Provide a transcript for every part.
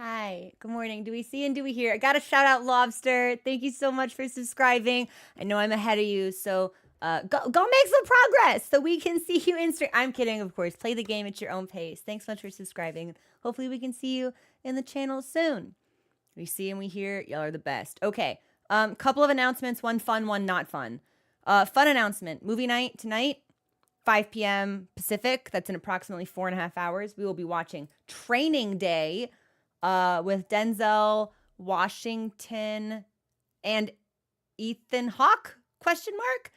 Hi, good morning. Do we see and do we hear? I got to shout out Lobster. Thank you so much for subscribing. I know I'm ahead of you, so go make some progress so we can see you in stream. I'm kidding, of course. Play the game at your own pace. Thanks so much for subscribing. Hopefully we can see you in the channel soon. We see and we hear. Y'all are the best. Okay, couple of announcements. One fun, one not fun. Fun announcement. Movie night tonight. 5 p.m. Pacific. That's in approximately 4.5 hours. We will be watching Training Day with Denzel Washington and Ethan Hawke? Question mark.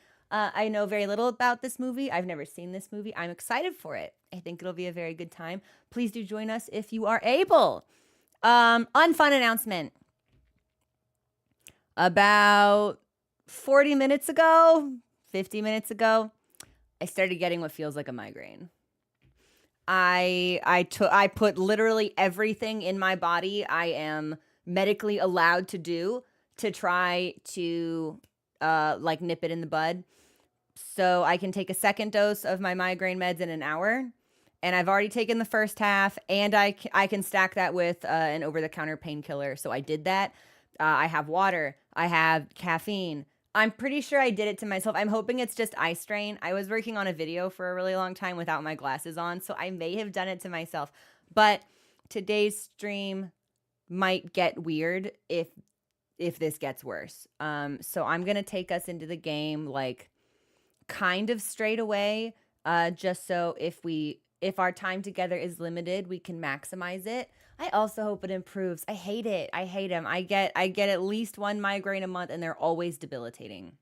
I know very little about this movie. I've never seen this movie. I'm excited for it. I think it'll be a very good time. Please do join us if you are able. Unfun announcement. About 40 minutes ago, 50 minutes ago, I started getting what feels like a migraine. I put literally everything in my body I am medically allowed to do to try to like nip it in the bud. So I can take a second dose of my migraine meds in an hour. And I've already taken the first half, and I can stack that with an over-the-counter painkiller. So I did that. I have water. I have caffeine. I'm pretty sure I did it to myself. I'm hoping it's just eye strain. I was working on a video for a really long time without my glasses on, so I may have done it to myself. But today's stream might get weird if this gets worse. So I'm gonna take us into the game like kind of straight away, just so if our time together is limited, we can maximize it. I also hope it improves. I hate it. I hate them. I get at least one migraine a month, and they're always debilitating.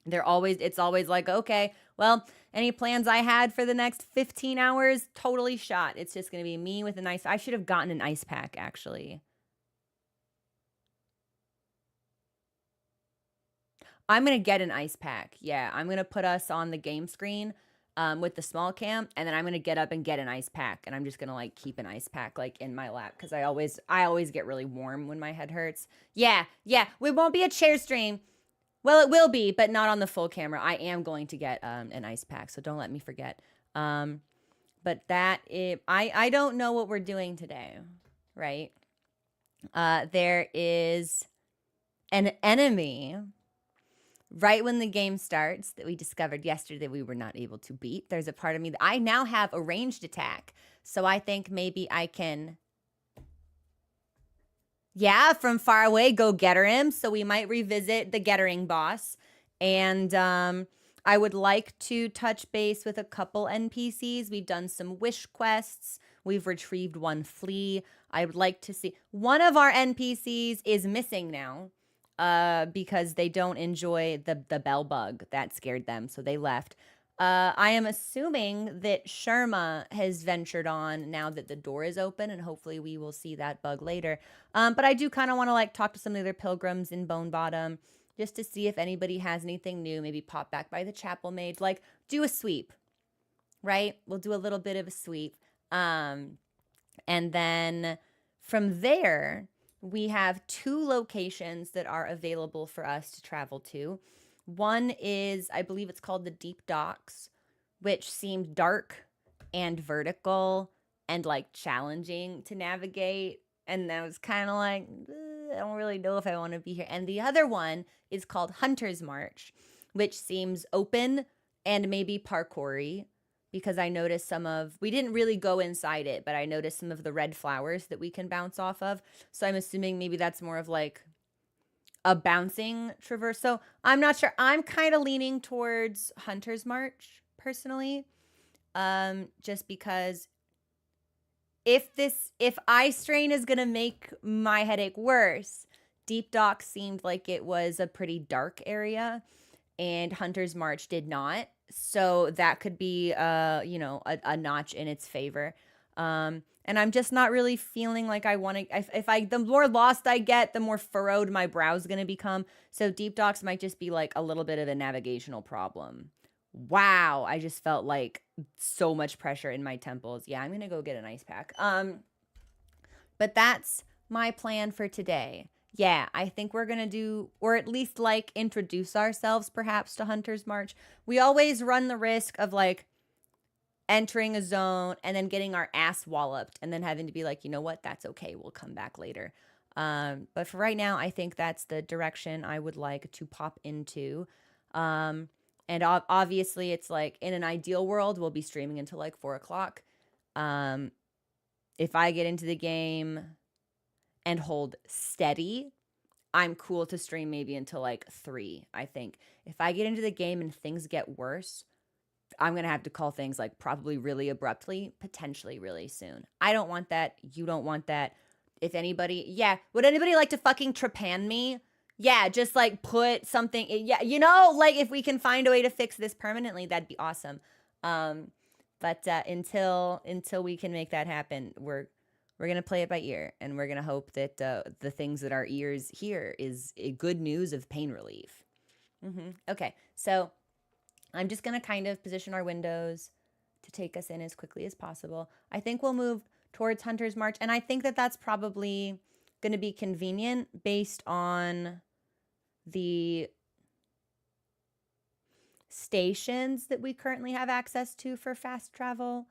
It's always like, okay, well, any plans I had for the next 15 hours, totally shot. It's just going to be me with I should have gotten an ice pack, actually. I'm going to get an ice pack. Yeah, I'm going to put us on the game screen with the small cam, and then I'm gonna get up and get an ice pack, and I'm just gonna like keep an ice pack like in my lap because I always get really warm when my head hurts. Yeah, we won't be a chair stream. Well, it will be, but not on the full camera. I am going to get an ice pack, so don't let me forget. But I don't know what we're doing today, right? There is an enemy right when the game starts that we discovered yesterday we were not able to beat. There's a part of me that I now have a ranged attack. So I think maybe I can, yeah, from far away, go getter him. So we might revisit the gettering boss. And I would like to touch base with a couple NPCs. We've done some wish quests. We've retrieved one Flea. I would like to see, one of our NPCs is missing now. Because they don't enjoy the bell bug. That scared them, so they left. I am assuming that Sherma has ventured on now that the door is open, and hopefully we will see that bug later. But I do kind of want to like talk to some of the other pilgrims in Bone Bottom just to see if anybody has anything new. Maybe pop back by the chapel mage, like do a sweep, right? We'll do a little bit of a sweep. And then from there, we have 2 locations that are available for us to travel to. One is, I believe it's called the Deep Docks, which seemed dark and vertical and like challenging to navigate. And I was kind of like, I don't really know if I want to be here. And the other one is called Hunter's March, which seems open and maybe parkour-y, because I noticed we didn't really go inside it, but I noticed some of the red flowers that we can bounce off of. So I'm assuming maybe that's more of like a bouncing traverse. So I'm not sure. I'm kind of leaning towards Hunter's March personally, just because if eye strain is going to make my headache worse, Deep Dock seemed like it was a pretty dark area, and Hunter's March did not. So that could be, a notch in its favor. And I'm just not really feeling like I want to, the more lost I get, the more furrowed my brow's going to become. So Deep Docks might just be like a little bit of a navigational problem. Wow. I just felt like so much pressure in my temples. Yeah, I'm going to go get an ice pack. But that's my plan for today. Yeah, I think we're going to do, or at least like introduce ourselves perhaps to Hunter's March. We always run the risk of like entering a zone and then getting our ass walloped and then having to be like, you know what, that's okay, we'll come back later. But for right now, I think that's the direction I would like to pop into. And obviously, it's like in an ideal world, we'll be streaming until like 4 o'clock. If I get into the game and hold steady, I'm cool to stream maybe until like 3, I think. If I get into the game and things get worse, I'm going to have to call things like probably really abruptly, potentially really soon. I don't want that. You don't want that. If anybody, yeah, would anybody like to fucking trepan me? Yeah, just like put something, yeah, you know, like if we can find a way to fix this permanently, that'd be awesome. But until we can make that happen, we're gonna play it by ear, and we're gonna hope that the things that our ears hear is a good news of pain relief. Okay, so I'm just gonna kind of position our windows to take us in as quickly as possible. I think we'll move towards Hunter's March, and I think that that's probably gonna be convenient based on the stations that we currently have access to for fast travel.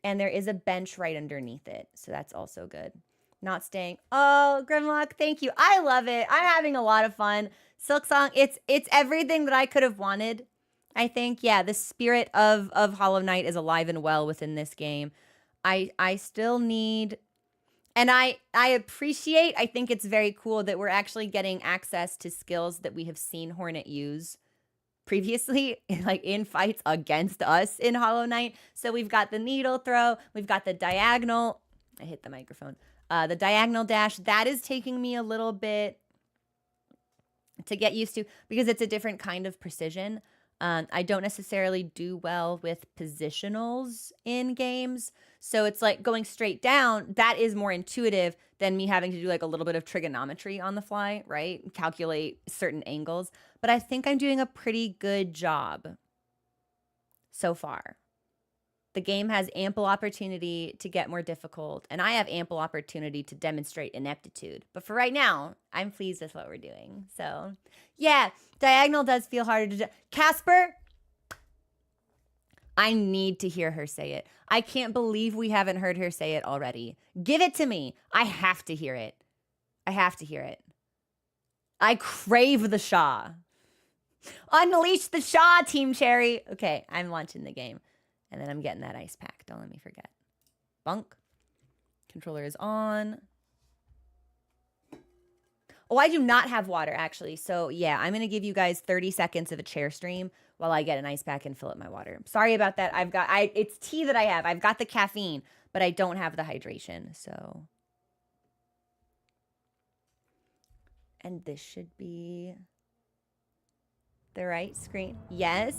And there is a bench right underneath it, so that's also good. Not staying. Oh, Grimlock, thank you. I love it. I'm having a lot of fun. Silksong, it's everything that I could have wanted. I think, yeah, the spirit of Hollow Knight is alive and well within this game. I still need, and I appreciate, I think it's very cool that we're actually getting access to skills that we have seen Hornet use previously, like in fights against us in Hollow Knight. So we've got the needle throw, we've got the diagonal, I hit the microphone, the diagonal dash. That is taking me a little bit to get used to because it's a different kind of precision. I don't necessarily do well with positionals in games. So it's like going straight down, that is more intuitive than me having to do like a little bit of trigonometry on the fly, right? Calculate certain angles. But I think I'm doing a pretty good job so far. The game has ample opportunity to get more difficult, and I have ample opportunity to demonstrate ineptitude. But for right now, I'm pleased with what we're doing. So, yeah, diagonal does feel harder to do. Casper, I need to hear her say it. I can't believe we haven't heard her say it already. Give it to me. I have to hear it. I have to hear it. I crave the Shaw. Unleash the Shaw, Team Cherry. Okay, I'm launching the game. And then I'm getting that ice pack. Don't let me forget. Bunk. Controller is on. Oh, I do not have water, actually. So, yeah, I'm going to give you guys 30 seconds of a chair stream while I get an ice pack and fill up my water. Sorry about that. It's tea that I have. I've got the caffeine, but I don't have the hydration. So, and this should be the right screen. Yes.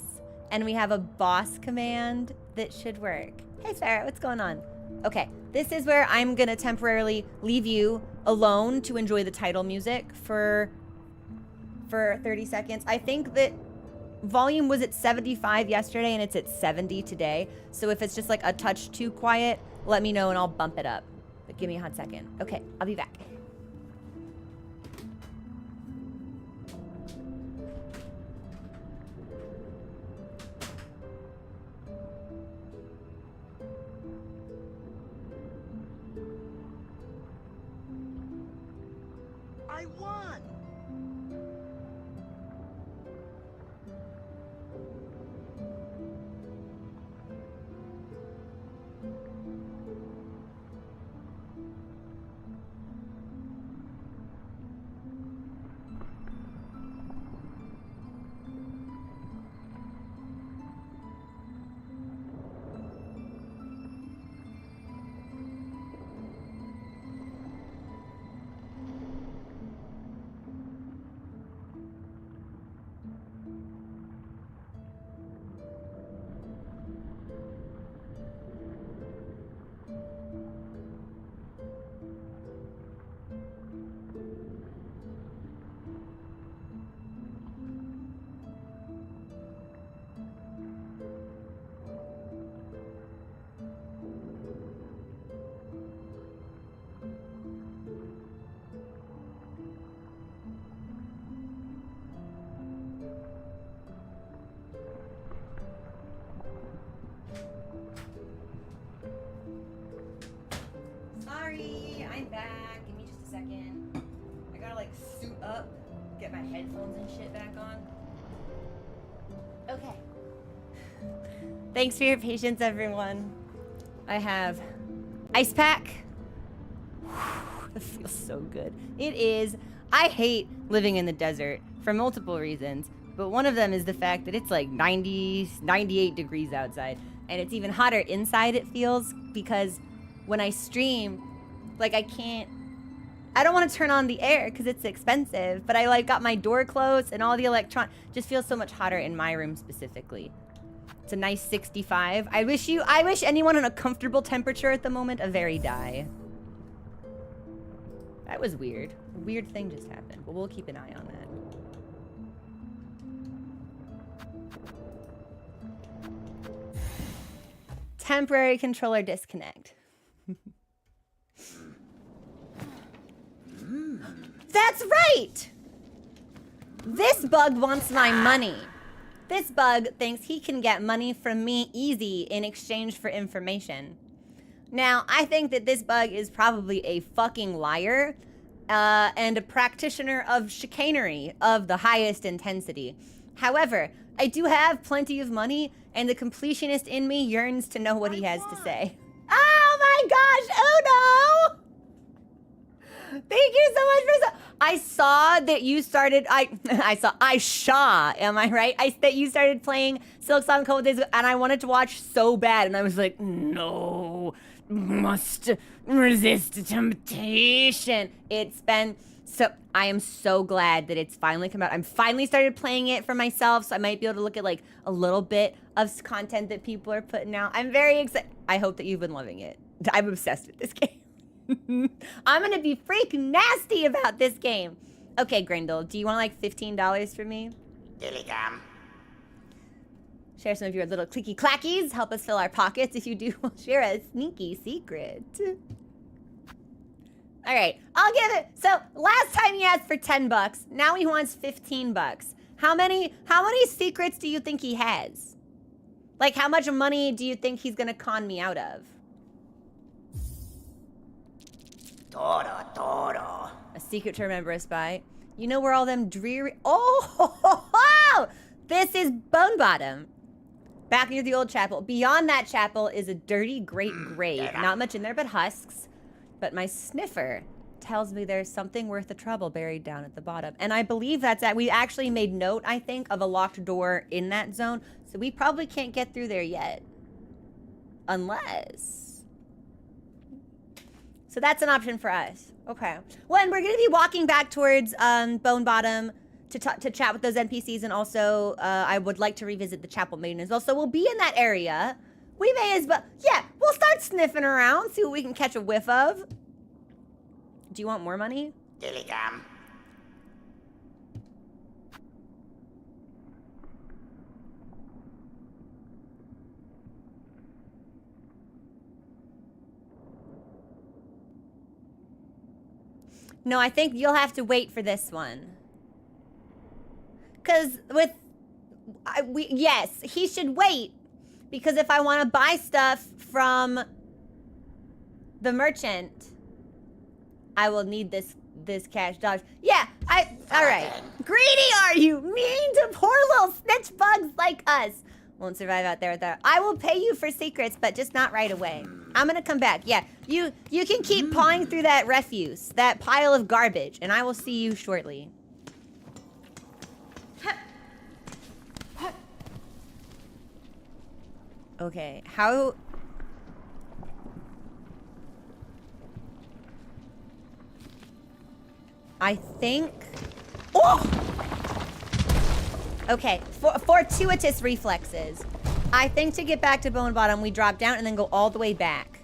And we have a boss command that should work. Hey, Sarah, what's going on? Okay, this is where I'm gonna temporarily leave you alone to enjoy the title music for 30 seconds. I think that volume was at 75 yesterday and it's at 70 today. So if it's just like a touch too quiet, let me know and I'll bump it up. But give me a hot second. Okay, I'll be back. I won! up, get my headphones and shit back on. Okay. Thanks for your patience, everyone. I have ice pack. It feels so good. It is. I hate living in the desert for multiple reasons, but one of them is the fact that it's like 90, 98 degrees outside, and it's even hotter inside, it feels, because when I stream, like I don't want to turn on the air because it's expensive, but I like got my door closed and all the just feels so much hotter in my room specifically. It's a nice 65. I wish anyone in a comfortable temperature at the moment a very die. That was weird. A weird thing just happened, but we'll keep an eye on that. Temporary controller disconnect. That's right! This bug wants my money. This bug thinks he can get money from me easy in exchange for information. Now, I think that this bug is probably a fucking liar and a practitioner of chicanery of the highest intensity. However, I do have plenty of money, and the completionist in me yearns to know what he has to say. Oh my gosh, oh no! Thank you so much for I saw that you started, am I right? That you started playing Silksong a couple days ago, and I wanted to watch so bad, and I was like, no, must resist temptation. It's been, I am so glad that it's finally come out. I'm finally started playing it for myself, so I might be able to look at like a little bit of content that people are putting out. I'm very excited. I hope that you've been loving it. I'm obsessed with this game. I'm gonna be freaking nasty about this game. Okay, Grindle, do you want like $15 for me? Dilly-gum. Share some of your little clicky clackies. Help us fill our pockets. If you do, we'll share a sneaky secret. All right, I'll give it. So last time he asked for 10 bucks. Now he wants 15 bucks. How many secrets do you think he has? Like, how much money do you think he's gonna con me out of? Toro. A secret to remember us by. You know where all them dreary... Oh! This is Bone Bottom. Back near the old chapel. Beyond that chapel is a dirty great grave. Not much in there but husks. But my sniffer tells me there's something worth the trouble buried down at the bottom. And I believe that's that. We actually made note, I think, of a locked door in that zone. So we probably can't get through there yet. Unless... So that's an option for us. Okay. Well, and we're going to be walking back towards Bone Bottom to chat with those NPCs, and also I would like to revisit the Chapel Maiden as well. So we'll be in that area. We may as well, yeah, we'll start sniffing around, see what we can catch a whiff of. Do you want more money? Dilly-gum. No, I think you'll have to wait for this one. Because yes, he should wait. Because if I want to buy stuff from the merchant, I will need this cash dollars. Yeah, all right. Greedy are you? Mean to poor little snitch bugs like us. Won't survive out there without. I will pay you for secrets, but just not right away. I'm gonna come back. Yeah, you can keep pawing through that refuse, that pile of garbage, and I will see you shortly. Okay, how... I think... Oh! Okay, fortuitous reflexes. I think to get back to Bone Bottom, we drop down and then go all the way back.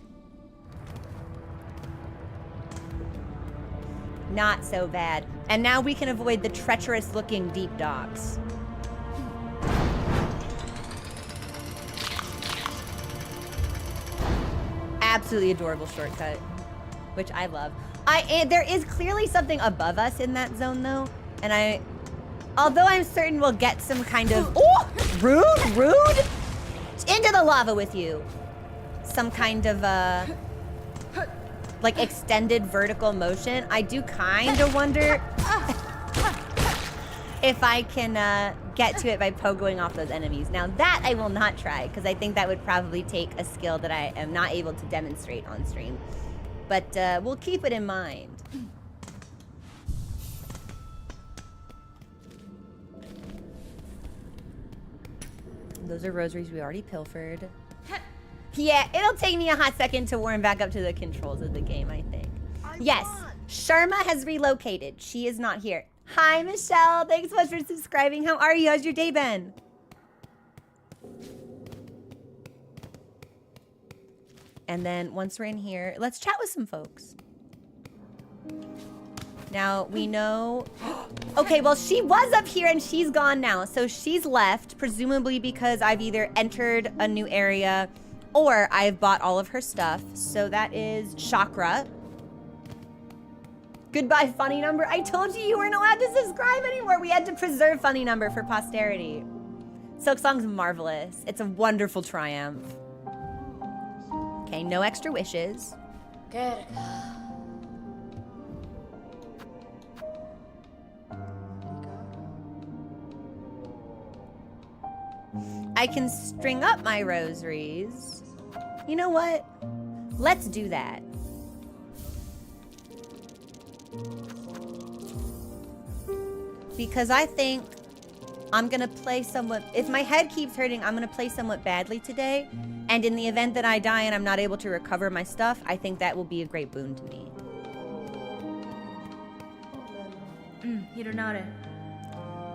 Not so bad. And now we can avoid the treacherous-looking deep docks. Absolutely adorable shortcut, which I love. There is clearly something above us in that zone, though, and although I'm certain we'll get some kind of... Oh! Rude! Into the lava with you. Some kind of, like, extended vertical motion. I do kind of wonder... if I can get to it by pogoing off those enemies. Now that I will not try, because I think that would probably take a skill that I am not able to demonstrate on stream. But we'll keep it in mind. Those are rosaries we already pilfered. Yeah, it'll take me a hot second to warm back up to the controls of the game, I think. Yes, Sharma has relocated. She is not here. Hi, Michelle. Thanks so much for subscribing. How are you? How's your day been? And then once we're in here, let's chat with some folks. Now, we know... Okay, well, she was up here and she's gone now. So she's left, presumably because I've either entered a new area or I've bought all of her stuff. So that is Chakra. Goodbye, funny number. I told you you weren't allowed to subscribe anymore. We had to preserve funny number for posterity. Silksong's marvelous. It's a wonderful triumph. Okay, no extra wishes. Good. I can string up my rosaries. You know what? Let's do that. Because I think I'm gonna play somewhat... If my head keeps hurting, I'm gonna play somewhat badly today. And in the event that I die and I'm not able to recover my stuff, I think that will be a great boon to me.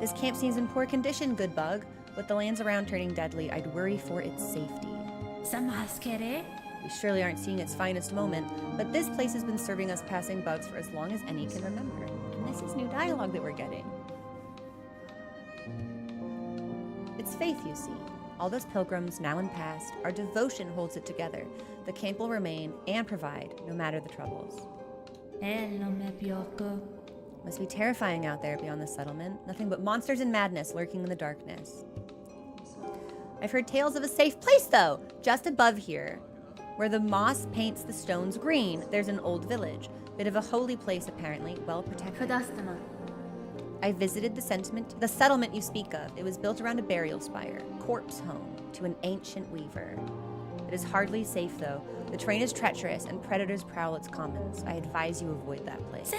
This camp seems in poor condition, good bug. With the lands around turning deadly, I'd worry for its safety. We surely aren't seeing its finest moment, but this place has been serving us passing bugs for as long as any can remember. And this is new dialogue that we're getting. It's faith, you see. All those pilgrims, now and past, our devotion holds it together. The camp will remain and provide, no matter the troubles. Must be terrifying out there beyond the settlement. Nothing but monsters and madness lurking in the darkness. I've heard tales of a safe place, though, just above here. Where the moss paints the stones green, there's an old village. Bit of a holy place, apparently, well protected. I visited the settlement you speak of. It was built around a burial spire, corpse home to an ancient weaver. It is hardly safe, though. The terrain is treacherous, and predators prowl its commons. I advise you avoid that place.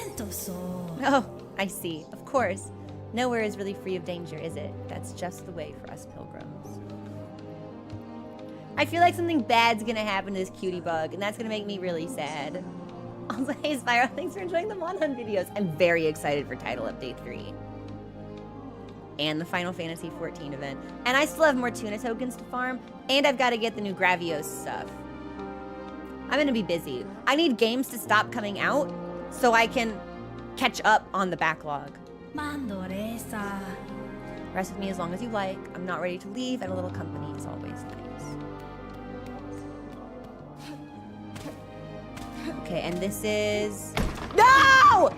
Oh, I see. Of course. Nowhere is really free of danger, is it? That's just the way for us pilgrims. I feel like something bad's gonna happen to this cutie bug, and that's gonna make me really sad. Also, hey Spyro, thanks for enjoying the Mon Hunt videos. I'm very excited for Title Update 3. And the Final Fantasy 14 event. And I still have more tuna tokens to farm, and I've got to get the new Gravios stuff. I'm gonna be busy. I need games to stop coming out so I can catch up on the backlog. Rest with me as long as you like. I'm not ready to leave, and a little company is always nice. Okay, and this is... No!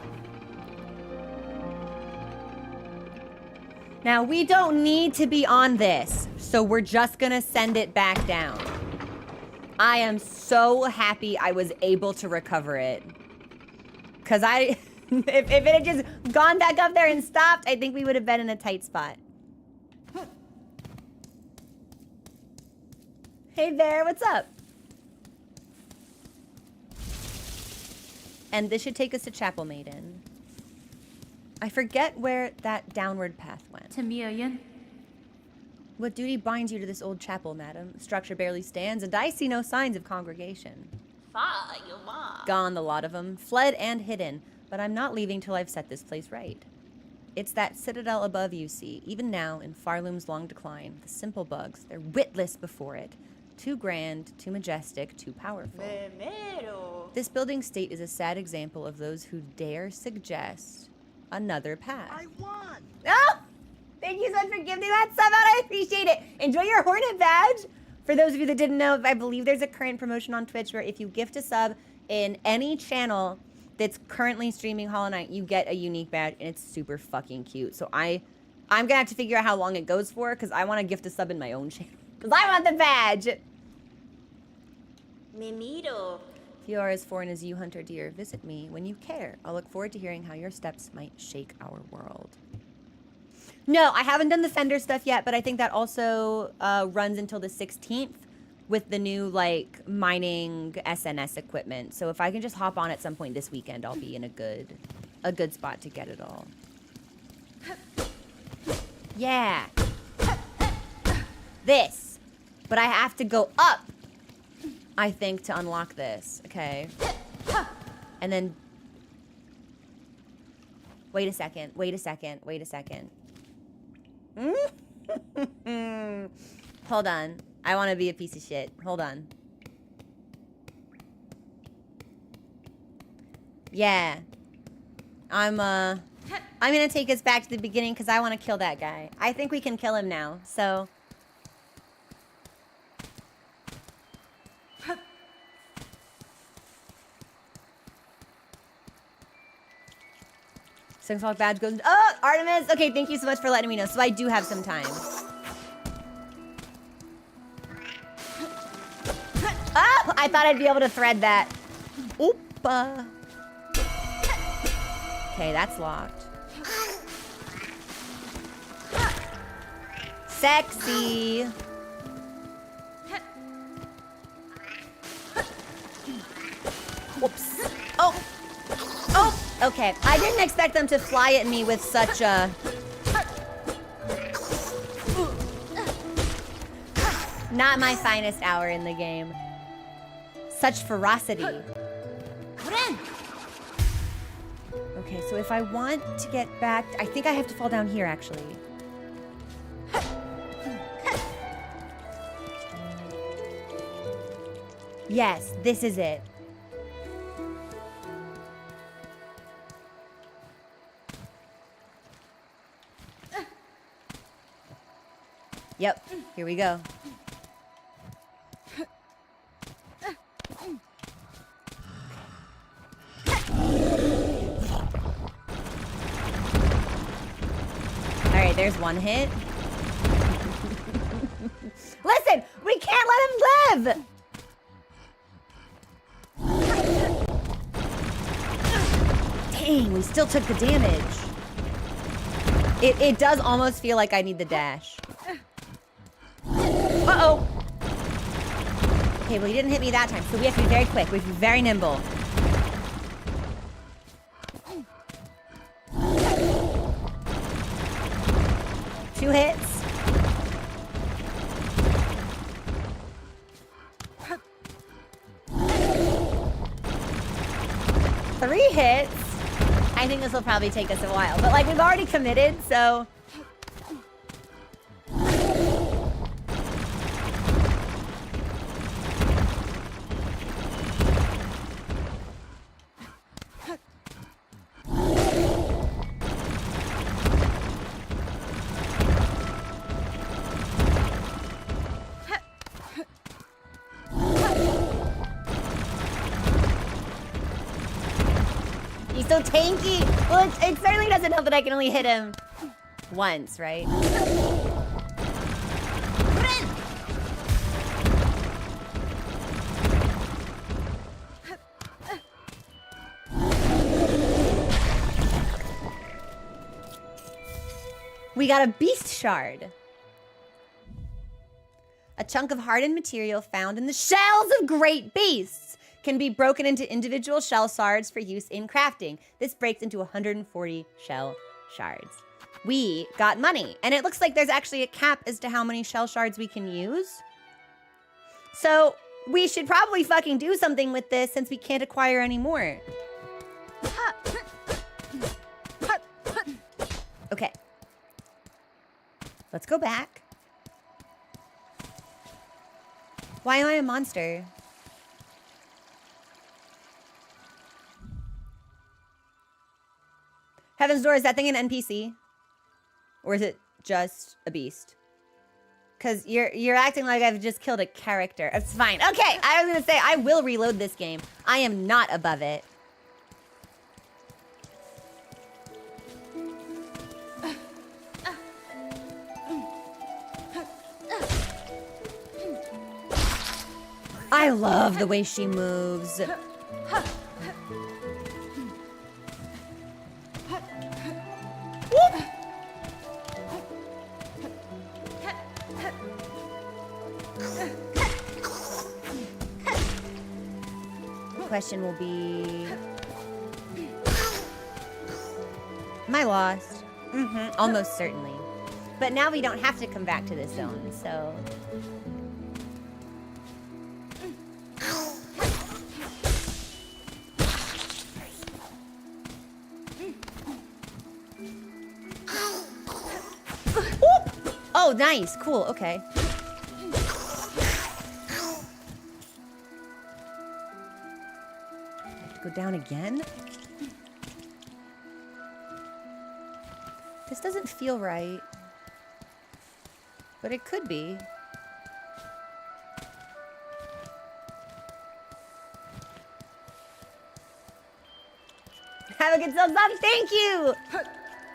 Now, we don't need to be on this, so we're just gonna send it back down. I am so happy I was able to recover it. Because if it had just gone back up there and stopped, I think we would have been in a tight spot. Hey there, what's up? And this should take us to Chapel Maiden. I forget where that downward path went. What duty binds you to this old chapel, madam? The structure barely stands, and I see no signs of congregation. Gone, the lot of them. Fled and hidden. But I'm not leaving till I've set this place right. It's that citadel above you see. Even now, in Farloom's long decline, the simple bugs, they're witless before it. Too grand, too majestic, too powerful. This building state is a sad example of those who dare suggest another path. I won! Oh! Thank you so much for giving me that sub out. I appreciate it. Enjoy your Hornet badge. For those of you that didn't know, I believe there's a current promotion on Twitch where if you gift a sub in any channel that's currently streaming Hollow Knight, you get a unique badge, and it's super fucking cute. So I'm gonna have to figure out how long it goes for, because I want to gift a sub in my own channel. Because I want the badge! Mimiro. If you are as foreign as you, Hunter dear, visit me when you care. I'll look forward to hearing how your steps might shake our world. No, I haven't done the Fender stuff yet, but I think that also runs until the 16th with the new like mining SNS equipment. So if I can just hop on at some point this weekend, I'll be in a good spot to get it all. Yeah. This. But I have to go up, I think, to unlock this. Okay. And then wait a second. Hold on. I want to be a piece of shit. Hold on. Yeah. I'm gonna take us back to the beginning because I want to kill that guy. I think we can kill him now, so. Silksong badge goes. Oh, Artemis! Okay, thank you so much for letting me know. So I do have some time. Oh, I thought I'd be able to thread that. Oopa. Okay, that's locked. Sexy. Whoops. Oh. Oh. Okay. I didn't expect them to fly at me with such a... Not my finest hour in the game. Such ferocity. Okay, so if I want to get back... I think I have to fall down here, actually. Yes, this is it. Yep, here we go. All right, there's one hit. Listen, we can't let him live! Dang, we still took the damage. It does almost feel like I need the dash. Uh-oh. Okay, well, he didn't hit me that time, so we have to be very quick. We have to be very nimble. Two hits. Three hits. I think this will probably take us a while, but like we've already committed, so. He's so tanky. Well, it certainly doesn't help that I can only hit him once, right? We got a beast shard. A chunk of hardened material found in the shells of great beasts can be broken into individual shell shards for use in crafting. This breaks into 140 shell shards. We got money, and it looks like there's actually a cap as to how many shell shards we can use. So we should probably fucking do something with this since we can't acquire any more. Okay. Let's go back. Why am I a monster? Heaven's Door, is that thing an NPC? Or is it just a beast? Because you're acting like I've just killed a character. It's fine. Okay, I was going to say, I will reload this game. I am not above it. I love the way she moves. question will be... Am I lost? Mm-hmm, almost certainly. But now we don't have to come back to this zone, so... Oh, nice. Cool. Okay. Go down again? This doesn't feel right. But it could be. Have a good thumbs up. Thank you.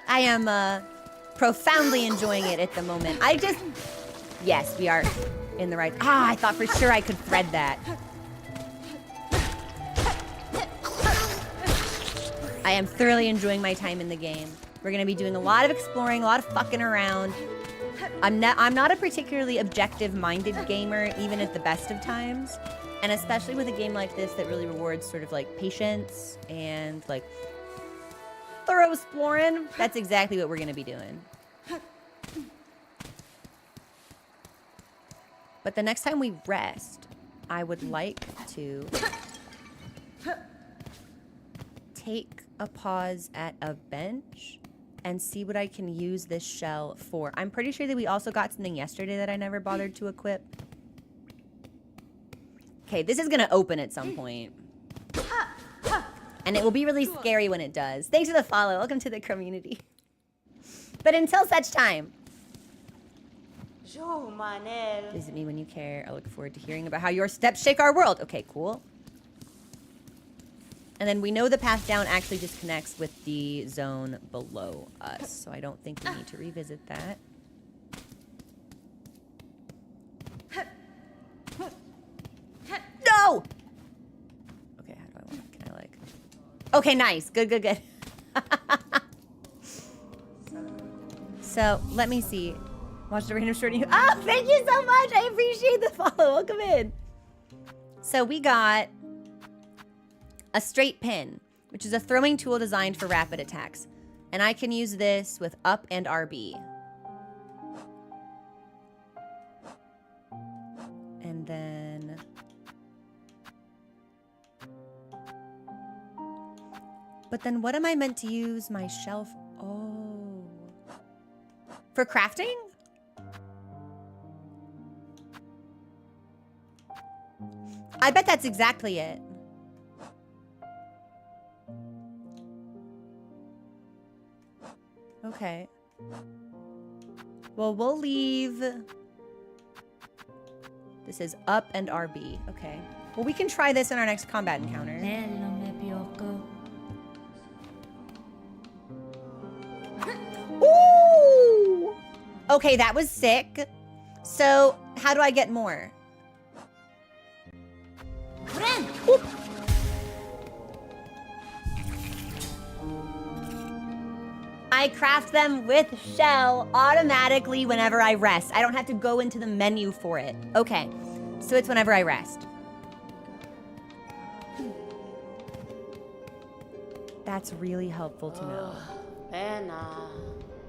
I am profoundly enjoying it at the moment. Yes, we are in the right. I thought for sure I could thread that. I am thoroughly enjoying my time in the game. We're gonna be doing a lot of exploring, a lot of fucking around. I'm not a particularly objective-minded gamer, even at the best of times. And especially with a game like this that really rewards sort of like patience and like thorough exploring, that's exactly what we're gonna be doing. But the next time we rest, I would like to take a pause at a bench and see what I can use this shell for. I'm pretty sure that we also got something yesterday that I never bothered to equip. Okay, this is gonna open at some point. And it will be really scary when it does. Thanks for the follow. Welcome to the community. But until such time, visit me when you care. I look forward to hearing about how your steps shake our world. Okay, cool. And then we know the path down actually disconnects with the zone below us, so I don't think we need to revisit that. No! Okay, how do I want it? Can I like... Okay, nice. Good, good, good. So, let me see. Watch the random short. Oh, thank you so much. I appreciate the follow. Welcome in. So, we got a straight pin, which is a throwing tool designed for rapid attacks. And I can use this with up and RB. And then... But then what am I meant to use my shelf? Oh. For crafting? I bet that's exactly it. Okay. Well, we'll leave... This is up and RB. Okay. Well, we can try this in our next combat encounter. Ooh! Okay, that was sick. So, how do I get more? Ooh. I craft them with shell automatically whenever I rest. I don't have to go into the menu for it. Okay, so it's whenever I rest. That's really helpful to know.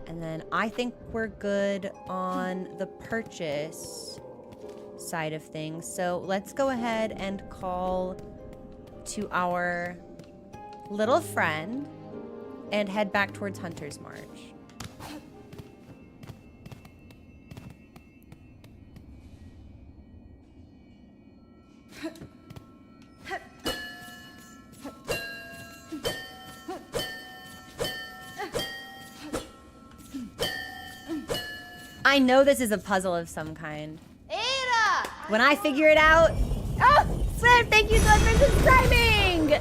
And then I think we're good on the purchase side of things. So let's go ahead and call to our little friend and head back towards Hunter's March. I know this is a puzzle of some kind. When I figure it out... Oh, Swift, thank you so much for subscribing!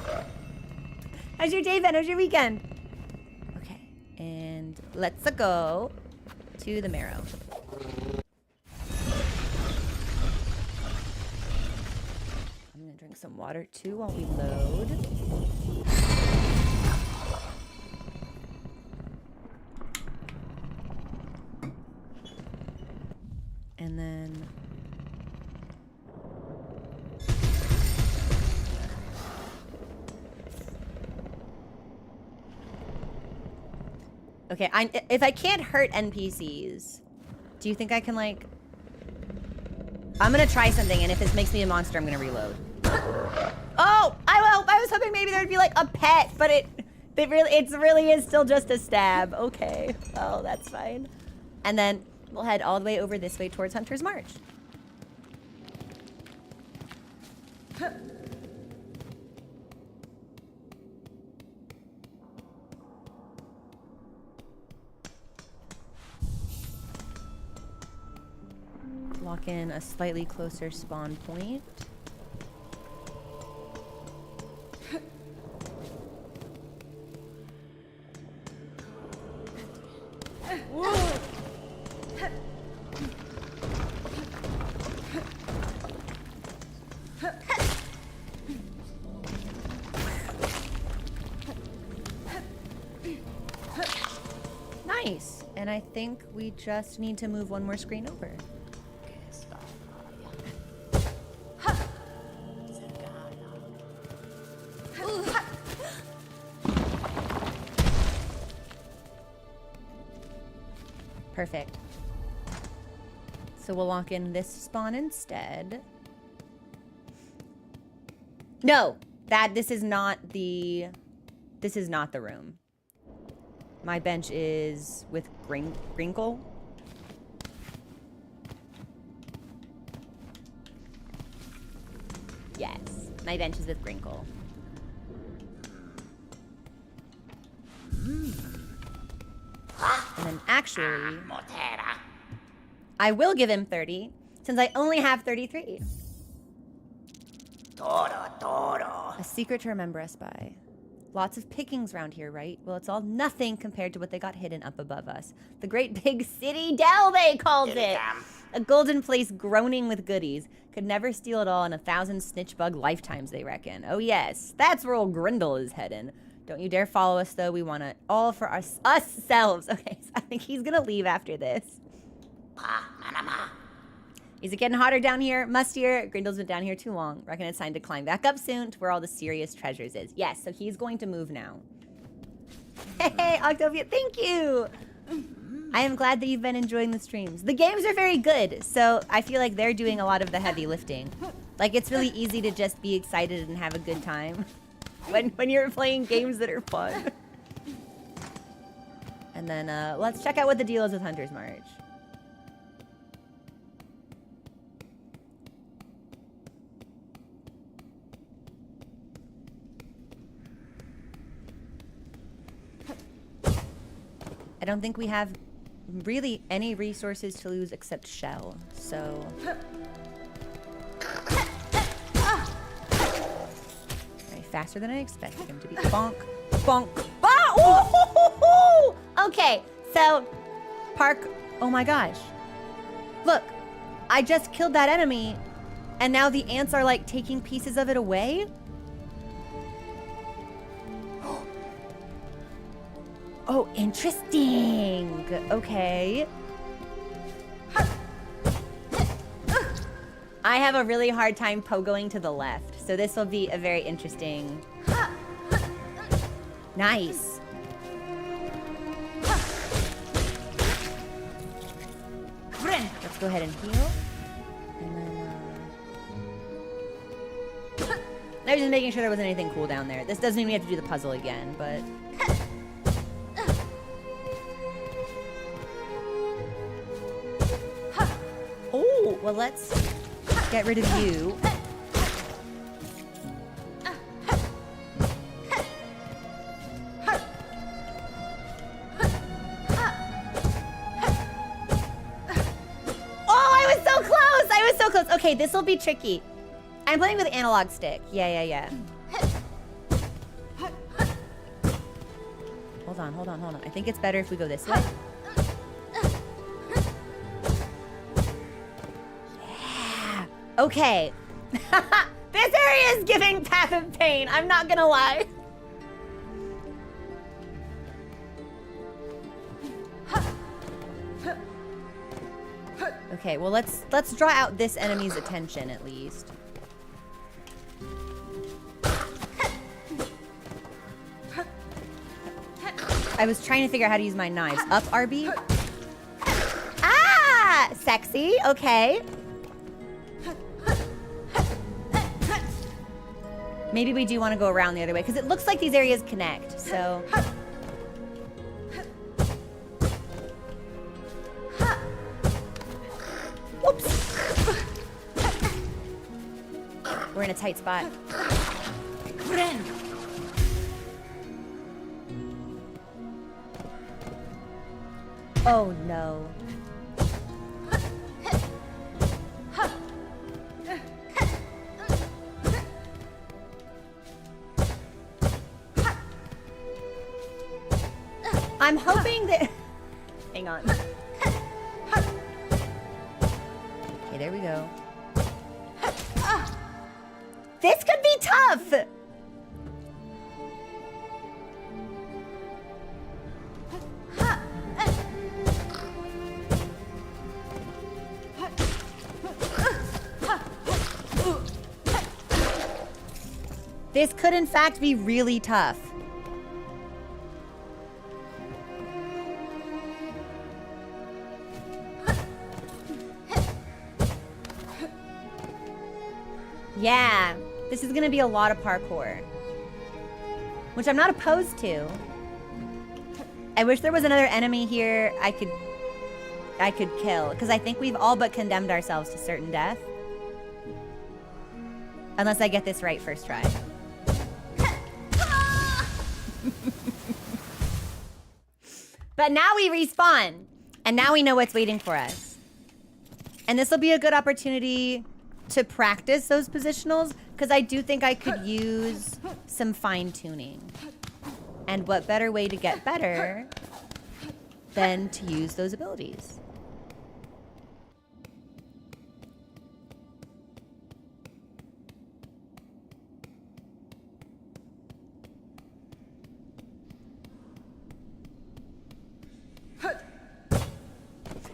How's your day been? How's your weekend? Okay, and let's go to the marrow. I'm gonna drink some water too while we load. And then... Okay, if I can't hurt NPCs, do you think I can, like... I'm gonna try something, and if this makes me a monster, I'm gonna reload. Oh! I was hoping maybe there would be, like, a pet, but it really is still just a stab. Okay. Oh, that's fine. And then we'll head all the way over this way towards Hunter's March. Lock in a slightly closer spawn point. Nice. And I think we just need to move one more screen over. Perfect. So we'll lock in this spawn instead. No, this is not the room. My bench is with Grinkle. Yes, my bench is with Grinkle. And then actually, I will give him 30, since I only have 33. A secret to remember us by. Lots of pickings around here, right? Well, it's all nothing compared to what they got hidden up above us. The great big city dell, they called it. A golden place groaning with goodies. Could never steal it all in 1,000 snitch bug lifetimes, they reckon. Oh yes, that's where old Grindle is heading. Don't you dare follow us, though. We want it all for us-selves. Okay, so I think he's gonna leave after this. Is it getting hotter down here? Mustier. Grindle's been down here too long. Reckon it's time to climb back up soon to where all the serious treasures is. Yes, so he's going to move now. Hey, Octavia, thank you! I am glad that you've been enjoying the streams. The games are very good, so I feel like they're doing a lot of the heavy lifting. Like, it's really easy to just be excited and have a good time. When you're playing games that are fun. And then let's check out what the deal is with Hunter's March. I don't think we have really any resources to lose except shell, so... Faster than I expected him to be. Bonk, bonk, oh! Okay, so oh my gosh. Look, I just killed that enemy, and now the ants are like taking pieces of it away? Oh, interesting. Okay. I have a really hard time pogoing to the left, so this will be a very interesting... Nice. Let's go ahead and heal. And then, I was just making sure there wasn't anything cool down there. This doesn't mean we have to do the puzzle again, but... Oh, well, let's get rid of you. Okay, this will be tricky. I'm playing with analog stick. Yeah. Hold on. I think it's better if we go this way. Yeah. Okay. This area is giving Path of Pain. I'm not gonna lie. Okay, well let's draw out this enemy's attention at least. I was trying to figure out how to use my knives. Up, RB? Ah! Sexy. Okay. Maybe we do want to go around the other way, because it looks like these areas connect, so... Whoops! We're in a tight spot. Oh no. I'm hoping that... Hang on. Okay, there we go. This could be tough! This could in fact be really tough. Yeah, this is gonna be a lot of parkour, which I'm not opposed to. I wish there was another enemy here I could kill, because I think we've all but condemned ourselves to certain death. Unless I get this right first try. But now we respawn, and now we know what's waiting for us. And this will be a good opportunity to practice those positionals, because I do think I could use some fine-tuning. And what better way to get better than to use those abilities?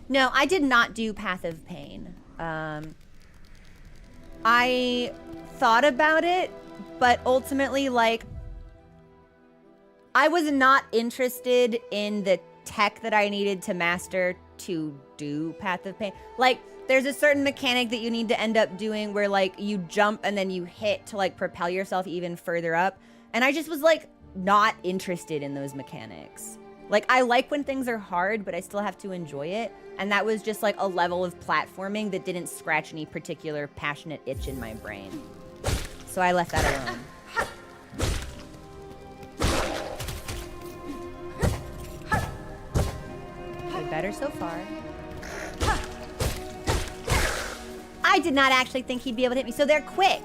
No, I did not do Path of Pain. I thought about it, but ultimately, like, I was not interested in the tech that I needed to master to do Path of Pain. Like, there's a certain mechanic that you need to end up doing where, like, you jump and then you hit to, like, propel yourself even further up. And I just was, like, not interested in those mechanics. Like, I like when things are hard, but I still have to enjoy it. And that was just like a level of platforming that didn't scratch any particular passionate itch in my brain. So I left that alone. Okay, better so far. I did not actually think he'd be able to hit me. So they're quick.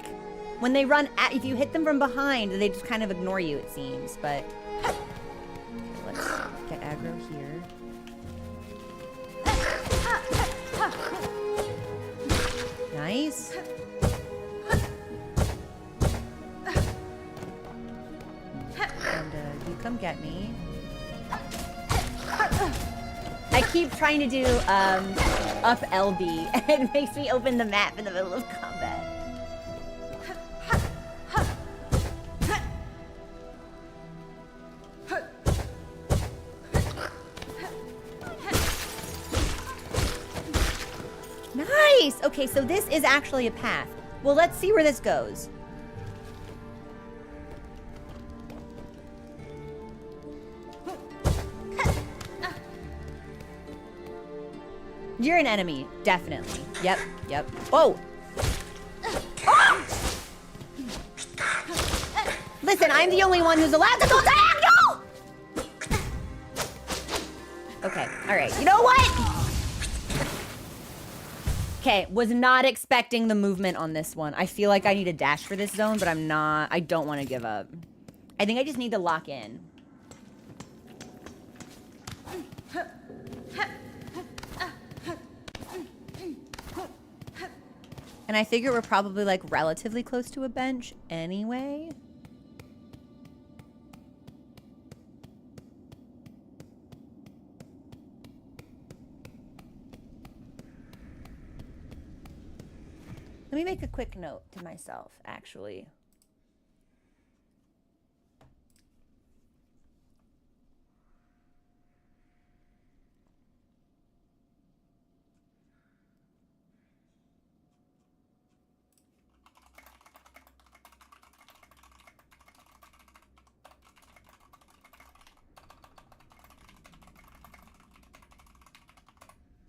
When they run at, if you hit them from behind, they just kind of ignore you, it seems. But okay, let's get aggro here. Nice. And you come get me. I keep trying to do up LB, and it makes me open the map in the middle of combat. Nice! Okay, so this is actually a path. Well, let's see where this goes. You're an enemy, definitely. Yep, yep. Oh! Oh! Listen, I'm the only one who's allowed to go diagonal! Okay, alright. You know what? Okay, was not expecting the movement on this one. I feel like I need a dash for this zone, but I don't want to give up. I think I just need to lock in. And I figure we're probably like relatively close to a bench anyway. Let me make a quick note to myself, actually.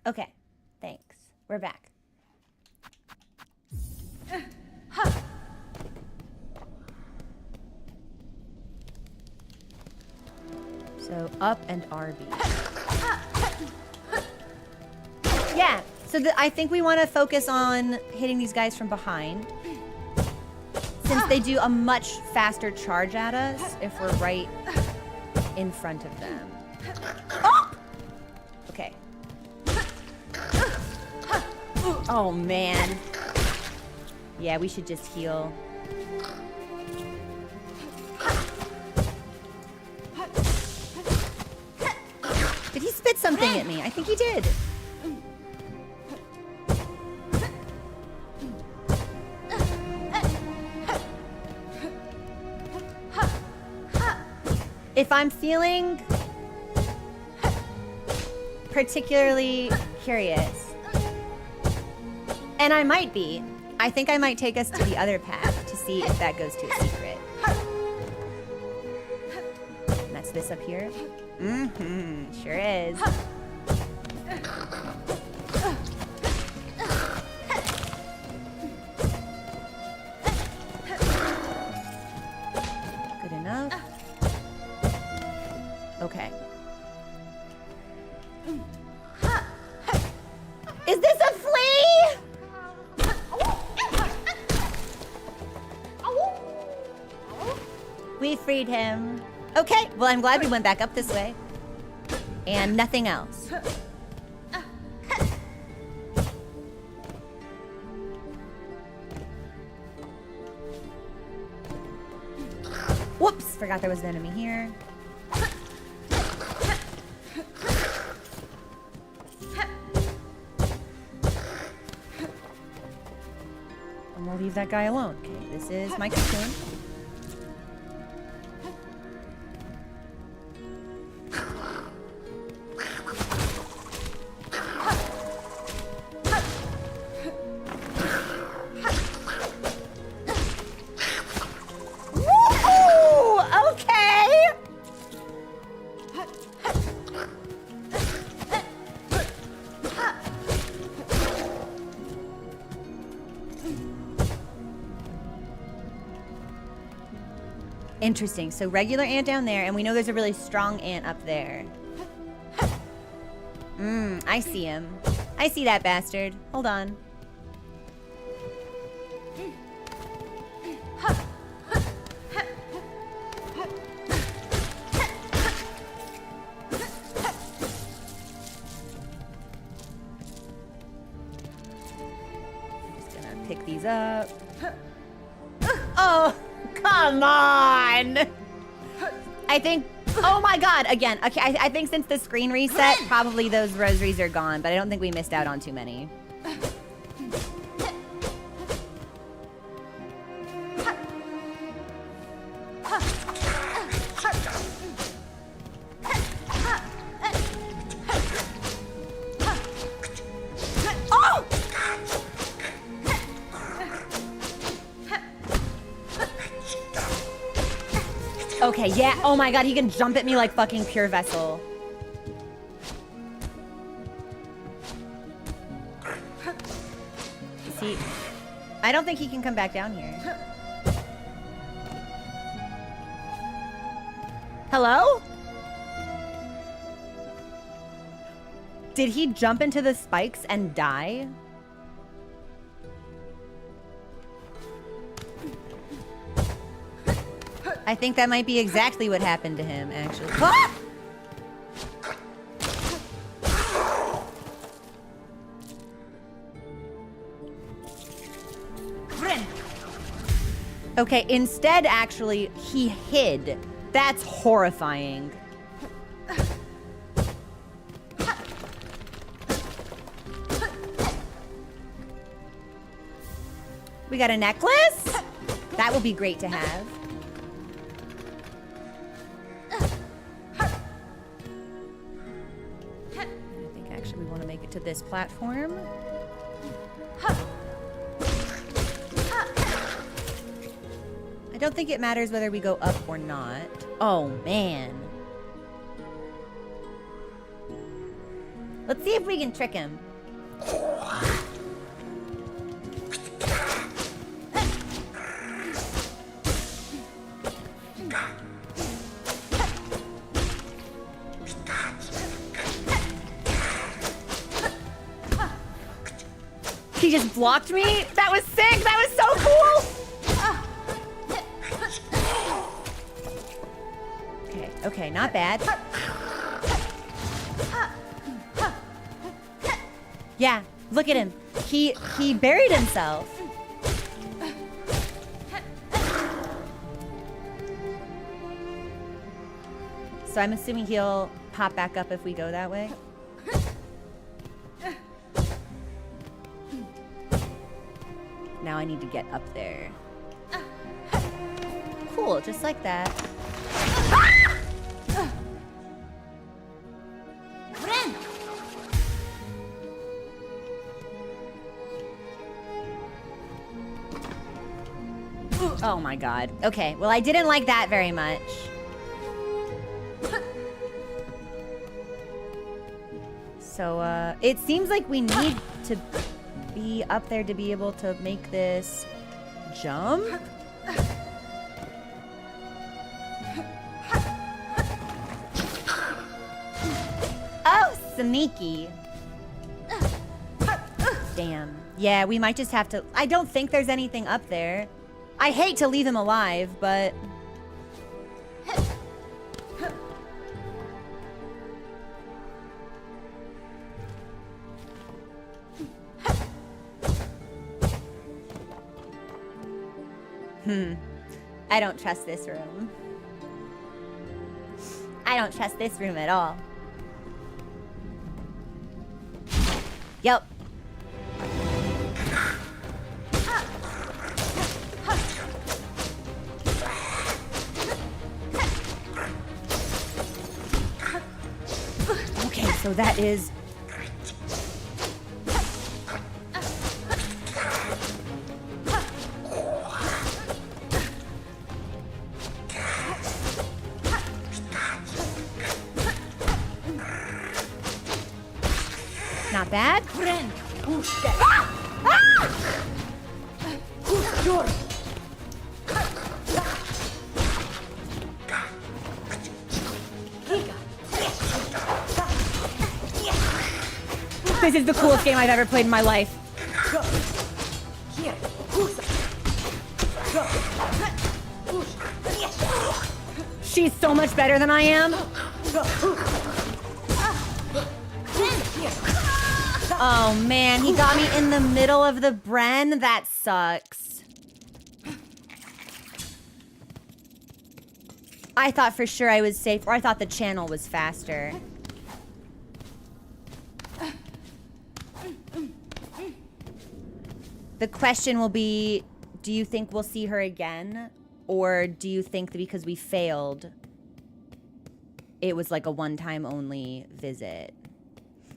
Okay, thanks. We're back. So up and RB. Yeah, so I think we want to focus on hitting these guys from behind. Since they do a much faster charge at us if we're right in front of them. Oh! Okay. Oh, man. Yeah, we should just heal. Did he spit something at me? I think he did. If I'm feeling particularly curious, and I might be, I think I might take us to the other path to see if that goes to a secret. And that's this up here. Mm-hmm, sure is. Good enough. Okay. Is this a flea? We freed him. Okay, well, I'm glad we went back up this way. And nothing else. Whoops, forgot there was an enemy here. I'm gonna leave that guy alone. Okay, this is my cocoon. Interesting. So regular ant down there, and we know there's a really strong ant up there. I see him. I see that bastard. Hold on. I'm just gonna pick these up. Oh! Come on! I think... Oh my god, again. Okay, I think since the screen reset, probably those rosaries are gone, but I don't think we missed out on too many. Okay, yeah. Oh my god, he can jump at me like fucking pure vessel. See, I don't think he can come back down here. Hello? Did he jump into the spikes and die? I think that might be exactly what happened to him, actually. Ah! Okay, instead, actually, he hid. That's horrifying. We got a necklace? That will be great to have. To this platform. I don't think it matters whether we go up or not. Oh, man. Let's see if we can trick him. He just blocked me? That was sick! That was so cool! Okay, okay, not bad. Yeah, look at him. He buried himself. So I'm assuming he'll pop back up if we go that way. Now I need to get up there. Cool, just like that. Oh my god. Okay, well I didn't like that very much. So, it seems like we need to be up there to be able to make this jump. Oh, sneaky. Damn. Yeah, we might just have to... I don't think there's anything up there. I hate to leave him alive, but... I don't trust this room. I don't trust this room at all. Yep. Okay, so that is... Not bad. This is the coolest game I've ever played in my life. She's so much better than I am. Oh man, he got me in the middle of the Bren. That sucks. I thought for sure I was safe, or I thought the channel was faster. The question will be, do you think we'll see her again? Or do you think that because we failed, it was like a one-time only visit?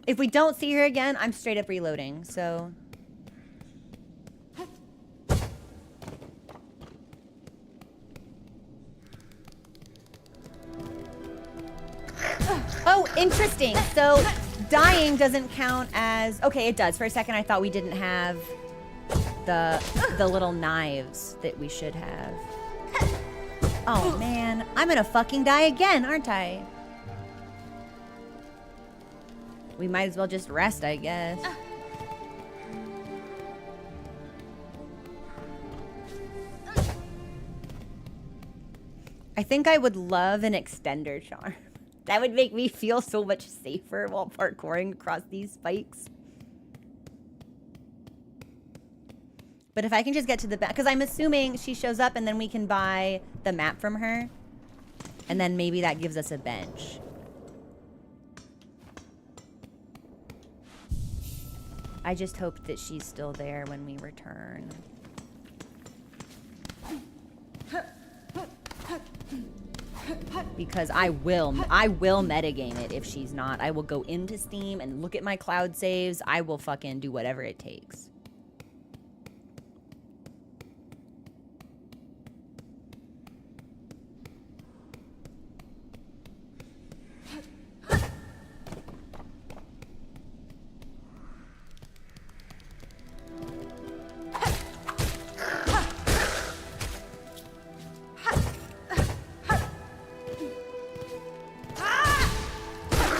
If we don't see her again, I'm straight up reloading, so... Oh, interesting. So, dying doesn't count as... Okay, it does. For a second, I thought we didn't have the little knives that we should have. Oh, man. I'm gonna fucking die again, aren't I? We might as well just rest, I guess. I think I would love an extender charm. That would make me feel so much safer while parkouring across these spikes. But if I can just get to the back, because I'm assuming she shows up and then we can buy the map from her. And then maybe that gives us a bench. I just hope that she's still there when we return. Because I will metagame it if she's not. I will go into Steam and look at my cloud saves. I will fucking do whatever it takes.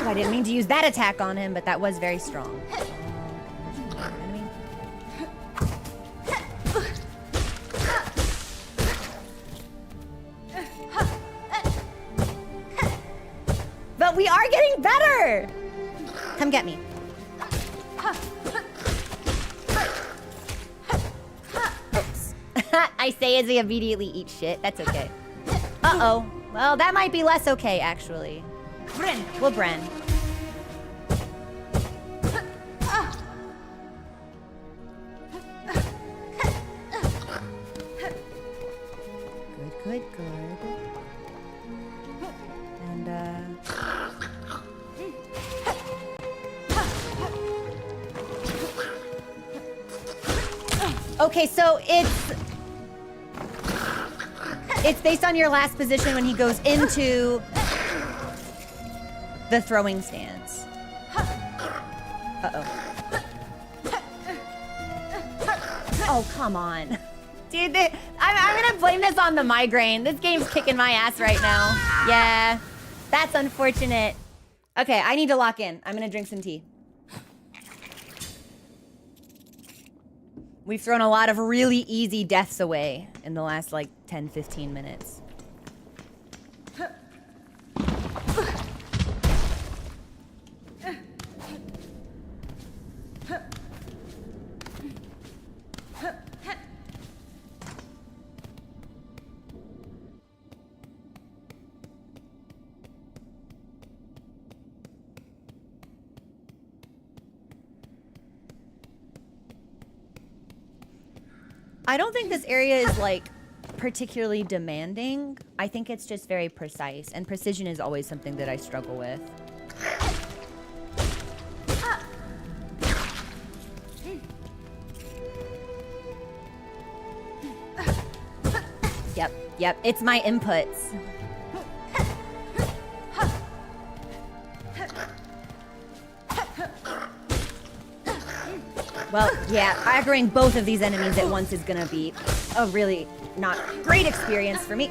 Oh, I didn't mean to use that attack on him, but that was very strong. Enemy. But we are getting better! Come get me. Oops. I say as I immediately eat shit. That's okay. Uh-oh. Well, that might be less okay, actually. We'll Bren. Good, good, good. And, okay, so it's based on your last position when he goes into the throwing stance. Uh-oh. Oh, come on. Dude, I'm gonna blame this on the migraine. This game's kicking my ass right now. Yeah, that's unfortunate. Okay, I need to lock in. I'm gonna drink some tea. We've thrown a lot of really easy deaths away in the last, like, 10, 15 minutes. I don't think this area is, like, particularly demanding. I think it's just very precise, and precision is always something that I struggle with. Yep, it's my inputs. Well, yeah, aggroing both of these enemies at once is gonna be a really not great experience for me.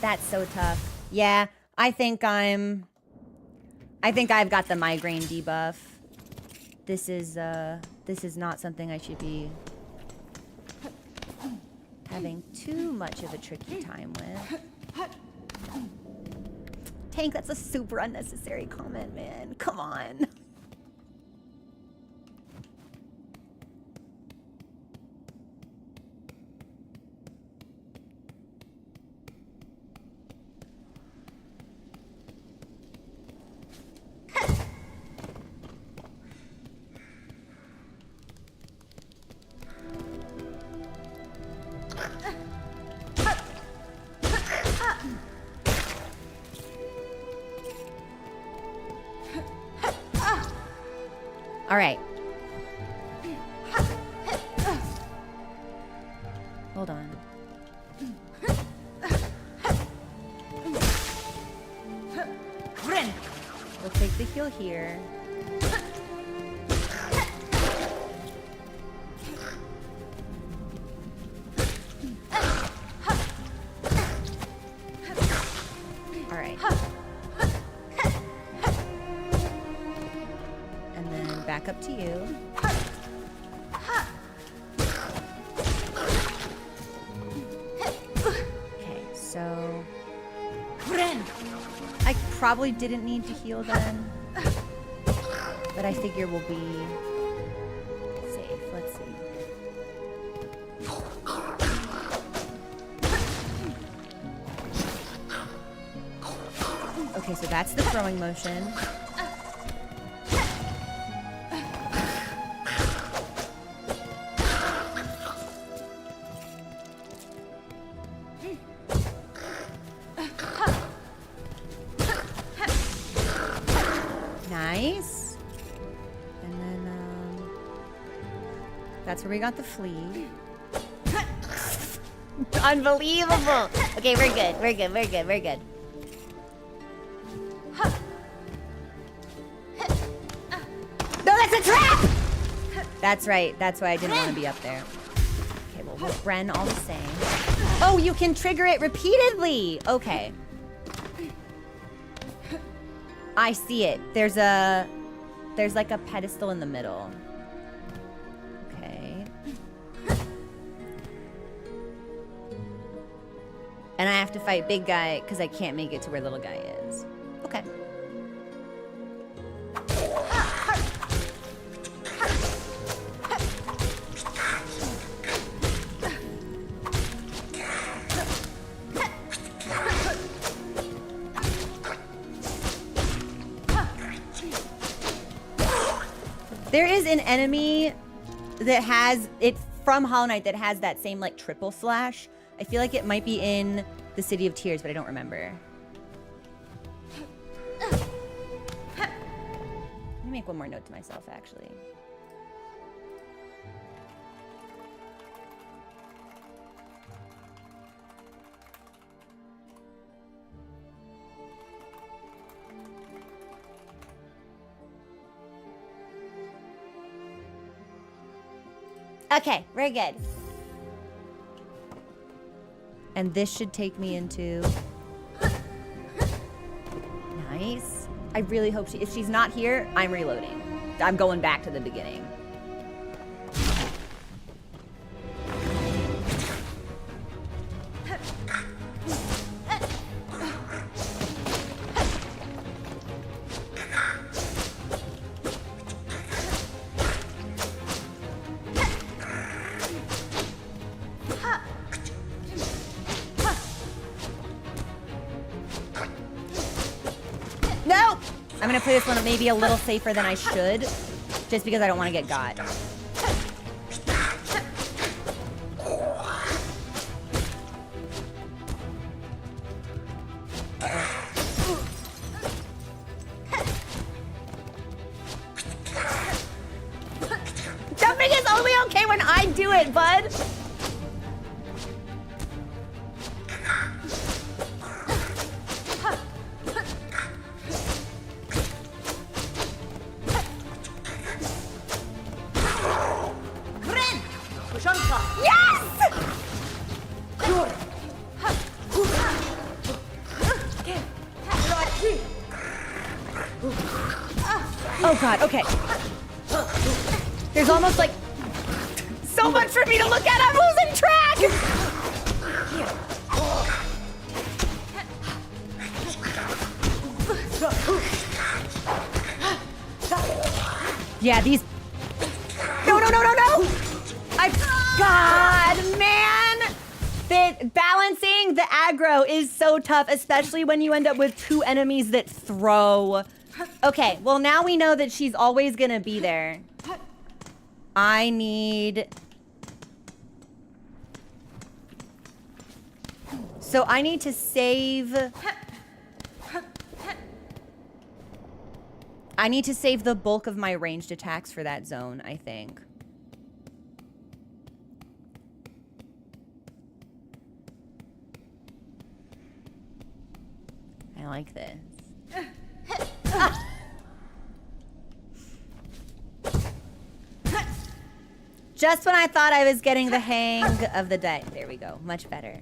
That's so tough. Yeah, I think I've got the migraine debuff. This is not something I should be having too much of a tricky time with. Tank, that's a super unnecessary comment, man. Come on. All right. Hold on. We'll take the heal here. All right. Back up to you. Okay, so I probably didn't need to heal then, but I figure we'll be safe. Let's see. Okay, so that's the throwing motion. Nice. And then, that's where we got the Flea. Unbelievable. Okay, we're good. We're good. We're good. We're good. No, that's a trap! That's right. That's why I didn't want to be up there. Okay, Well, Bren all the same. Oh, you can trigger it repeatedly. Okay. I see it. There's like a pedestal in the middle. Okay. And I have to fight big guy because I can't make it to where little guy is. Okay. There is an enemy that has it from Hollow Knight that has that same like triple slash. I feel like it might be in the City of Tears, but I don't remember. Let me make one more note to myself, actually. Okay, very good. And this should take me into... Nice. I really hope if she's not here, I'm reloading. I'm going back to the beginning. I'm gonna play this one maybe a little safer than I should, just because I don't want to get got. Jumping is only okay when I do it, bud. Oh god, okay. There's almost like so much for me to look at. I'm losing track. Yeah, these. No. God, man. Balancing the aggro is so tough, especially when you end up with two enemies that throw. Okay, well now we know that she's always gonna be there. I need... So I need to save... I need to save the bulk of my ranged attacks for that zone, I think. I like this. Just when I thought I was getting the hang of the day. There we go. Much better.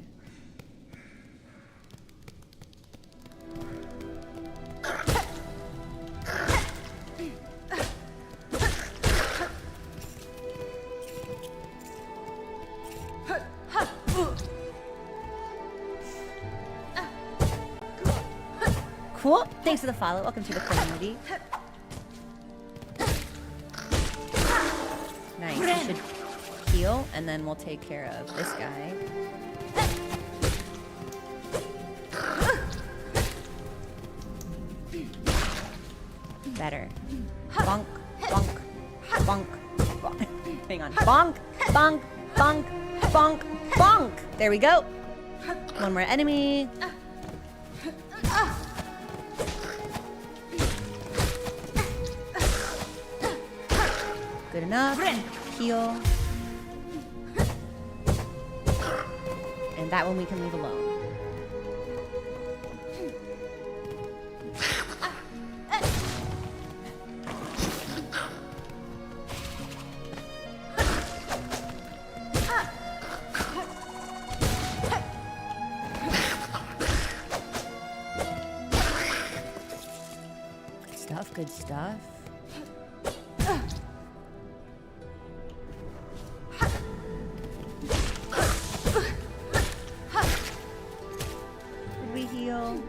Cool. Thanks for the follow. Welcome to the community. Nice. We should heal, and then we'll take care of this guy. Better. Bonk, bonk, bonk, bonk. Hang on. Bonk, bonk, bonk, bonk, bonk. There we go. One more enemy. Good enough. Heal. And that one we can leave alone. Good stuff. Did we heal?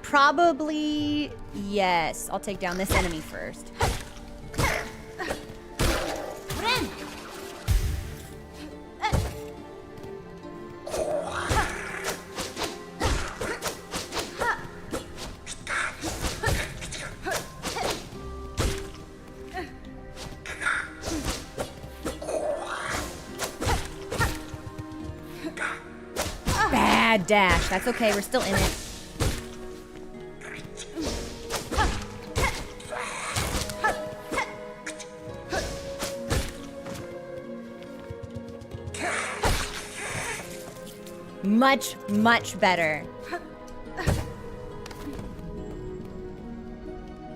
Probably yes. I'll take down this enemy first. Bad dash. That's okay. We're still in it. Much, much better.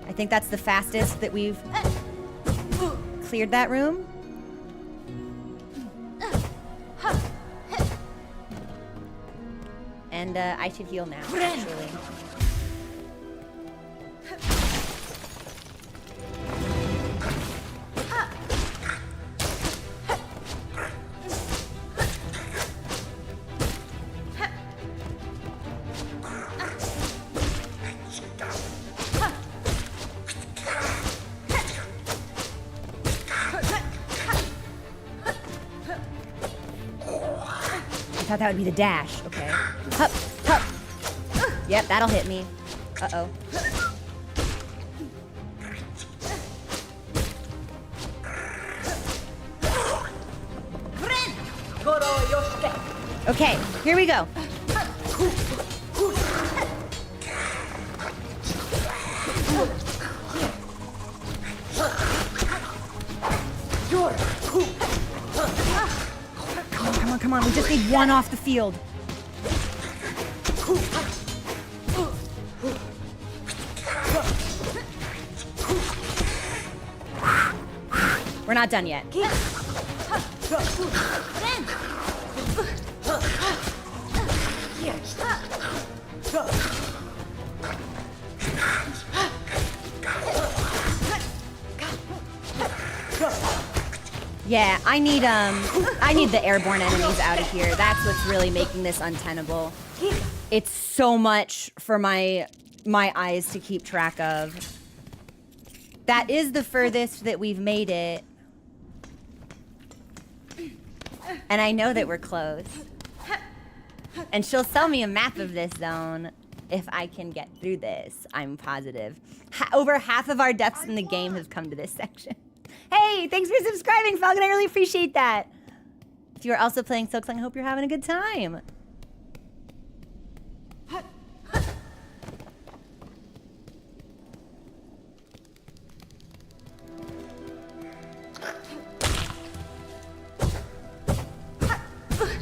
I think that's the fastest that we've cleared that room. And I should heal now, actually. I thought that would be the dash. Okay. Hup, hup. Yep, that'll hit me. Uh-oh. Okay, here we go. Come on, come on. We just need one off the field. We're not done yet. Yeah, I need the airborne enemies out of here. That's what's really making this untenable. It's so much for my eyes to keep track of. That is the furthest that we've made it. And I know that we're close. And she'll sell me a map of this zone if I can get through this, I'm positive. Over half of our deaths in the game have come to this section. Hey, thanks for subscribing, Falcon. I really appreciate that. If you are also playing Silksong, I hope you're having a good time.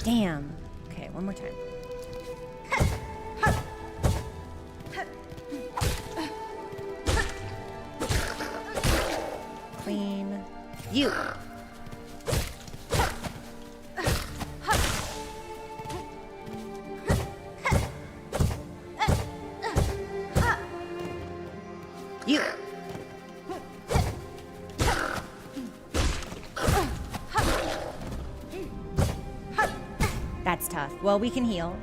Damn. Okay, one more time. Clean. You. You. That's tough. Well, we can heal.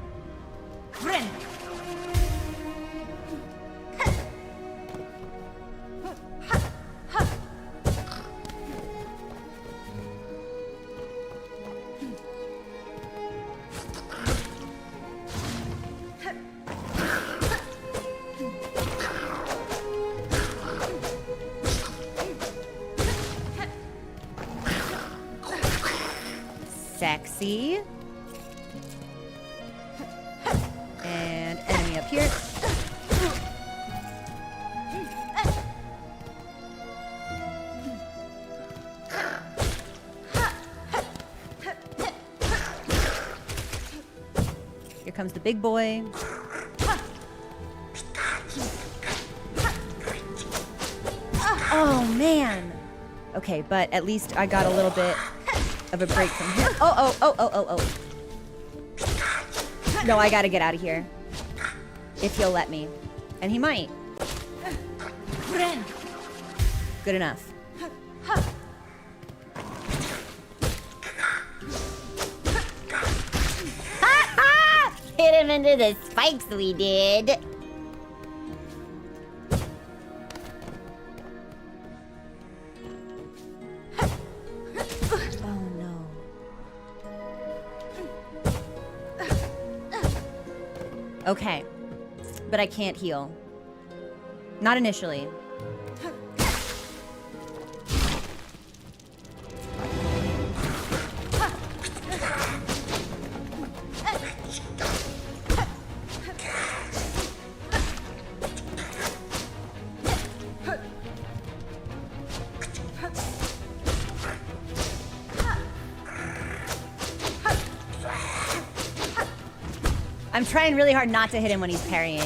Sexy. And enemy up here. Here comes the big boy. Oh, man. Okay, but at least I got a little bit of a break from here. Oh. No, I gotta get out of here. If he'll let me. And he might. Good enough. Hit him into the spikes we did. Oh no. Okay. But I can't heal. Not initially. I'm trying really hard not to hit him when he's parrying.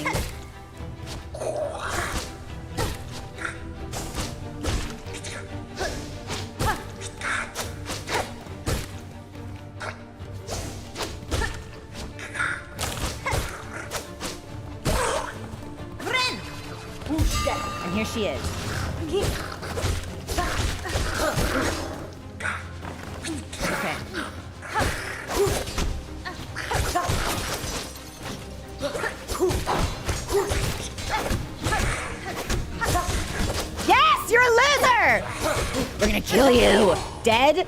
And here she is. Okay. Yes, you're a loser! We're gonna kill you. Dead?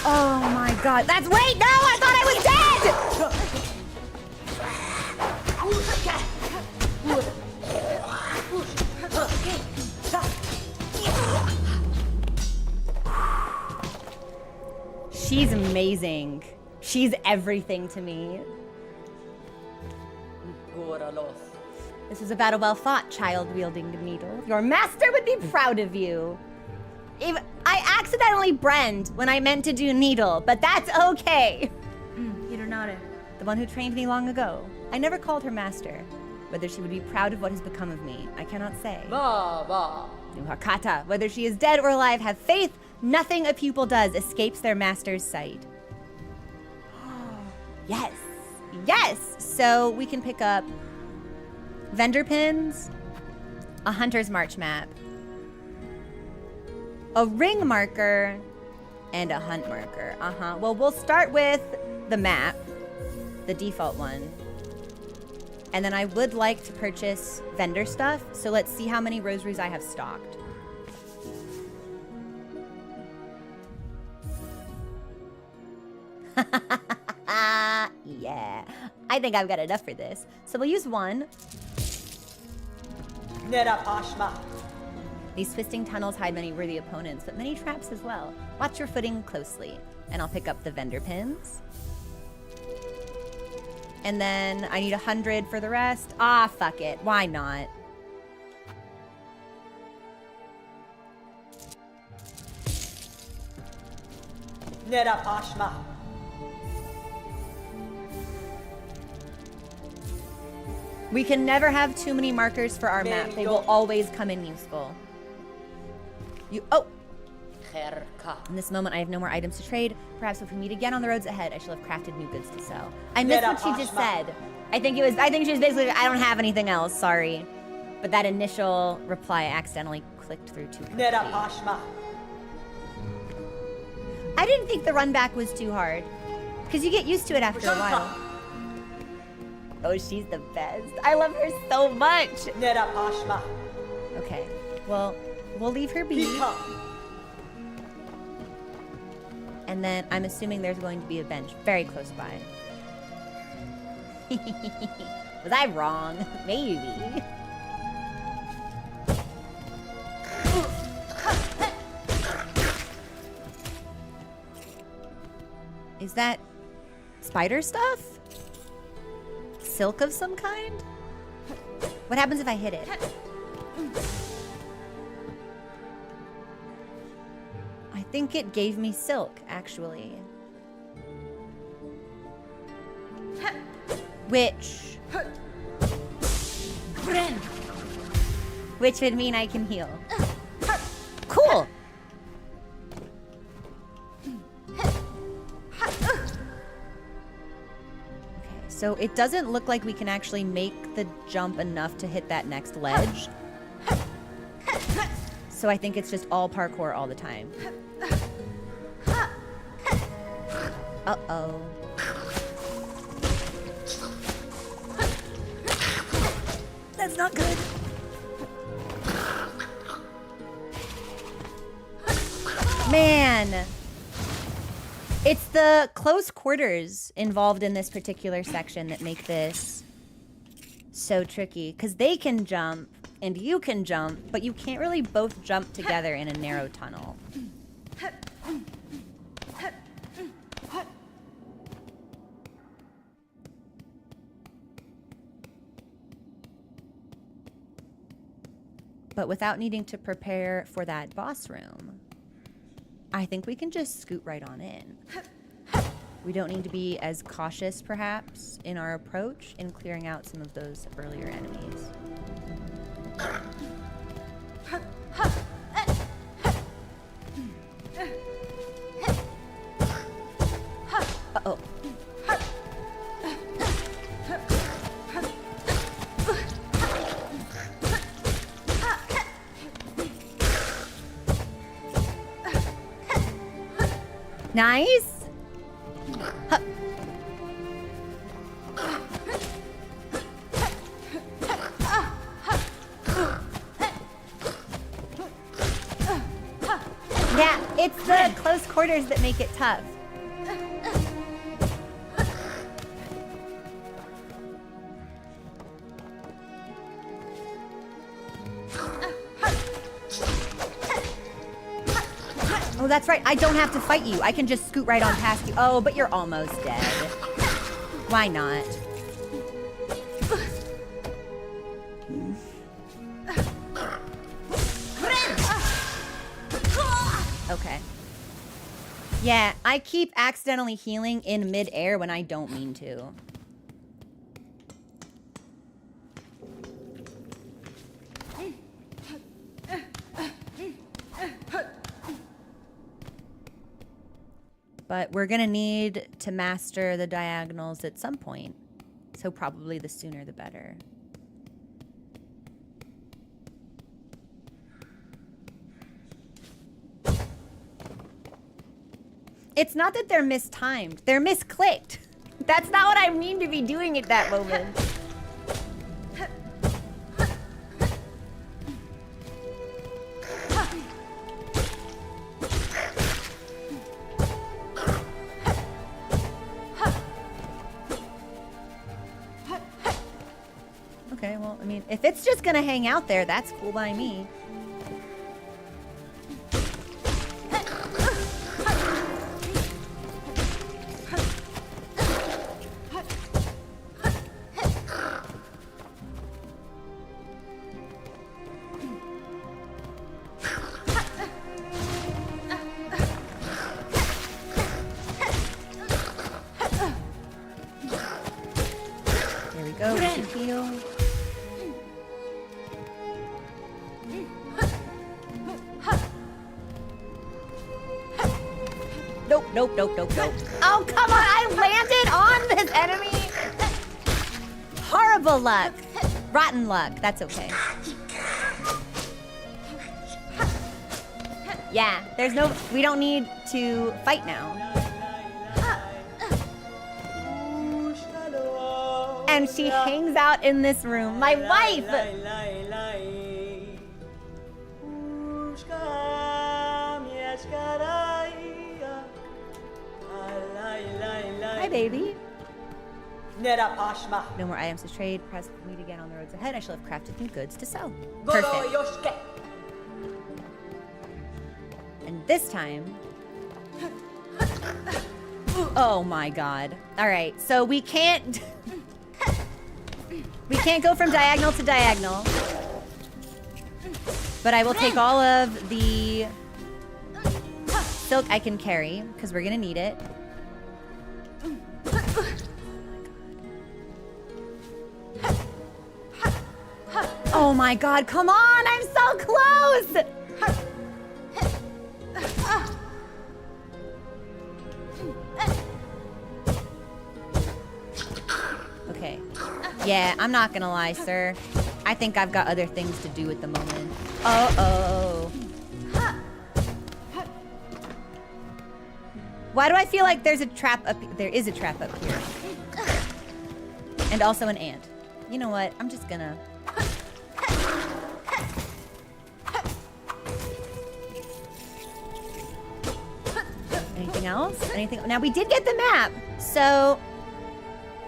Oh my god. That's wait, no, I thought I was dead! She's amazing. She's everything to me. This was a battle well fought, child wielding the needle. Your master would be proud of you. If I accidentally brand when I meant to do needle, but that's okay. The one who trained me long ago. I never called her master. Whether she would be proud of what has become of me, I cannot say. New Hakata, whether she is dead or alive, have faith. Nothing a pupil does escapes their master's sight. Yes, yes. So we can pick up vendor pins, a hunter's march map, a ring marker, and a hunt marker. Well, we'll start with the map, the default one. And then I would like to purchase vendor stuff. So let's see how many rosaries I have stocked. Yeah, I think I've got enough for this. So we'll use one. These twisting tunnels hide many worthy opponents, but many traps as well. Watch your footing closely, and I'll pick up the vendor pins. And then I need 100 for the rest. Ah, fuck it. Why not? We can never have too many markers for our map. They will always come in useful. Oh! In this moment, I have no more items to trade. Perhaps if we meet again on the roads ahead, I shall have crafted new goods to sell. I missed what she just said. I think she was basically, I don't have anything else, sorry. But that initial reply, I accidentally clicked through too quickly. I didn't think the run back was too hard. Because you get used to it after a while. Oh, she's the best. I love her so much. Okay, well, we'll leave her be. And then I'm assuming there's going to be a bench very close by. Was I wrong? Maybe. Is that spider stuff? Silk of some kind? What happens if I hit it? I think it gave me silk, actually. Which Which would mean I can heal. Cool. So it doesn't look like we can actually make the jump enough to hit that next ledge. So I think it's just all parkour all the time. Uh-oh. That's not good. Man. It's the close quarters involved in this particular section that make this so tricky. Because they can jump, and you can jump, but you can't really both jump together in a narrow tunnel. But without needing to prepare for that boss room, I think we can just scoot right on in. We don't need to be as cautious, perhaps, in our approach in clearing out some of those earlier enemies. Uh-oh. Nice. Huh. Yeah, it's the close quarters that make it tough. Oh, that's right. I don't have to fight you. I can just scoot right on past you. Oh, but you're almost dead. Why not? Okay. Yeah, I keep accidentally healing in mid-air when I don't mean to. But we're gonna need to master the diagonals at some point. So probably the sooner the better. It's not that they're mistimed, they're misclicked. That's not what I mean to be doing at that moment. Okay, well, I mean, if it's just gonna hang out there, that's cool by me. There we go, we can heal. Nope, nope, nope, nope, nope. Oh, come on, I landed on this enemy. Horrible luck. Rotten luck, that's okay. Yeah, there's no, we don't need to fight now. And she hangs out in this room. My wife! Hi, baby. No more items to trade. Press meet again on the roads ahead. I shall have crafted new goods to sell. Perfect. And this time... Oh my god. Alright, so we can't... we can't go from diagonal to diagonal. But I will take all of the silk I can carry, because we're gonna need it. Oh my god, come on! I'm so close! Okay. Yeah, I'm not gonna lie, sir. I think I've got other things to do at the moment. Uh-oh. Why do I feel like there's a trap up? There is a trap up here. And also an ant. You know what? I'm just gonna... Anything else? Anything? Now, we did get the map. So...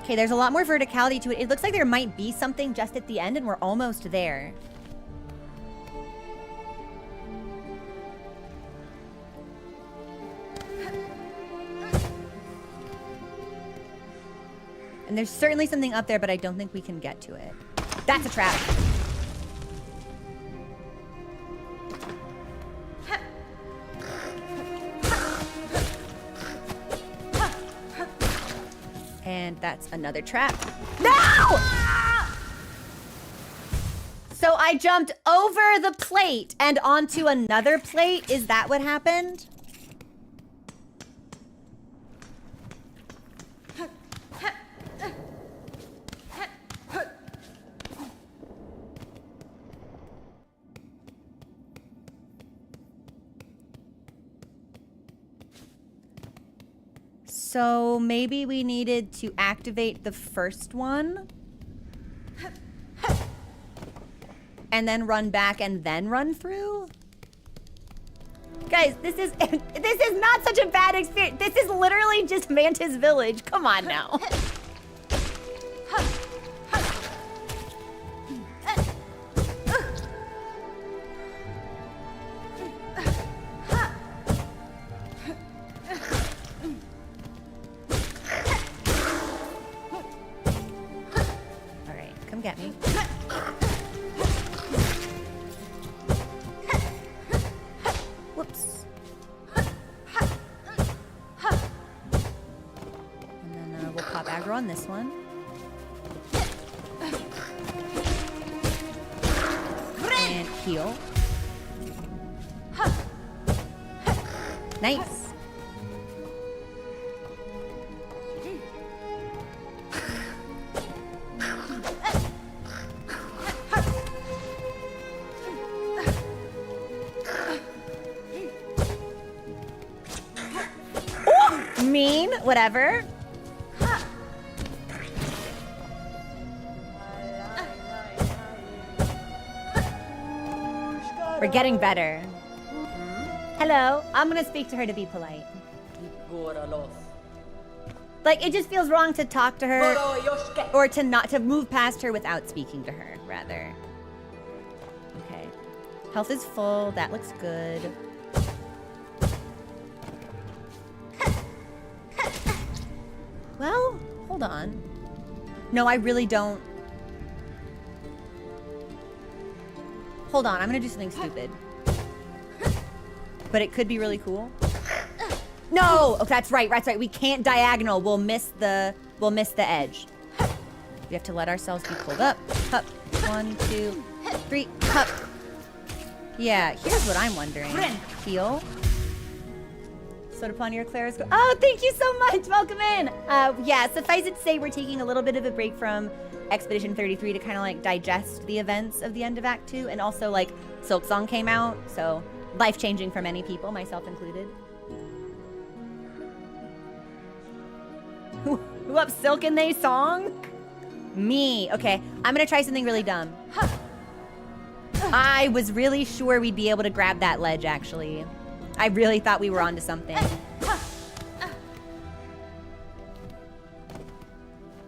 Okay, there's a lot more verticality to it. It looks like there might be something just at the end, and we're almost there. And there's certainly something up there, but I don't think we can get to it. That's a trap. And that's another trap. No! So I jumped over the plate and onto another plate. Is that what happened? So maybe we needed to activate the first one and then run back and then run through? Guys, this is not such a bad experience. This is literally just Mantis Village. Come on now. Get me. Whoops. And then we'll pop aggro on this one. And heal. Nice. Mean, whatever. We're getting better. Hello, I'm gonna speak to her to be polite. Like, it just feels wrong to talk to her or to move past her without speaking to her, rather. Okay. Health is full, that looks good. Well, hold on. No, I really don't. Hold on, I'm gonna do something stupid. But it could be really cool. No! Oh, that's right, that's right. We can't diagonal. We'll miss the edge. We have to let ourselves be pulled up. Up. 1, 2, 3. Up. Yeah, here's what I'm wondering. Heal. So upon your Clara's go. Oh, thank you so much. Welcome in. Yeah, suffice it to say, we're taking a little bit of a break from Expedition 33 to kind of like digest the events of the end of Act 2. And also, like, Silksong came out, so life-changing for many people, myself included. Who up Silk in they song? Me. Okay, I'm gonna try something really dumb. I was really sure we'd be able to grab that ledge, actually. I really thought we were onto something.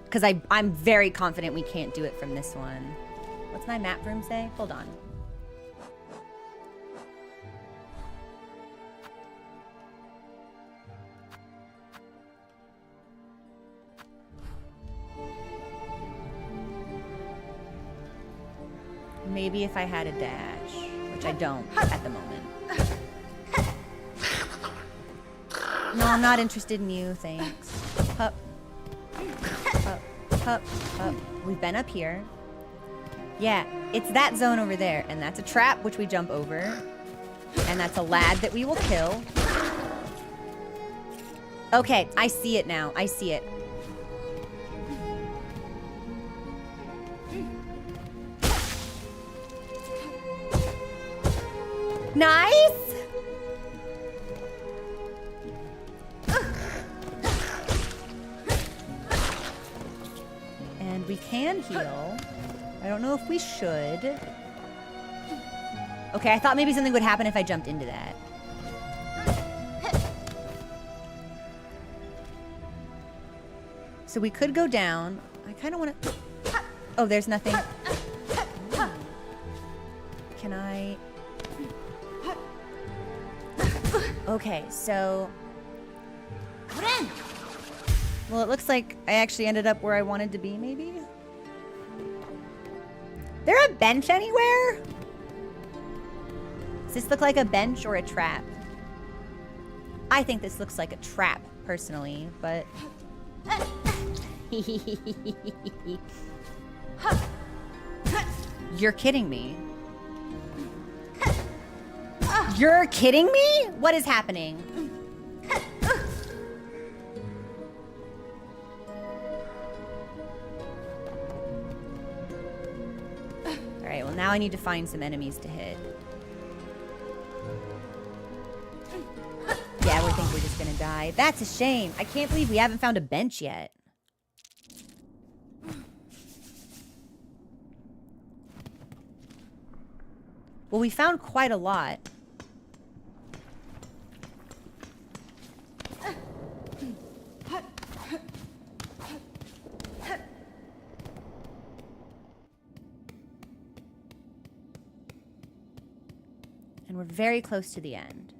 Because I'm very confident we can't do it from this one. What's my map room say? Hold on. Maybe if I had a dash, which I don't at the moment. No, I'm not interested in you, thanks. Up. Up. Up. Up. We've been up here. Yeah, it's that zone over there. And that's a trap, which we jump over. And that's a lad that we will kill. Okay, I see it now. I see it. Nice! And we can heal. I don't know if we should. Okay, I thought maybe something would happen if I jumped into that. So we could go down. I kind of want to... Oh, there's nothing. Can I... Okay, so... Well, it looks like I actually ended up where I wanted to be, maybe? There a bench anywhere? Does this look like a bench or a trap? I think this looks like a trap, personally, but... You're kidding me. You're kidding me? What is happening? Alright, well now I need to find some enemies to hit. Yeah, we think we're just gonna die. That's a shame. I can't believe we haven't found a bench yet. Well, we found quite a lot. And we're very close to the end.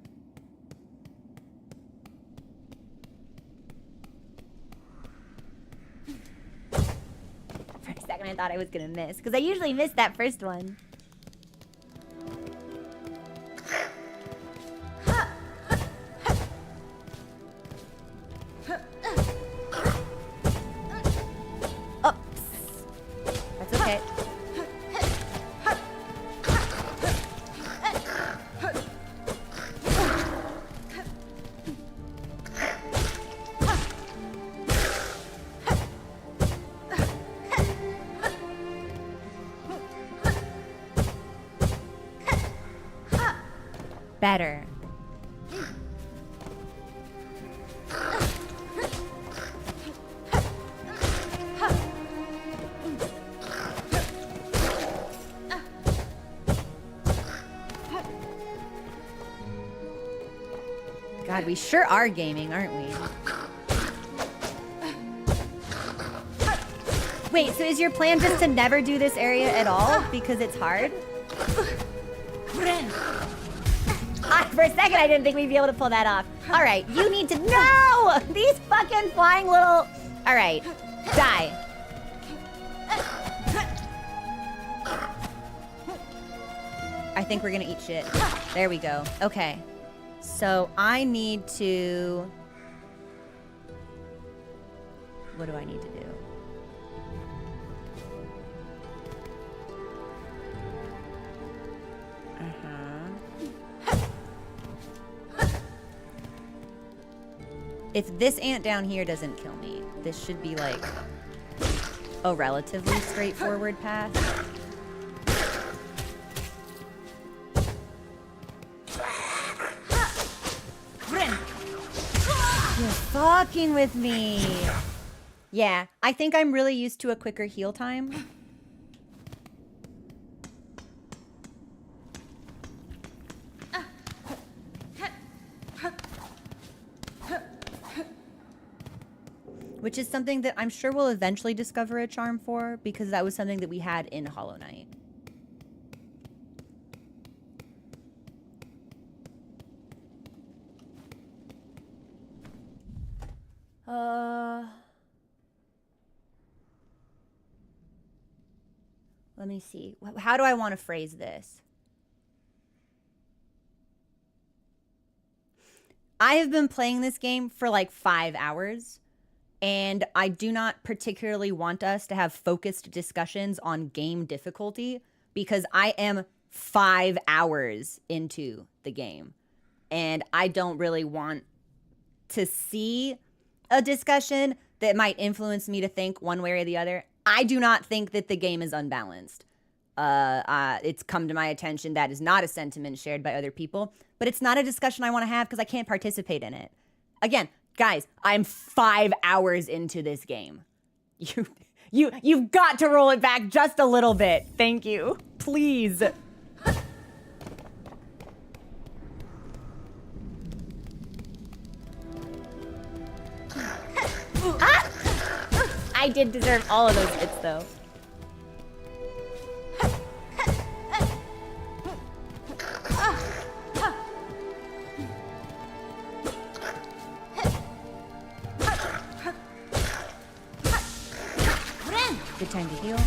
For a second, I thought I was gonna miss, because I usually miss that first one. Better. God, we sure are gaming, aren't we? Wait, so is your plan just to never do this area at all because it's hard? For a second, I didn't think we'd be able to pull that off. All right, you need to... No! These fucking flying little... All right, die. I think we're gonna eat shit. There we go. Okay. So I need to... What do I need to do? If this ant down here doesn't kill me, this should be like a relatively straightforward path. You're fucking with me. Yeah, I think I'm really used to a quicker heal time. Which is something that I'm sure we'll eventually discover a charm for, because that was something that we had in Hollow Knight. Let me see. How do I want to phrase this? I have been playing this game for like 5 hours. And I do not particularly want us to have focused discussions on game difficulty because I am 5 hours into the game. And I don't really want to see a discussion that might influence me to think one way or the other. I do not think that the game is unbalanced. It's come to my attention that is not a sentiment shared by other people, but it's not a discussion I want to have because I can't participate in it. Again, guys, I'm 5 hours into this game. You've got to roll it back just a little bit. Thank you. Please. I did deserve all of those hits, though. Good time to heal.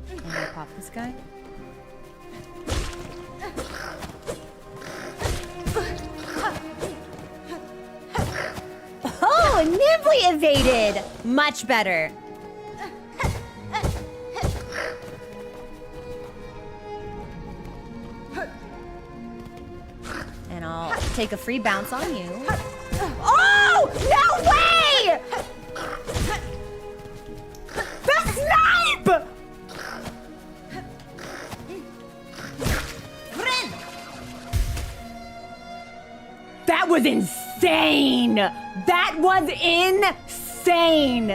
I'm gonna pop this guy. Oh, nimbly evaded! Much better. And I'll take a free bounce on you. Oh! No way! The snipe! That was insane! That was insane!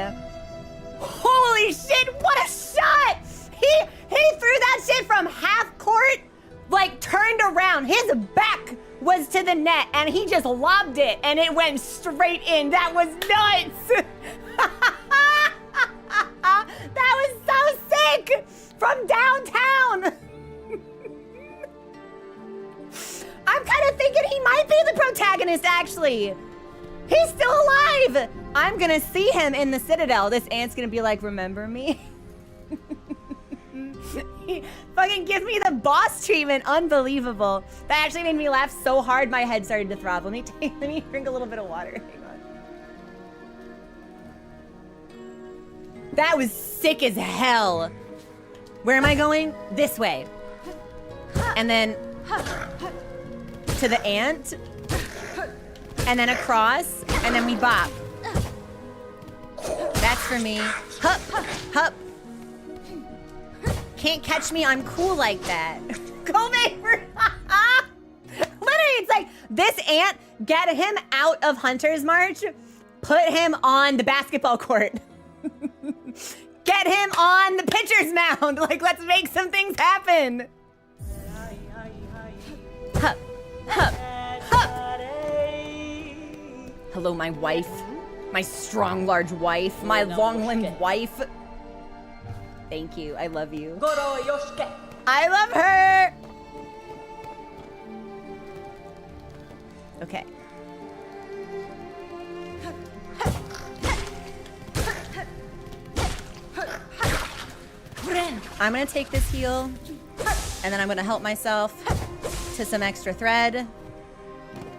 Holy shit, what a shot! He threw that shit from half court, like turned around. His back was to the net and he just lobbed it and it went straight in. That was nuts! That was so sick! From downtown! I'm kind of thinking he might be the protagonist, actually. He's still alive. I'm gonna see him in the Citadel. This ant's gonna be like, remember me? He fucking gives me the boss treatment. Unbelievable. That actually made me laugh so hard my head started to throb. Let me drink a little bit of water. Hang on. That was sick as hell. Where am I going? This way. And then to the ant, and then across, and then we bop. That's for me. Hup, hup. Can't catch me, I'm cool like that. Go Vapor! Literally, it's like, this ant, get him out of Hunter's March, put him on the basketball court. Get him on the pitcher's mound. Like, let's make some things happen. Hup. Hup, hup. Hello, my wife. My strong, large wife. My long-limbed wife. Thank you. I love you. I love her. Okay. I'm gonna take this heal, and then I'm gonna help myself to some extra thread.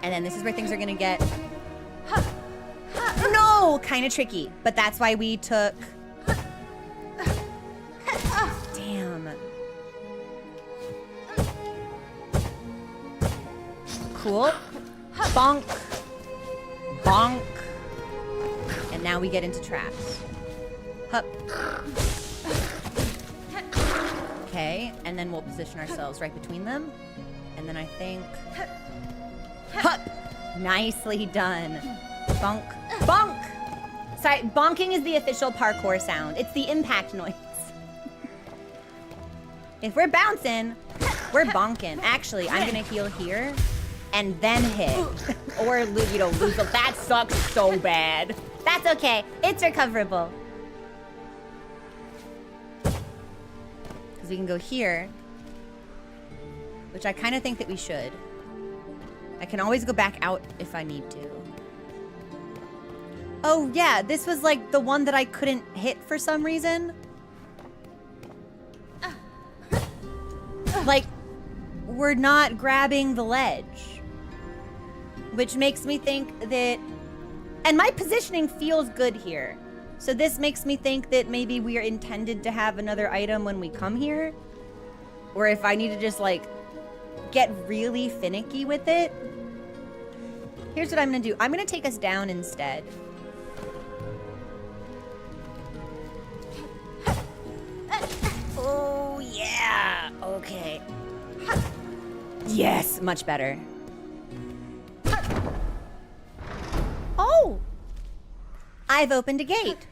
And then this is where things are gonna get no, kind of tricky, but that's why we took damn. Cool. Bonk. Bonk. And now we get into traps. Hup. Okay, and then we'll position ourselves right between them. And then I think... Hup! Nicely done. Bonk. Bonk! Sorry, bonking is the official parkour sound. It's the impact noise. If we're bouncing, we're bonking. Actually, I'm gonna heal here and then hit. Or, you know, lose. That sucks so bad. That's okay. It's recoverable. Because we can go here, which I kind of think that we should. I can always go back out if I need to. Oh, yeah, this was like the one that I couldn't hit for some reason. Like, we're not grabbing the ledge. Which makes me think that... And my positioning feels good here. So this makes me think that maybe we are intended to have another item when we come here. Or if I need to just, like, get really finicky with it. Here's what I'm gonna do. I'm gonna take us down instead. Oh, yeah. Okay. Yes, much better. Oh! I've opened a gate.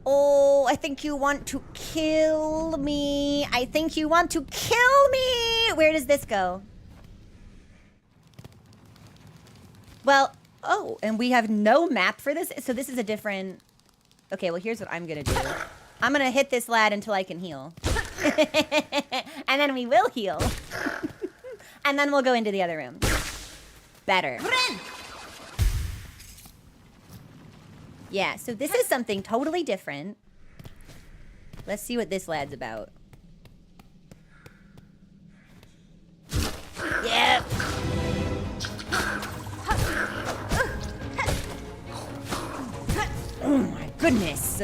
Oh, I think you want to kill me. I think you want to kill me. Where does this go? Well, oh, and we have no map for this. So this is a different... Okay, well, here's what I'm going to do. I'm going to hit this lad until I can heal. And then we will heal. And then we'll go into the other room. Better. Yeah, so this is something totally different. Let's see what this lad's about. Yep. Oh my goodness.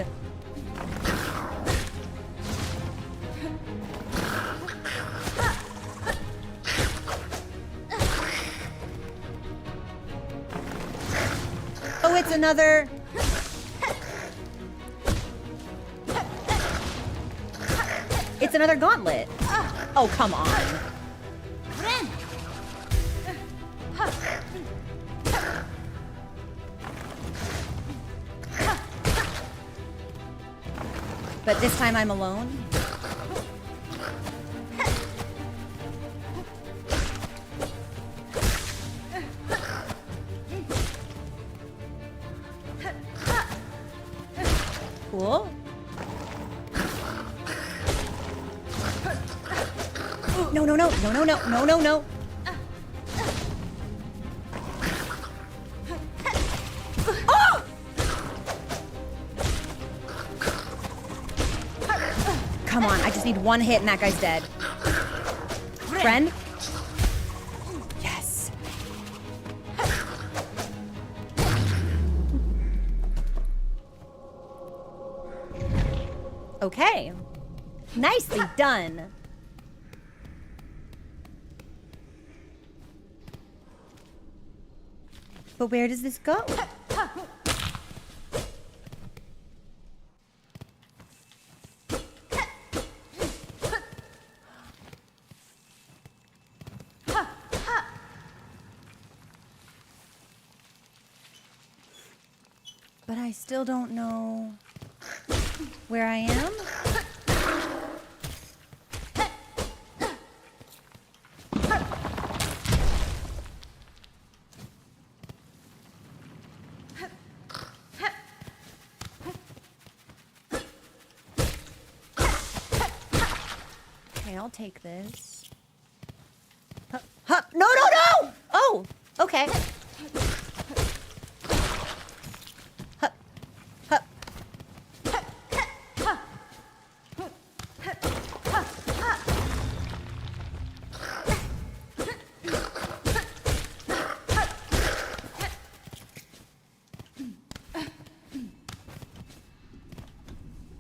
Oh, it's another... It's another gauntlet. Oh, come on. But this time I'm alone. Cool. No, no, no, no, no, no, no, no, no. Oh! Come on, I just need one hit and that guy's dead. Friend? Yes. Okay. Nicely done. But where does this go? But I still don't know where I am. Okay, I'll take this. Huh, huh, no, no, no! Oh, okay. Hup, hup.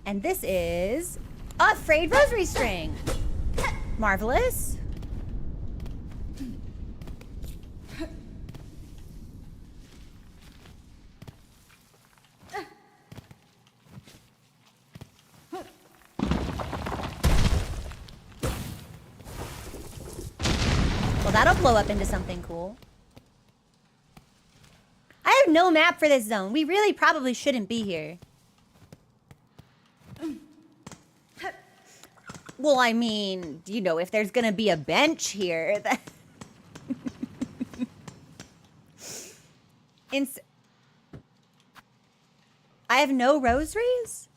And this is a frayed rosary string. Marvelous. Well, that'll blow up into something cool. I have no map for this zone. We really probably shouldn't be here. Well, I mean, you know, if there's gonna be a bench here, that... I have no rosaries?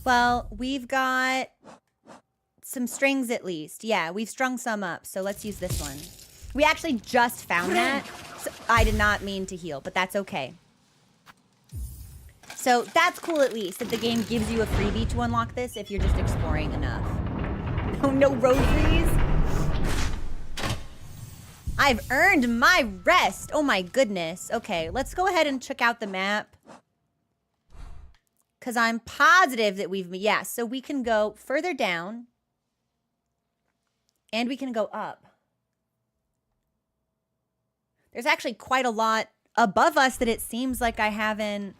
Well, we've got some strings at least. Yeah, we've strung some up, so let's use this one. We actually just found that. So I did not mean to heal, but that's okay. So that's cool at least, that the game gives you a freebie to unlock this if you're just exploring enough. Oh, no rosaries. I've earned my rest. Oh my goodness. Okay, let's go ahead and check out the map. Because I'm positive that yeah, so we can go further down. And we can go up. There's actually quite a lot above us that it seems like I haven't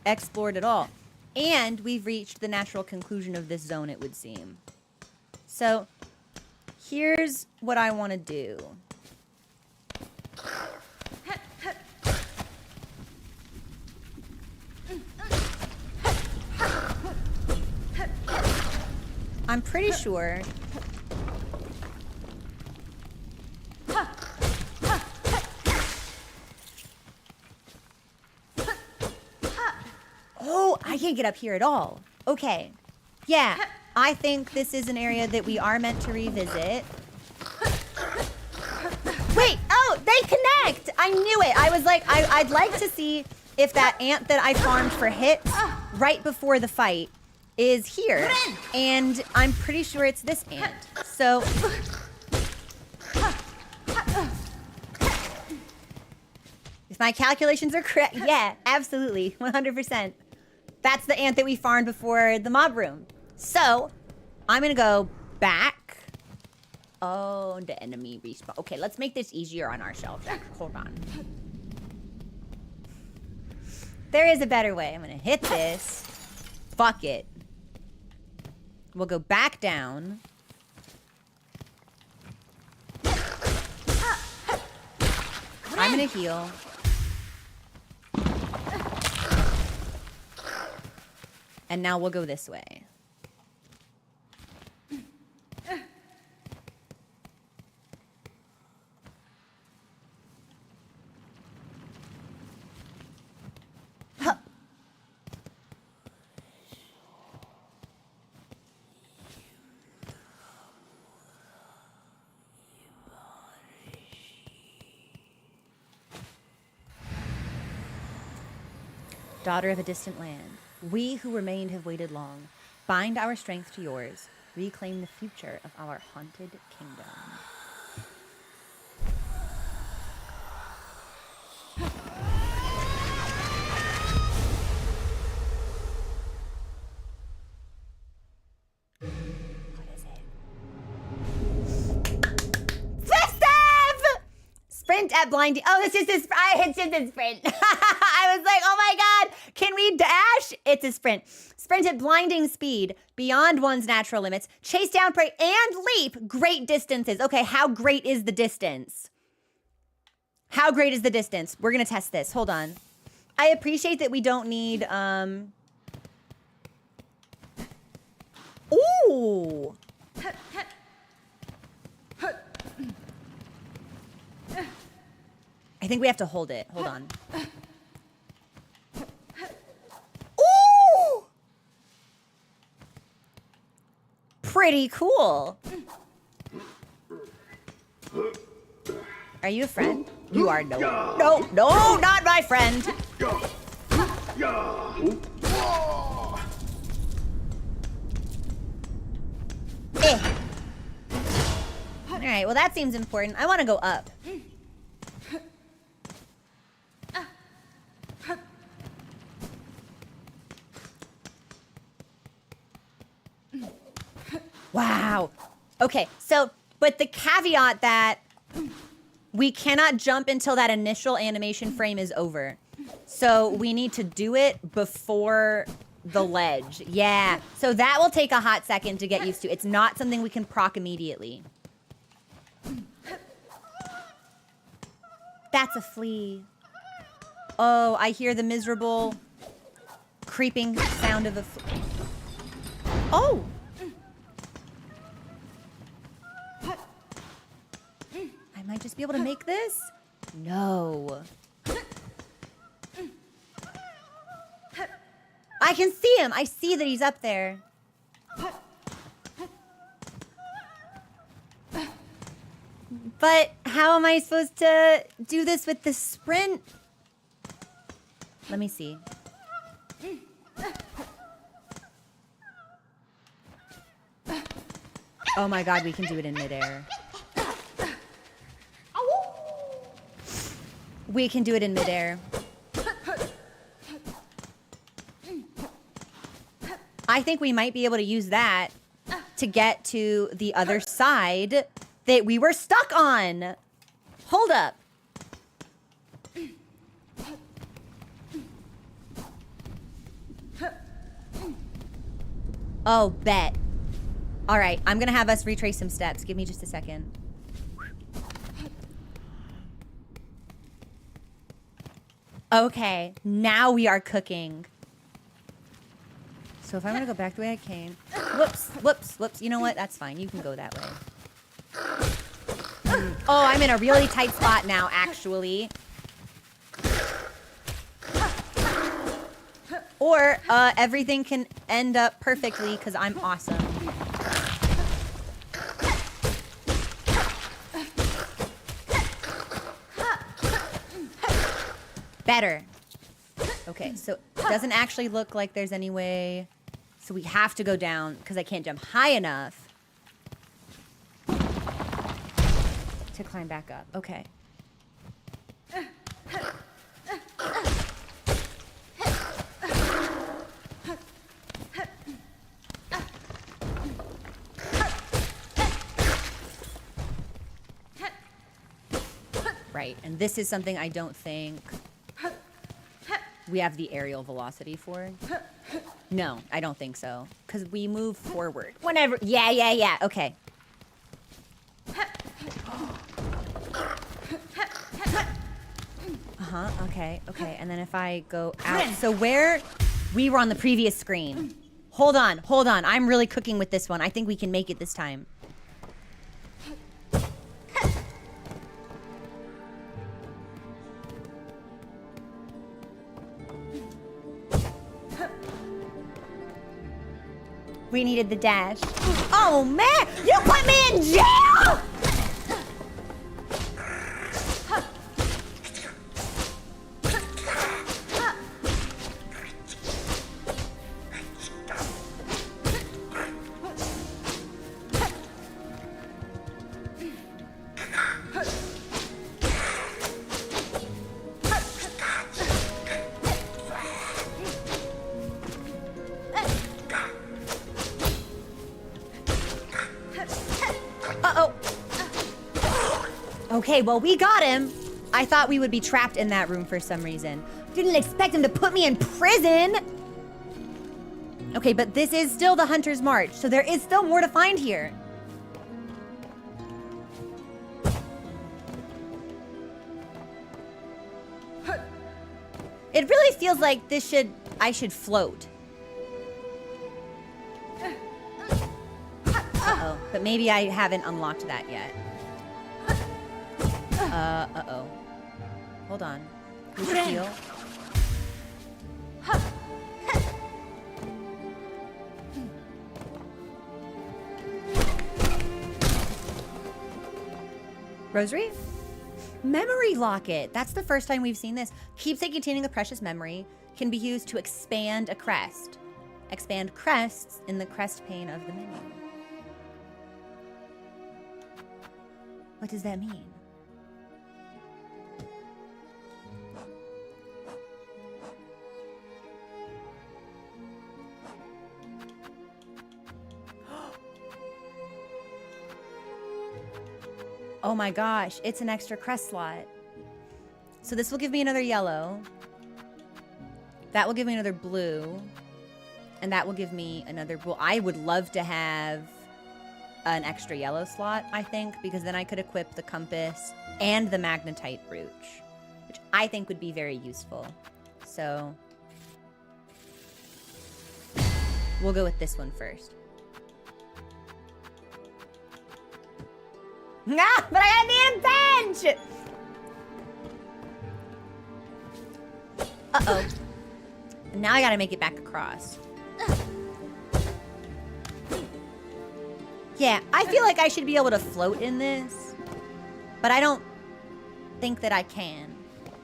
explored at all. And we've reached the natural conclusion of this zone, it would seem. So, here's what I want to do. I'm pretty sure... Oh, I can't get up here at all. Okay. Yeah, I think this is an area that we are meant to revisit. Wait, oh, they connect! I knew it. I was like, I'd like to see if that ant that I farmed for hits right before the fight is here. And I'm pretty sure it's this ant. So... if my calculations are correct, yeah, absolutely, 100%. That's the ant that we farmed before the mob room. So, I'm gonna go back. Oh, the enemy respawn. Okay, let's make this easier on ourselves. Hold on. There is a better way. I'm gonna hit this. Fuck it. We'll go back down. I'm gonna heal. And now we'll go this way. Huh. Daughter of a distant land. We who remained have waited long. Bind our strength to yours. Reclaim the future of our haunted kingdom. What is it? Swift step! Sprint at blinding. Oh, it's just a it's just a sprint. I was like, oh my god, can we dash? It's a sprint. Sprint at blinding speed, beyond one's natural limits. Chase down prey and leap great distances. Okay, how great is the distance? How great is the distance? We're gonna test this. Hold on. I appreciate that we don't need, Ooh! I think we have to hold it. Hold on. Ooh! Pretty cool. Are you a friend? You are no. No, no, not my friend. Eh. All right, well, that seems important. I want to go up. Wow. Okay, so, but the caveat that we cannot jump until that initial animation frame is over. So we need to do it before the ledge. Yeah. So that will take a hot second to get used to. It's not something we can proc immediately. That's a flea. Oh, I hear the miserable creeping sound of a flea. Oh! I might just be able to make this? No. I can see him. I see that he's up there. But how am I supposed to do this with the sprint? Let me see. Oh my god, we can do it in midair. We can do it in midair. I think we might be able to use that to get to the other side that we were stuck on. Hold up. Oh, bet. All right, I'm gonna have us retrace some steps. Give me just a second. Okay, now we are cooking. So if I'm gonna go back the way I came, whoops, whoops, whoops. You know what? That's fine. You can go that way. Oh, I'm in a really tight spot now, actually. Or everything can end up perfectly because I'm awesome. Better. Okay, so it doesn't actually look like there's any way. So we have to go down because I can't jump high enough to climb back up. Okay. Right, and this is something I don't think we have the aerial velocity for. No, I don't think so. Because we move forward. Whenever. Yeah. Okay. Okay. And then if I go out. So where we were on the previous screen. Hold on. I'm really cooking with this one. I think we can make it this time. We needed the dash. Oh man, you put me in jail! Okay, well, we got him. I thought we would be trapped in that room for some reason. Didn't expect him to put me in prison. Okay, but this is still the Hunter's March, so there is still more to find here. It really feels like I should float. Uh-oh, but maybe I haven't unlocked that yet. Uh-oh. Hold on. We should heal. Rosary? Memory locket. That's the first time we've seen this. Keepsake containing a precious memory can be used to expand a crest. Expand crests in the crest pane of the menu. What does that mean? Oh my gosh, it's an extra crest slot. So this will give me another yellow. That will give me another blue. And that will give me another, well, I would love to have an extra yellow slot, I think, because then I could equip the compass and the magnetite brooch, which I think would be very useful. So we'll go with this one first. Ah, but I gotta be in a bench! Uh-oh. Now I gotta make it back across. Yeah, I feel like I should be able to float in this. But I don't think that I can.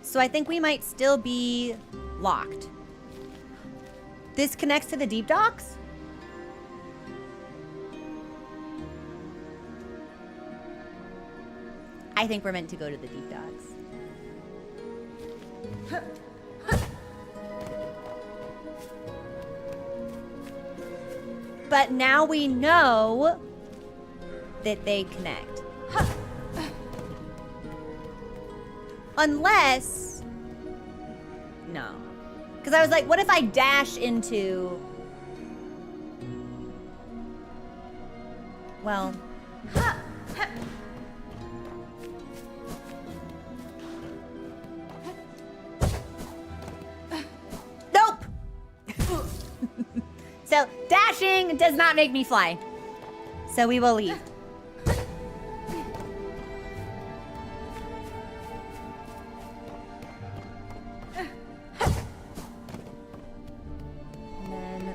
So I think we might still be locked. This connects to the deep docks? I think we're meant to go to the deep docks. But now we know that they connect. Unless... No. Because I was like, what if I dash into... Well... Nope! So, dashing does not make me fly. So we will leave.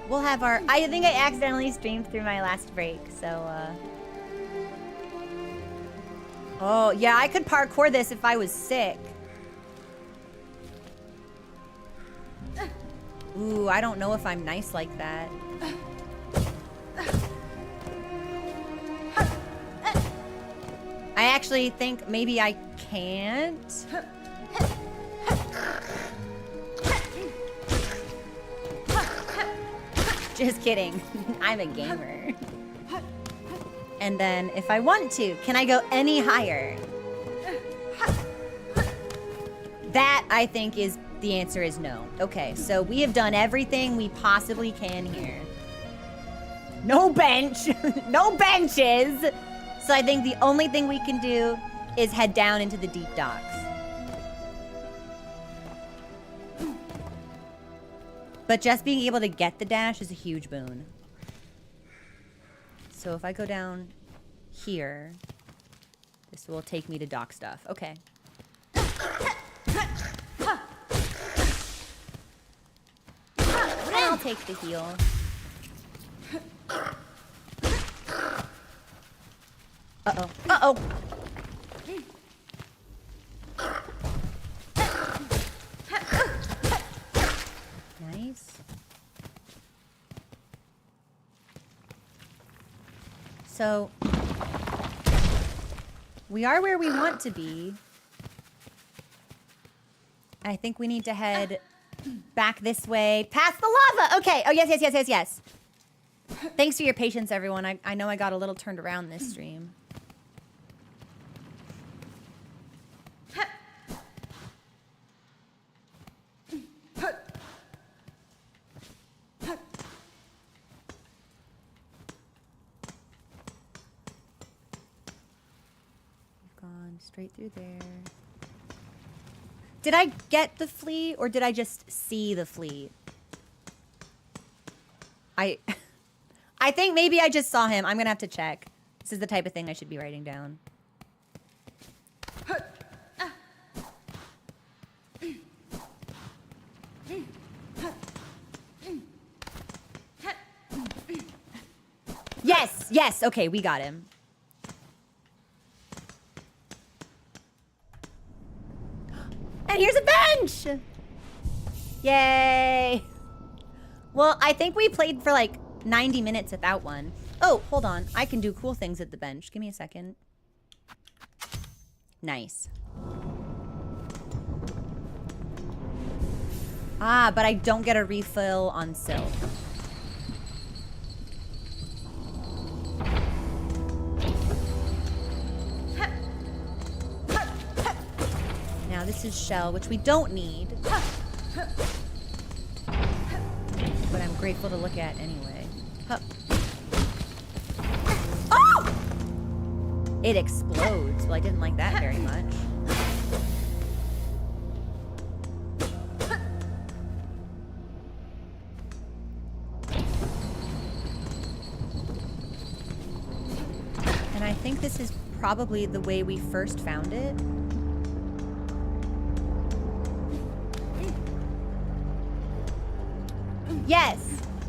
We'll have our... I think I accidentally streamed through my last break, so, Oh, yeah, I could parkour this if I was sick. Ooh, I don't know if I'm nice like that. I actually think maybe I can't. Just kidding. I'm a gamer. And then if I want to, can I go any higher? That, I think, is the answer is no. Okay, so we have done everything we possibly can here. No bench. No benches. So I think the only thing we can do is head down into the deep docks. But just being able to get the dash is a huge boon. So if I go down here, this will take me to dock stuff. Okay. I'll take the heal. Uh-oh. Uh-oh. Nice. So, we are where we want to be. I think we need to head back this way, past the lava. Okay. Oh, yes, yes, yes, yes, yes. Thanks for your patience, everyone. I know I got a little turned around this stream. Straight through there. Did I get the flea or did I just see the flea? I think maybe I just saw him. I'm gonna have to check. This is the type of thing I should be writing down. Yes, yes, okay, we got him. And here's a bench! Yay! Well, I think we played for like 90 minutes without one. Oh, hold on. I can do cool things at the bench. Give me a second. Nice. Ah, but I don't get a refill on silk. Now this is shell, which we don't need. But I'm grateful to look at anyway. Huh. Oh! It explodes. Well, I didn't like that very much. And I think this is probably the way we first found it. Yes.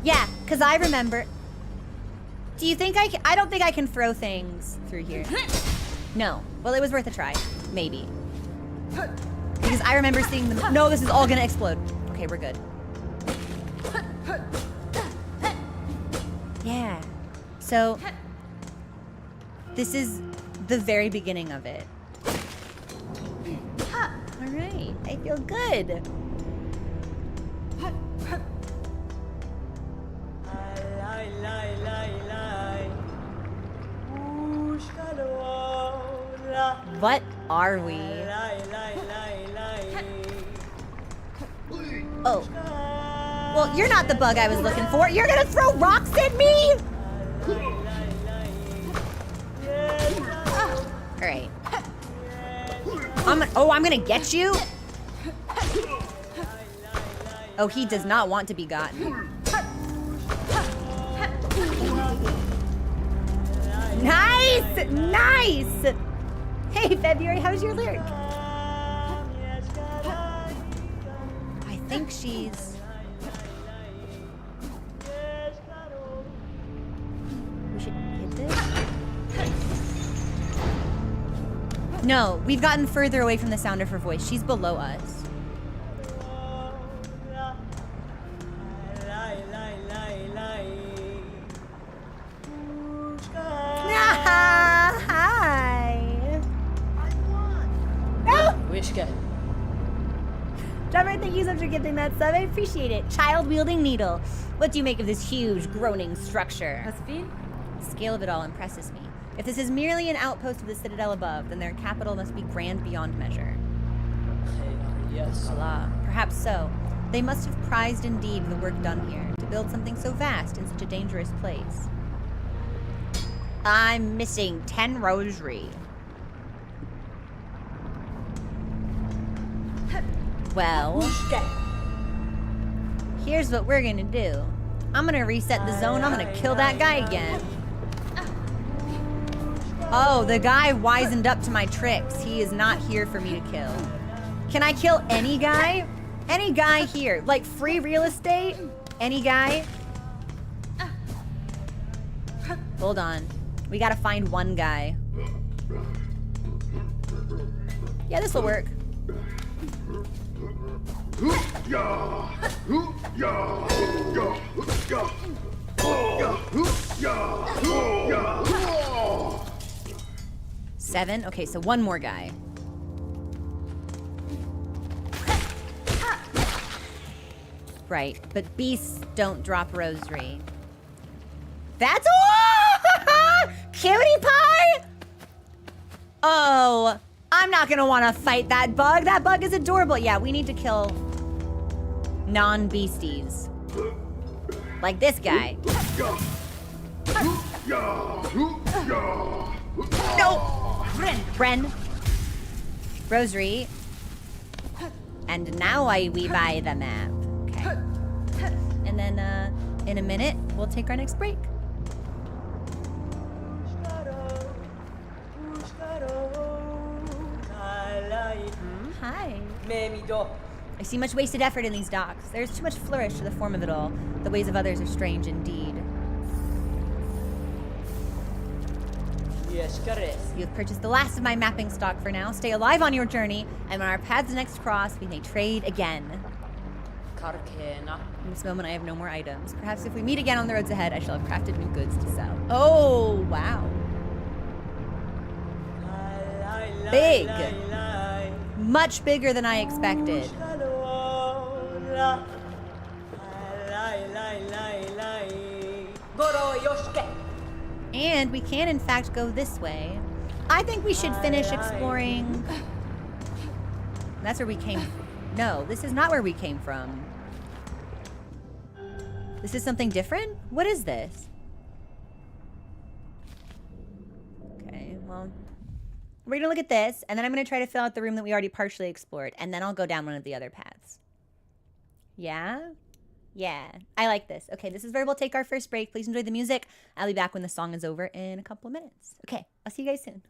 Yeah, because I remember. Do you think I don't think I can throw things through here. No. Well, it was worth a try. Maybe. Because I remember seeing them. No, this is all gonna explode. Okay, we're good. Yeah. So, this is the very beginning of it. All right, I feel good. What are we? Oh. Well, you're not the bug I was looking for. You're gonna throw rocks at me? All right. I'm gonna get you. Oh, he does not want to be gotten. Nice! Nice! Hey, February, how's your lyric? I think she's... We should hit this? No, we've gotten further away from the sound of her voice. She's below us. Hi. No. Wishka. Drummer, thank you so much for gifting that sub. I appreciate it. Child wielding needle. What do you make of this huge groaning structure? That's fine. The scale of it all impresses me. If this is merely an outpost of the citadel above, then their capital must be grand beyond measure. Yes. Allah. Perhaps so. They must have prized indeed the work done here, to build something so vast in such a dangerous place. I'm missing 10 rosary. Well, here's what we're gonna do. I'm gonna reset the zone. I'm gonna kill that guy again. Oh, the guy wisened up to my tricks. He is not here for me to kill. Can I kill any guy? Any guy here. Like free real estate? Any guy? Hold on. We gotta find one guy. Yeah, this will work. Seven? Okay, so one more guy. Right, but beasts don't drop rosary. That's cutie pie! Oh, I'm not gonna wanna fight that bug. That bug is adorable. Yeah, we need to kill non-beasties. Like this guy. No! Bren. Rosary. And now we buy the map. Okay. And then in a minute, we'll take our next break. Hi. I see much wasted effort in these docks. There's too much flourish to the form of it all. The ways of others are strange indeed. Yes, correct. You have purchased the last of my mapping stock for now. Stay alive on your journey, and when our paths next cross, we may trade again. Karkena. In this moment, I have no more items. Perhaps if we meet again on the roads ahead, I shall have crafted new goods to sell. Oh, wow. Big. Much bigger than I expected. And we can, in fact, go this way. I think we should finish exploring. That's where we came. No, this is not where we came from. This is something different? What is this? Okay, well, we're gonna look at this, and then I'm gonna try to fill out the room that we already partially explored, and then I'll go down one of the other paths. Yeah? Yeah, I like this. Okay, this is where we'll take our first break. Please enjoy the music. I'll be back when the song is over in a couple of minutes. Okay, I'll see you guys soon.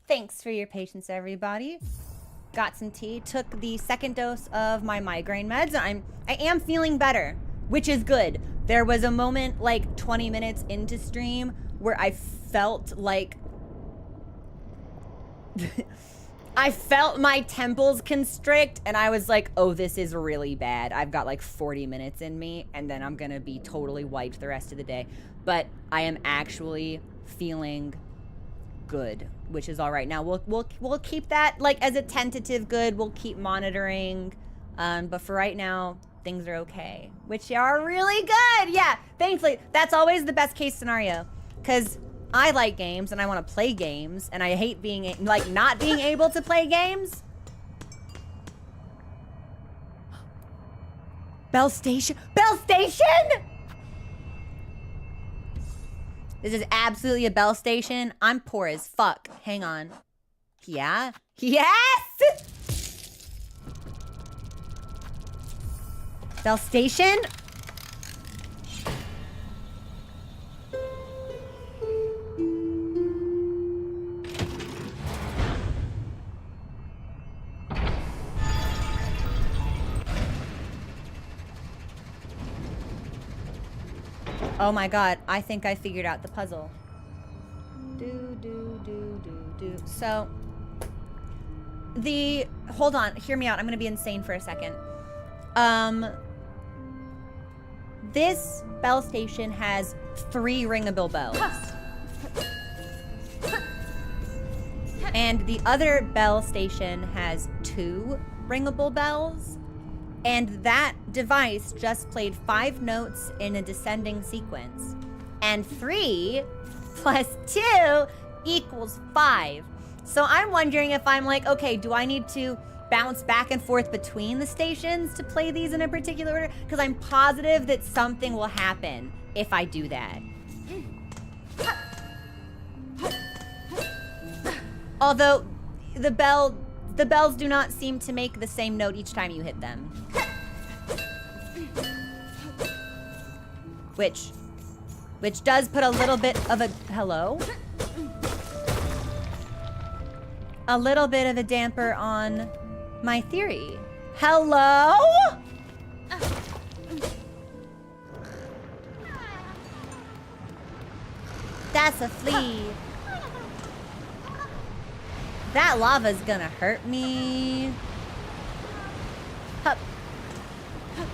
Thanks for your patience, everybody. Got some tea. Took the second dose of my migraine meds. I am feeling better, which is good. There was a moment like 20 minutes into stream where I felt like I felt my temples constrict, and I was like, oh, this is really bad. I've got like 40 minutes in me, and then I'm gonna be totally wiped the rest of the day. But I am actually feeling good, which is all right. Now we'll keep that like as a tentative good. We'll keep monitoring, but for right now, things are okay, which are really good. Yeah, thankfully, that's always the best case scenario, because I like games and I want to play games, and I hate being like not being able to play games. Bell station. Bell station. This is absolutely a bell station. I'm poor as fuck. Hang on. Yeah. Yes. Bell station. Oh my god, I think I figured out the puzzle. So, hold on, hear me out. I'm gonna be insane for a second. This bell station has 3 ringable bells. And the other bell station has 2 ringable bells. And that device just played 5 notes in a descending sequence. And 3 plus 2 equals 5. So I'm wondering if I'm like, okay, do I need to bounce back and forth between the stations to play these in a particular order? Because I'm positive that something will happen if I do that. Although the bells do not seem to make the same note each time you hit them. Which does put a little bit of a, hello? A little bit of a damper on my theory. Hello? That's a flea. That lava's gonna hurt me. Hup.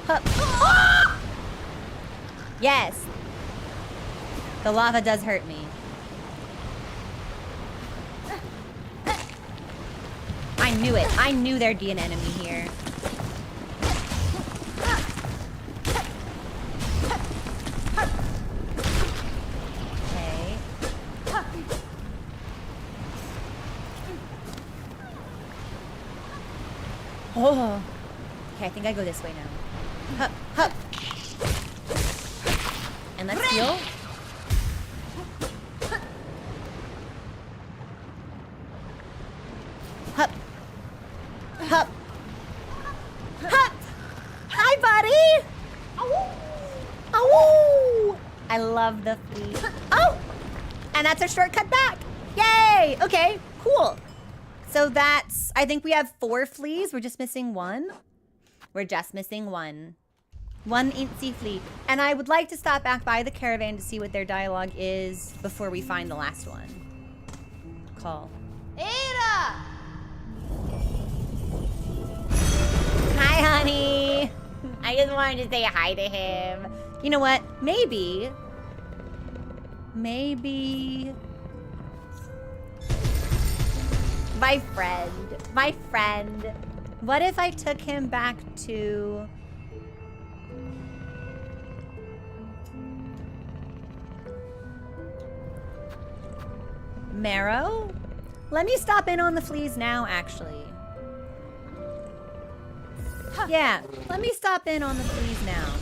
Hup. Ah! Yes. The lava does hurt me. I knew it. I knew there'd be an enemy here. Okay. Oh. Okay, I think I go this way now. Hup, hup. And let's heal. Hup. Hup. Hup. Hi, buddy. Oh. I love the flea. Oh. And that's our shortcut back. Yay. Okay, cool. So that's, I think we have 4 fleas. We're just missing 1. We're just missing 1. 1 incy flea. And I would like to stop back by the caravan to see what their dialogue is before we find the last one. Call. Ada! Hi, honey. I just wanted to say hi to him. You know what? Maybe. My friend. What if I took him back to... Marrow? Let me stop in on the fleas now, actually. Yeah, let me stop in on the fleas now.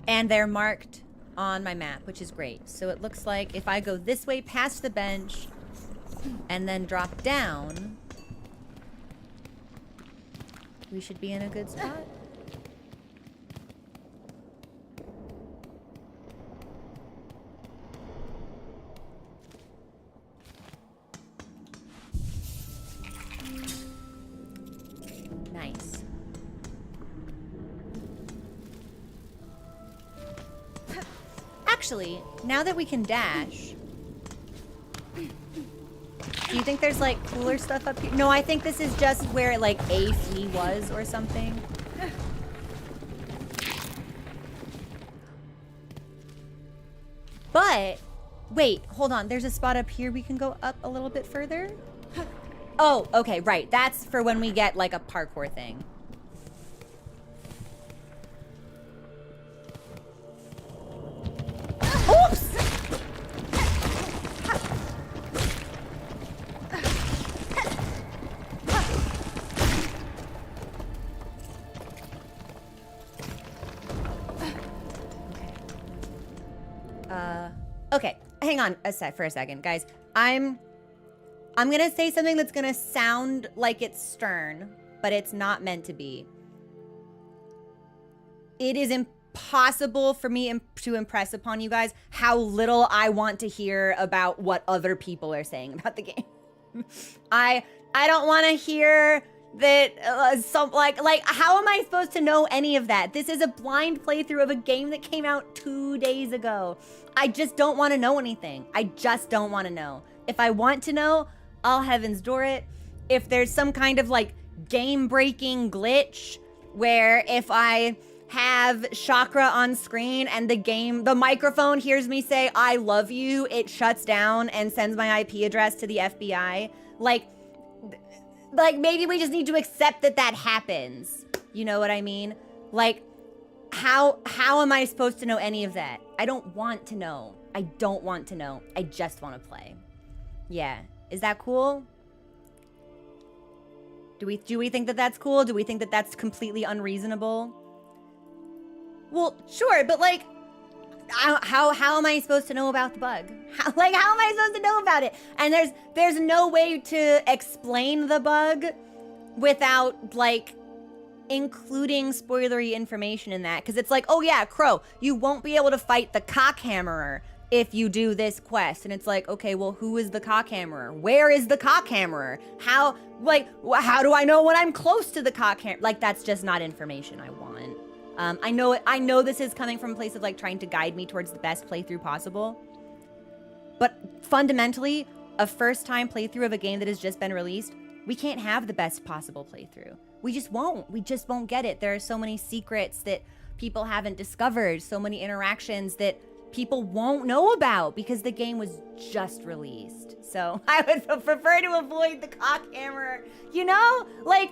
And they're marked on my map, which is great. So it looks like if I go this way past the bench, and then drop down, we should be in a good spot. Nice. Actually, now that we can dash, do you think there's like cooler stuff up here? No, I think this is just where like a flea was or something. But, wait, hold on. There's a spot up here we can go up a little bit further. Oh, okay, right. That's for when we get like a parkour thing. Oops! Okay, hang on for a second, guys. I'm gonna say something that's gonna sound like it's stern, but it's not meant to be. It is impossible for me to impress upon you guys how little I want to hear about what other people are saying about the game. I don't want to hear that how am I supposed to know any of that? This is a blind playthrough of a game that came out 2 days ago. I just don't want to know anything. I just don't want to know. If I want to know, I'll heavens door it. If there's some kind of like game-breaking glitch where if I have chakra on screen and the microphone hears me say, "I love you," it shuts down and sends my IP address to the FBI. Like maybe we just need to accept that happens. You know what I mean? Like, how am I supposed to know any of that? I don't want to know. I don't want to know. I just want to play. Yeah. Is that cool? Do we think that that's cool? Do we think that that's completely unreasonable? Well, sure, but like, how am I supposed to know about the bug? How am I supposed to know about it? And there's no way to explain the bug without like including spoilery information in that, because it's like, oh yeah, Crow, you won't be able to fight the cockhammerer if you do this quest. And it's like, okay, well, who is the cockhammerer? Where is the cockhammerer? How do I know when I'm close to the cockhammerer? Like, that's just not information I want. I know this is coming from a place of like trying to guide me towards the best playthrough possible. But fundamentally, a first-time playthrough of a game that has just been released, we can't have the best possible playthrough. We just won't. We just won't get it. There are so many secrets that people haven't discovered, so many interactions that people won't know about because the game was just released. So I would prefer to avoid the cockhammer. You know, like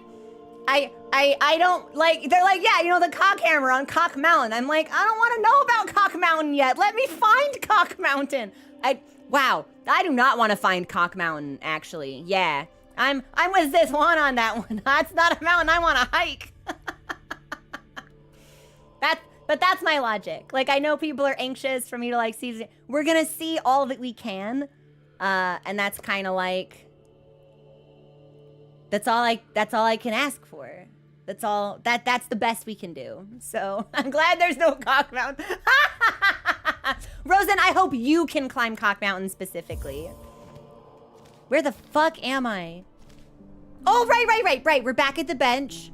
I don't like. They're like, yeah, you know, the cockhammer on Cock Mountain. I'm like, I don't want to know about Cock Mountain yet. Let me find Cock Mountain. Wow, I do not want to find Cock Mountain. Actually, yeah. I'm with this one on that one. That's not a mountain I want to hike. But that's my logic. Like, I know people are anxious for me to like see. We're gonna see all that we can, and that's kind of like. That's all I can ask for. That's the best we can do. So I'm glad there's no Cock Mountain. Rosen, I hope you can climb Cock Mountain specifically. Where the fuck am I? Oh, right. We're back at the bench.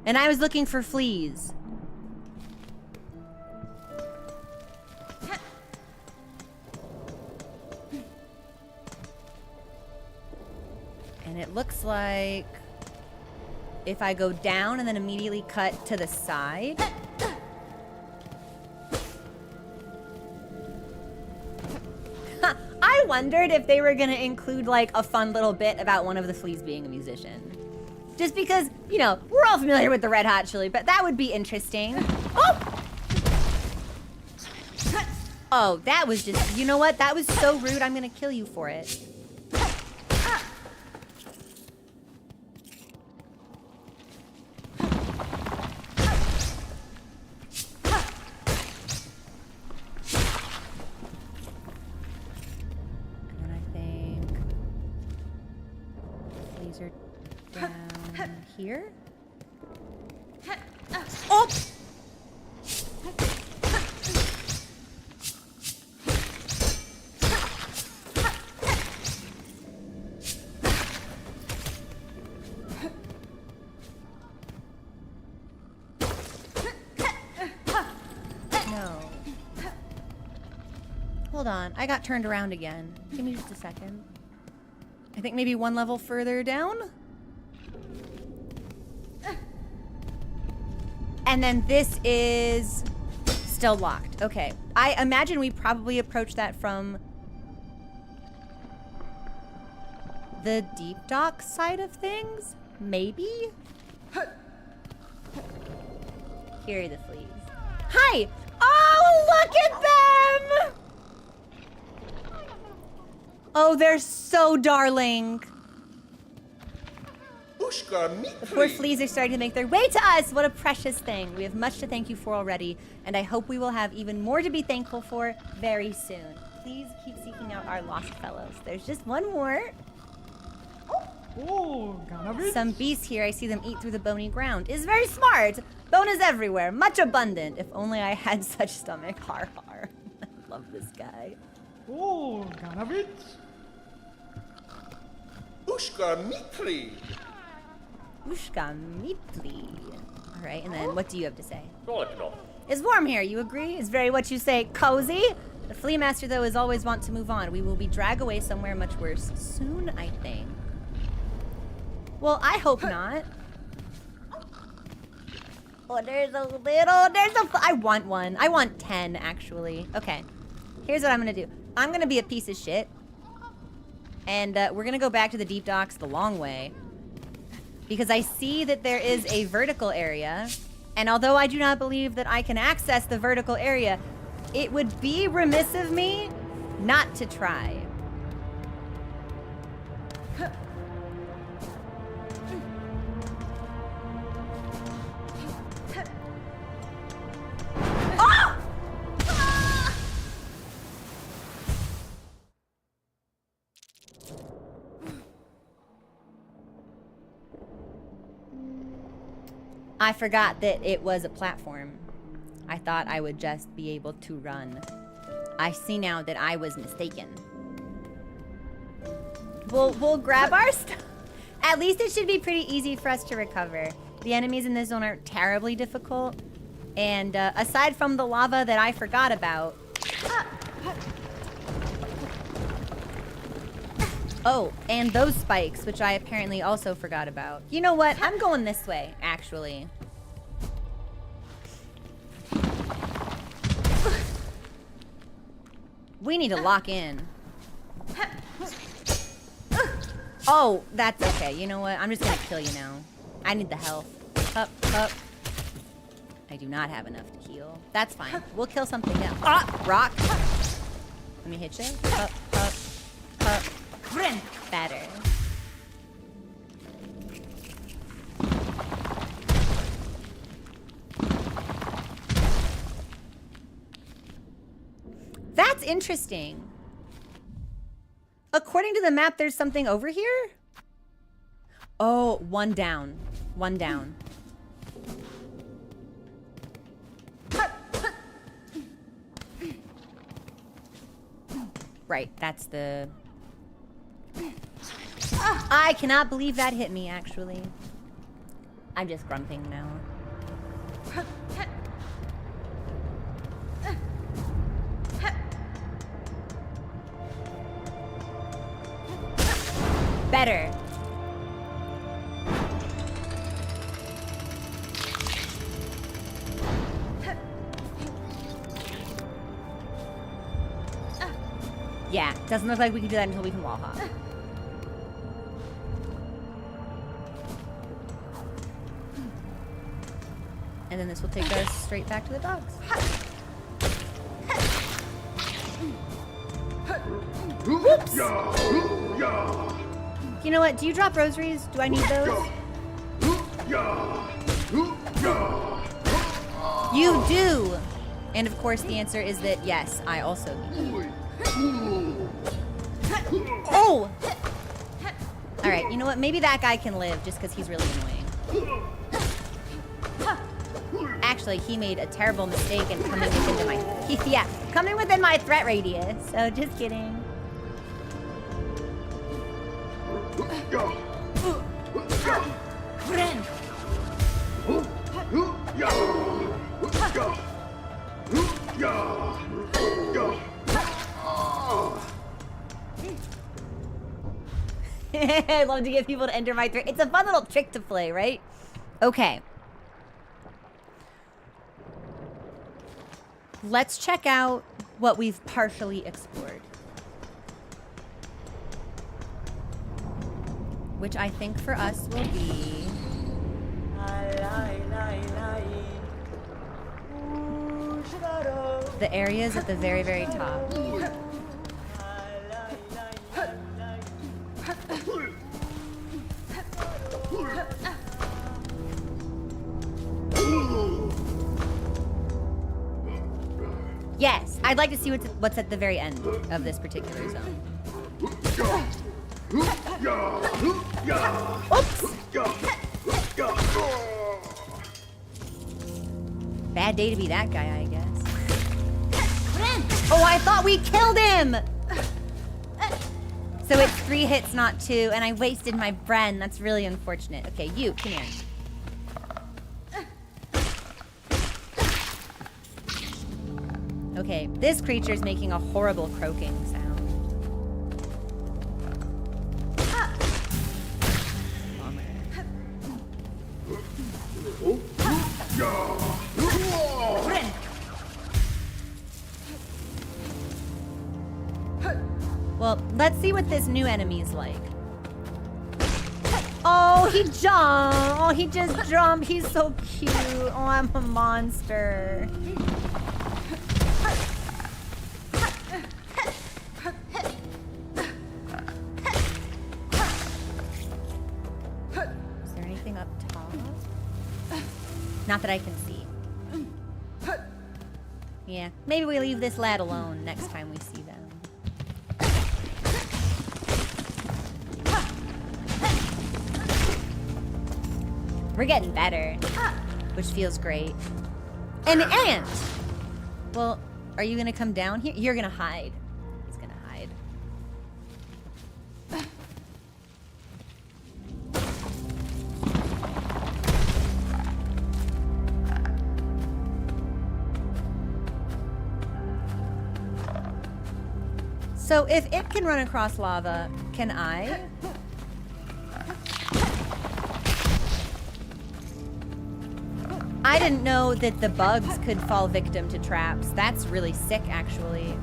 And I was looking for fleas. And it looks like if I go down and then immediately cut to the side. I wondered if they were gonna include like a fun little bit about one of the fleas being a musician. Just because, you know, we're all familiar with the Red Hot Chili, but that would be interesting. Oh! Oh, that was just, you know what? That was so rude, I'm gonna kill you for it. These are down here. Oh! No. Hold on, I got turned around again. Give me just a second. I think maybe one level further down? And then this is still locked. Okay. I imagine we probably approached that from the deep dock side of things? Maybe? Here are the fleas. Hi! Oh, look at them! Oh, they're so darling. The poor fleas are starting to make their way to us. What a precious thing. We have much to thank you for already, and I hope we will have even more to be thankful for very soon. Please keep seeking out our lost fellows. There's just one more. Oh, Some beasts here, I see them eat through the bony ground. Is very smart. Bone is everywhere, much abundant. If only I had such stomach. Har har. I love this guy. Oh, Ganavich. Ushka Mitri. Ushka Mitli. All right, and then what do you have to say? It's warm here, you agree? It's very what you say, cozy? The flea master, though, is always want to move on. We will be dragged away somewhere much worse soon, I think. Well, I hope not. Oh, I want one. I want 10, actually. Okay, here's what I'm gonna do. I'm gonna be a piece of shit. And we're gonna go back to the deep docks the long way. Because I see that there is a vertical area. And although I do not believe that I can access the vertical area, it would be remiss of me not to try. Oh! I forgot that it was a platform. I thought I would just be able to run. I see now that I was mistaken. We'll grab our stuff. At least it should be pretty easy for us to recover. The enemies in this zone aren't terribly difficult. And aside from the lava that I forgot about. Oh, and those spikes, which I apparently also forgot about. You know what? I'm going this way, actually. We need to lock in. Oh, that's okay. You know what? I'm just gonna kill you now. I need the health. Up, up. I do not have enough to heal. That's fine. We'll kill something else. Ah, rock. Let me hit you. Up, up, up. Better. That's interesting. According to the map, there's something over here? Oh, one down. One down. Right, that's the... I cannot believe that hit me, actually. I'm just grumping now. Better. Yeah, doesn't look like we can do that until we can wall hop. And then this will take us straight back to the dogs. Whoops! You know what? Do you drop rosaries? Do I need those? You do! And of course the answer is that yes, I also need them. Oh! All right, you know what? Maybe that guy can live just because he's really annoying. Actually, he made a terrible mistake in coming within my... coming within my threat radius. So just kidding. I love to get people to enter my threat. It's a fun little trick to play, right? Okay. Let's check out what we've partially explored. Which I think for us will be... the areas at the very, very top. Yes, I'd like to see what's at the very end of this particular zone. Oops! Bad day to be that guy, I guess. Oh, I thought we killed him! So it's 3 hits, not 2, and I wasted my Bren. That's really unfortunate. Okay, you, come here. Okay, this creature's making a horrible croaking sound. Well, let's see what this new enemy's like. Oh, he jumped. Oh, he just jumped. He's so cute. Oh, I'm a monster. Is there anything up top? Not that I can see. Yeah, maybe we leave this lad alone next time we see them. We're getting better, which feels great. An ant! Well, are you gonna come down here? You're gonna hide. He's gonna hide. So if it can run across lava, can I? I didn't know that the bugs could fall victim to traps. That's really sick, actually.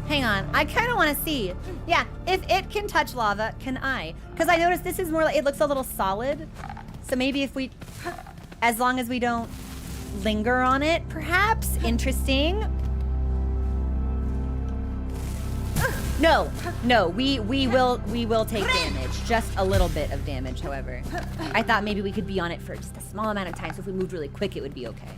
Hang on, I kind of want to see. Yeah, if it can touch lava, can I? Because I noticed this is more like, it looks a little solid. So maybe if we, as long as we don't linger on it, perhaps. Interesting. No, we will take damage. Just a little bit of damage, however. I thought maybe we could be on it for just a small amount of time, so if we moved really quick, it would be okay.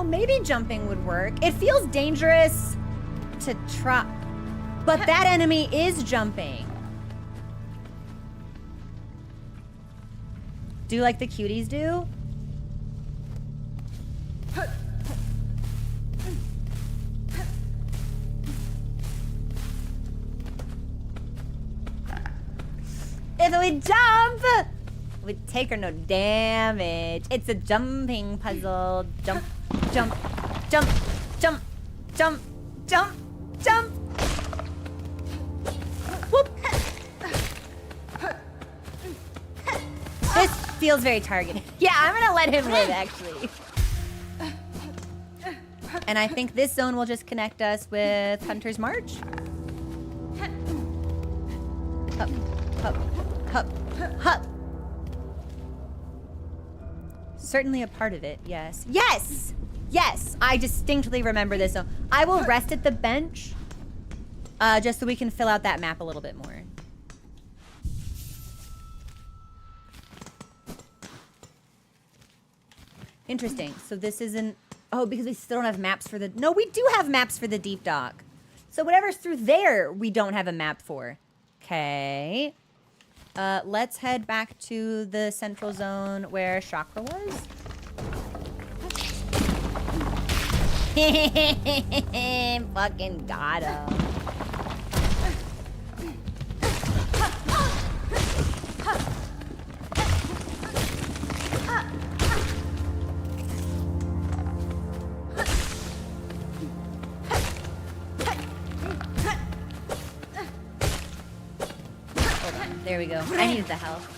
Maybe jumping would work. It feels dangerous to try, but that enemy is jumping. Do like the cuties do? If we jump, we take her no damage. It's a jumping puzzle. Jump. Jump, jump, jump, jump, jump, jump. Whoop. This feels very targeted. Yeah, I'm gonna let him live, actually. And I think this zone will just connect us with Hunter's March. Up, up, Hup. Hup. Certainly a part of it, yes. Yes! Yes! I distinctly remember this. So I will rest at the bench just so we can fill out that map a little bit more. Interesting. So this isn't... Oh, because we still don't have maps for the... No, we do have maps for the deep dock. So whatever's through there, we don't have a map for. Okay. Let's head back to the central zone where Chakra was. Fucking got him. Hold on. There we go. I needed the health.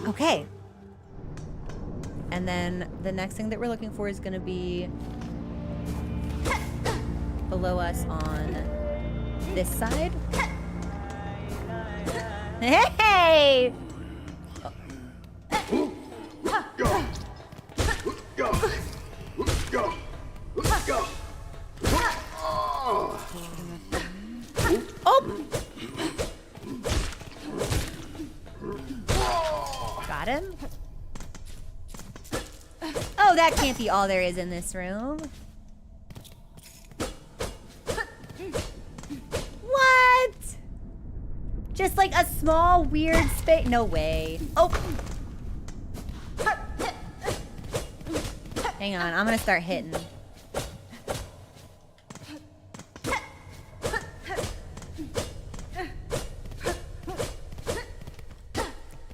Okay. And then the next thing that we're looking for is going to be below us on this side. Hey! Oh! Got him. Oh, that can't be all there is in this room. What? Just like a small weird space? No way. Oh. Hang on, I'm gonna start hitting.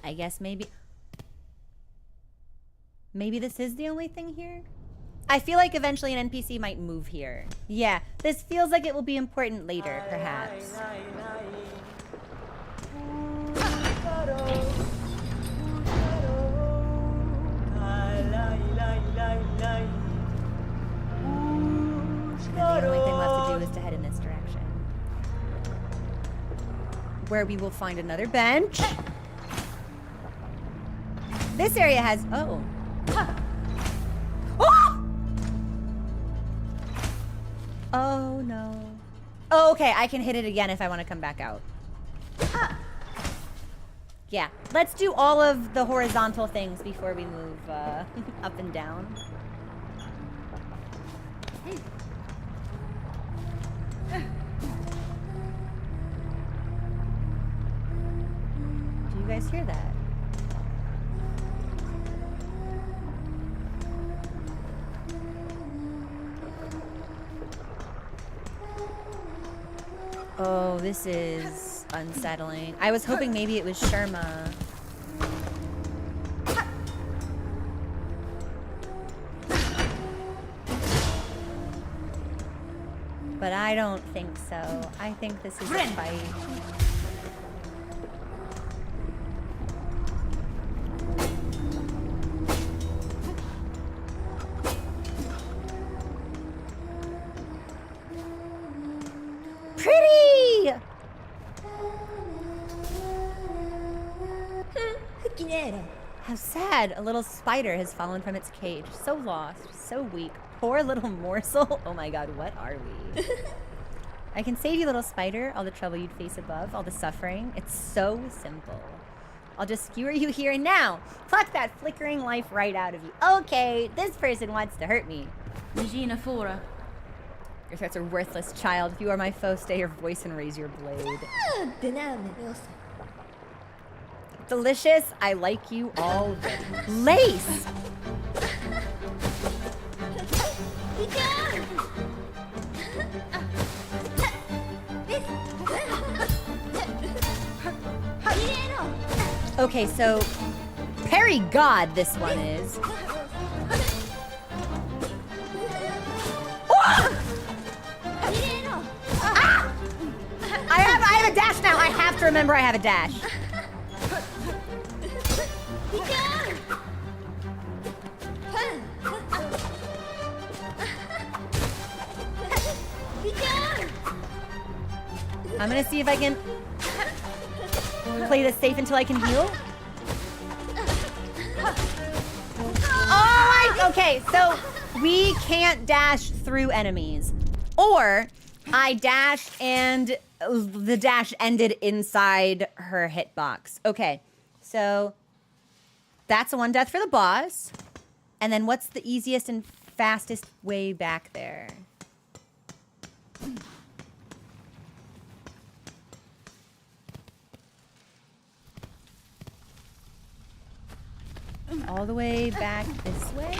I guess maybe this is the only thing here? I feel like eventually an NPC might move here. Yeah, this feels like it will be important later, perhaps. And the only thing left to do is to head in this direction. Where we will find another bench. This area has... Oh. Oh! Oh, no. Oh, okay. I can hit it again if I want to come back out. Yeah. Let's do all of the horizontal things before we move up and down. Do you guys hear that? Oh, this is unsettling. I was hoping maybe it was Sherma. But I don't think so. I think this is a fight. Pretty! How sad. A little spider has fallen from its cage. So lost, so weak. Poor little morsel. Oh my god, what are we? I can save you, little spider. All the trouble you'd face above, all the suffering. It's so simple. I'll just skewer you here and now. Pluck that flickering life right out of you. Okay, this person wants to hurt me. Regina Fora. Your threats are worthless, child. If you are my foe, stay your voice and raise your blade. Delicious. I like you already. Lace! Okay, so Parry God this one is. Ah! I have a dash now. I have to remember I have a dash. I'm gonna see if I can play this safe until I can heal. Oh, okay, so we can't dash through enemies. Or I dashed and the dash ended inside her hitbox. Okay, so that's one death for the boss. And then what's the easiest and fastest way back there? All the way back this way?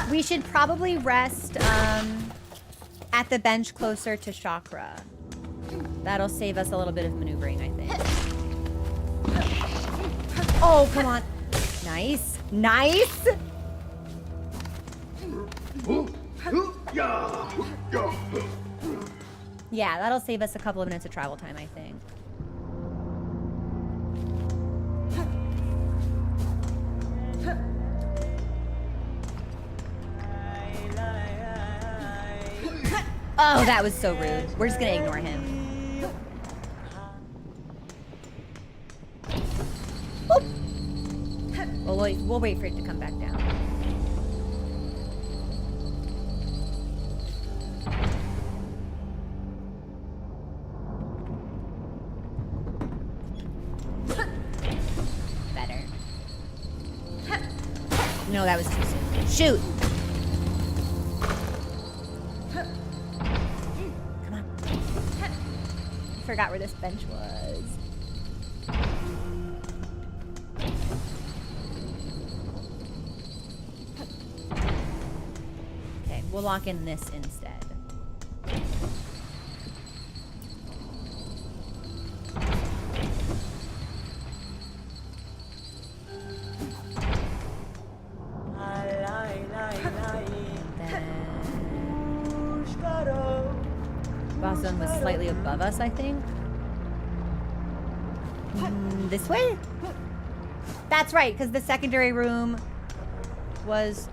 We should probably rest at the bench closer to Chakra. That'll save us a little bit of maneuvering, I think. Oh, come on. Nice. Nice! Yeah, that'll save us a couple of minutes of travel time, I think. Oh, that was so rude. We're just gonna ignore him. Oop. We'll wait for it to come back down. Better. No, that was too soon. Shoot! Come on. I forgot where this bench was. Okay, we'll lock in this instead. Boss zone was slightly above us, I think. This way? That's right, because the secondary room was...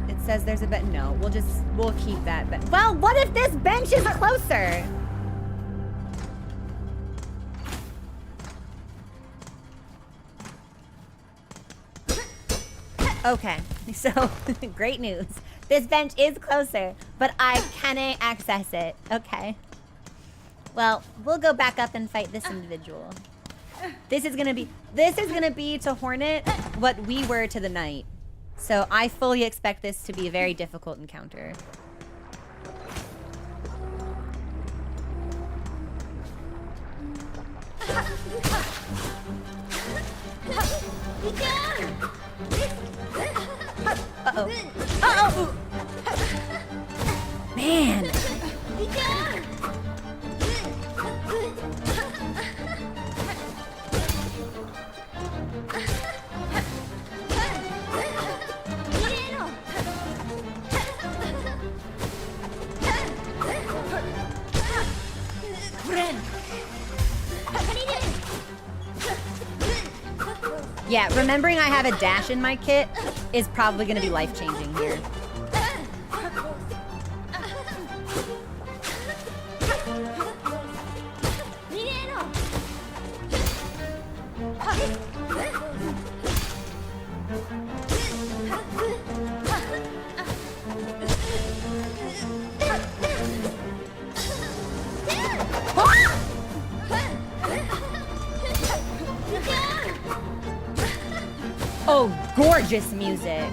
It says there's a bench. No, we'll keep that bench. Well, what if this bench is closer? Okay, so great news. This bench is closer, but I cannot access it. Okay. Well, we'll go back up and fight this individual. This is gonna be to Hornet what we were to the Knight. So I fully expect this to be a very difficult encounter. Uh-oh. Uh-oh! Man! Yeah, remembering I have a dash in my kit is probably going to be life-changing here. Oh, gorgeous music.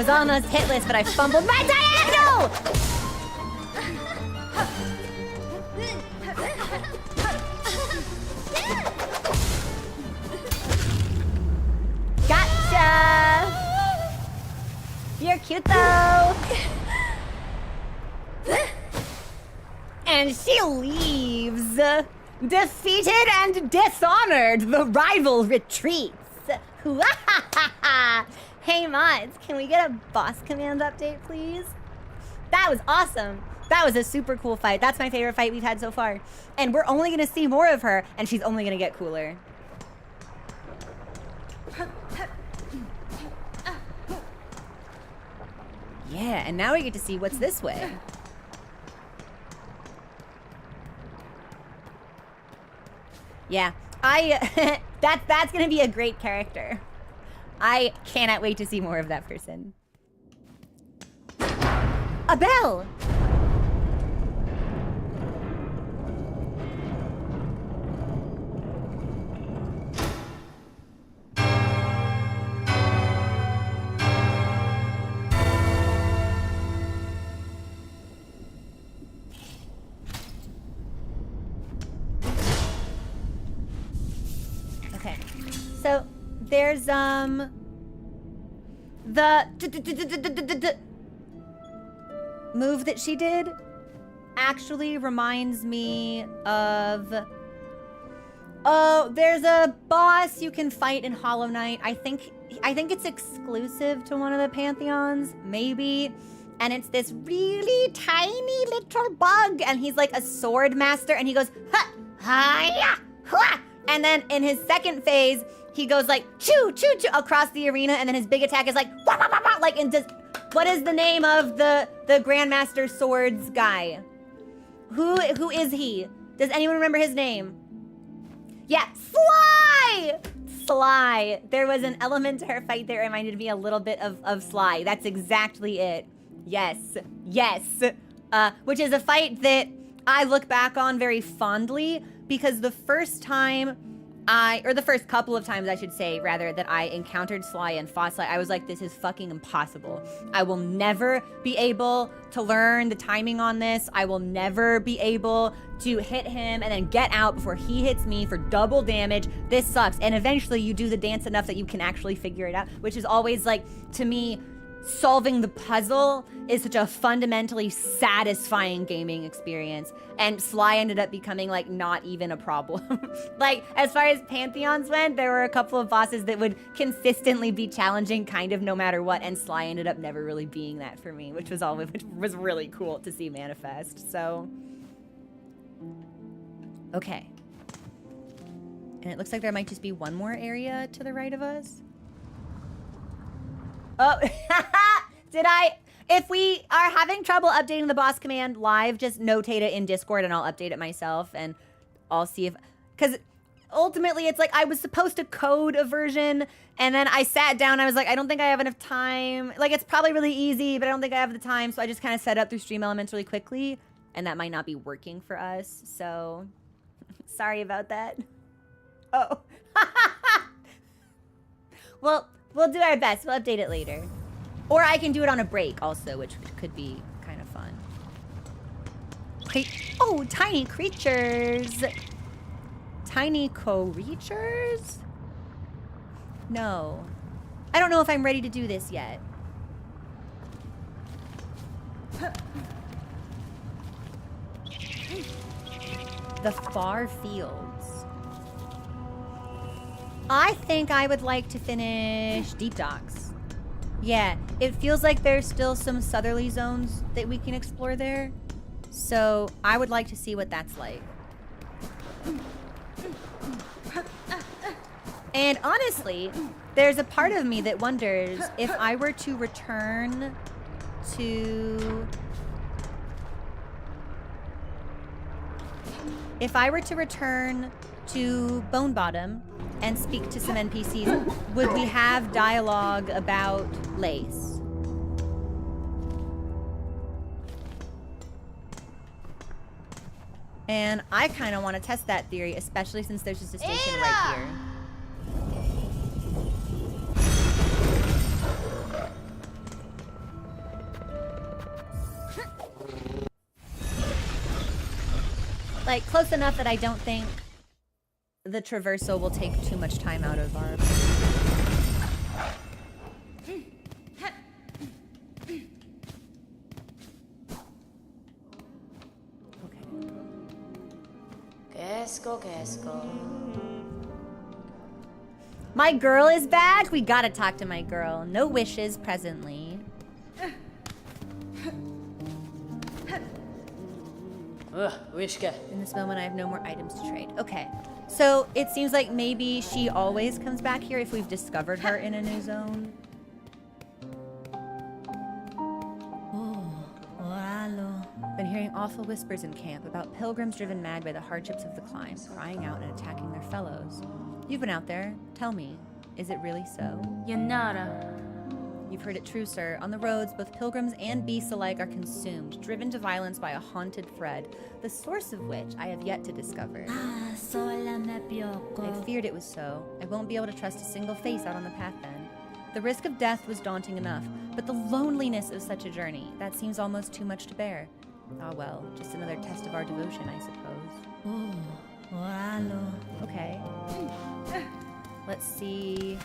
was almost hitless, but I fumbled my diagonal! Gotcha! You're cute though! And she leaves. Defeated and dishonored, the rival retreats. Hey mods, can we get a boss command update, please? That was awesome. That was a super cool fight. That's my favorite fight we've had so far. And we're only gonna see more of her, and she's only gonna get cooler. Yeah, and now we get to see what's this way. Yeah, that's gonna be a great character. I cannot wait to see more of that person. A bell! Okay, so there's the move that she did actually reminds me of, oh, there's a boss you can fight in Hollow Knight. I think it's exclusive to one of the Pantheons, maybe. And it's this really tiny little bug, and he's like a sword master, and he goes, ha, ha, ha. And then in his second phase, he goes like, choo, choo, choo, across the arena, and then his big attack is like, wah, wah, wah, wah, like, and does, what is the name of the Grandmaster Swords guy? Who is he? Does anyone remember his name? Yeah, Sly! Sly. There was an element to her fight that reminded me a little bit of Sly. That's exactly it. Yes, yes. Which is a fight that I look back on very fondly, because the first time or the first couple of times I should say, rather, that I encountered Sly and fought Sly, I was like, this is fucking impossible. I will never be able to learn the timing on this. I will never be able to hit him and then get out before he hits me for double damage. This sucks. And eventually you do the dance enough that you can actually figure it out, which is always like, to me, solving the puzzle is such a fundamentally satisfying gaming experience. And Sly ended up becoming like not even a problem. Like, as far as Pantheons went, there were a couple of bosses that would consistently be challenging kind of no matter what, and Sly ended up never really being that for me, which was really cool to see manifest. So okay. And it looks like there might just be one more area to the right of us. Oh, if we are having trouble updating the boss command live, just notate it in Discord and I'll update it myself, and I'll see if, because ultimately it's like I was supposed to code a version, and then I sat down, I was like, I don't think I have enough time. Like, it's probably really easy, but I don't think I have the time, so I just kind of set up through Stream Elements really quickly, and that might not be working for us, so sorry about that. Oh. Well, we'll do our best. We'll update it later. Or I can do it on a break also, which could be kind of fun. Oh, tiny creatures. Tiny creatures? No. I don't know if I'm ready to do this yet. The far fields. I think I would like to finish Deep Docks. Yeah, it feels like there's still some southerly zones that we can explore there. So I would like to see what that's like. And honestly, there's a part of me that wonders if I were to return to... If I were to return to Bone Bottom and speak to some NPCs, would we have dialogue about Lace? And I kind of want to test that theory, especially since there's just a station right here. Like, close enough that I don't think the traversal will take too much time out of our... Quesco. My girl is back? We gotta talk to my girl. No wishes presently. Wishka. In this moment, I have no more items to trade. Okay. So it seems like maybe she always comes back here if we've discovered her in a new zone. Been hearing awful whispers in camp about pilgrims driven mad by the hardships of the climb, crying out and attacking their fellows. You've been out there. Tell me, is it really so? Yanara. You've heard it true, sir. On the roads, both pilgrims and beasts alike are consumed, driven to violence by a haunted thread, the source of which I have yet to discover. I feared it was so. I won't be able to trust a single face out on the path then. The risk of death was daunting enough, but the loneliness of such a journey, that seems almost too much to bear. Ah well, just another test of our devotion, I suppose. Okay. Let's see.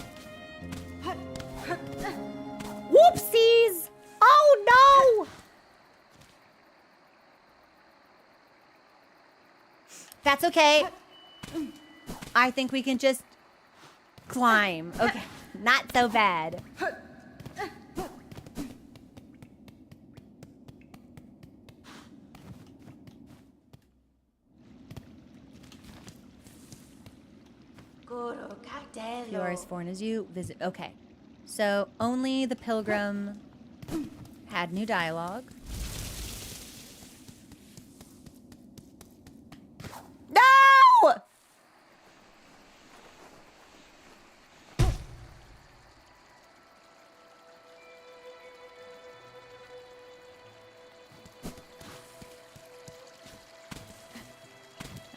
Whoopsies! Oh no! That's okay. I think we can just climb. Okay, not so bad. You are as foreign as you visit. Okay. So only the pilgrim had new dialogue. No!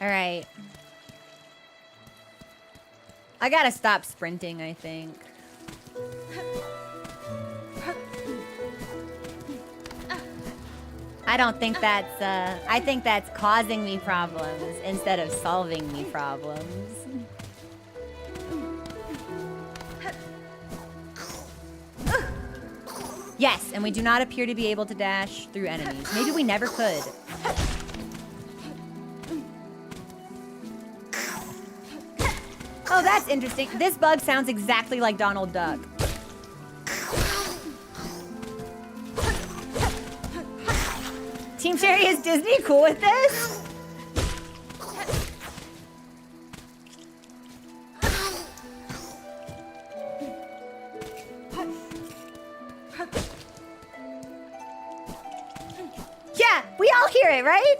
All right. I gotta stop sprinting, I think. I don't think that's, I think that's causing me problems instead of solving me problems. Yes, and we do not appear to be able to dash through enemies. Maybe we never could. Oh, that's interesting. This bug sounds exactly like Donald Duck. Team Cherry, is Disney cool with this? Yeah, we all hear it, right?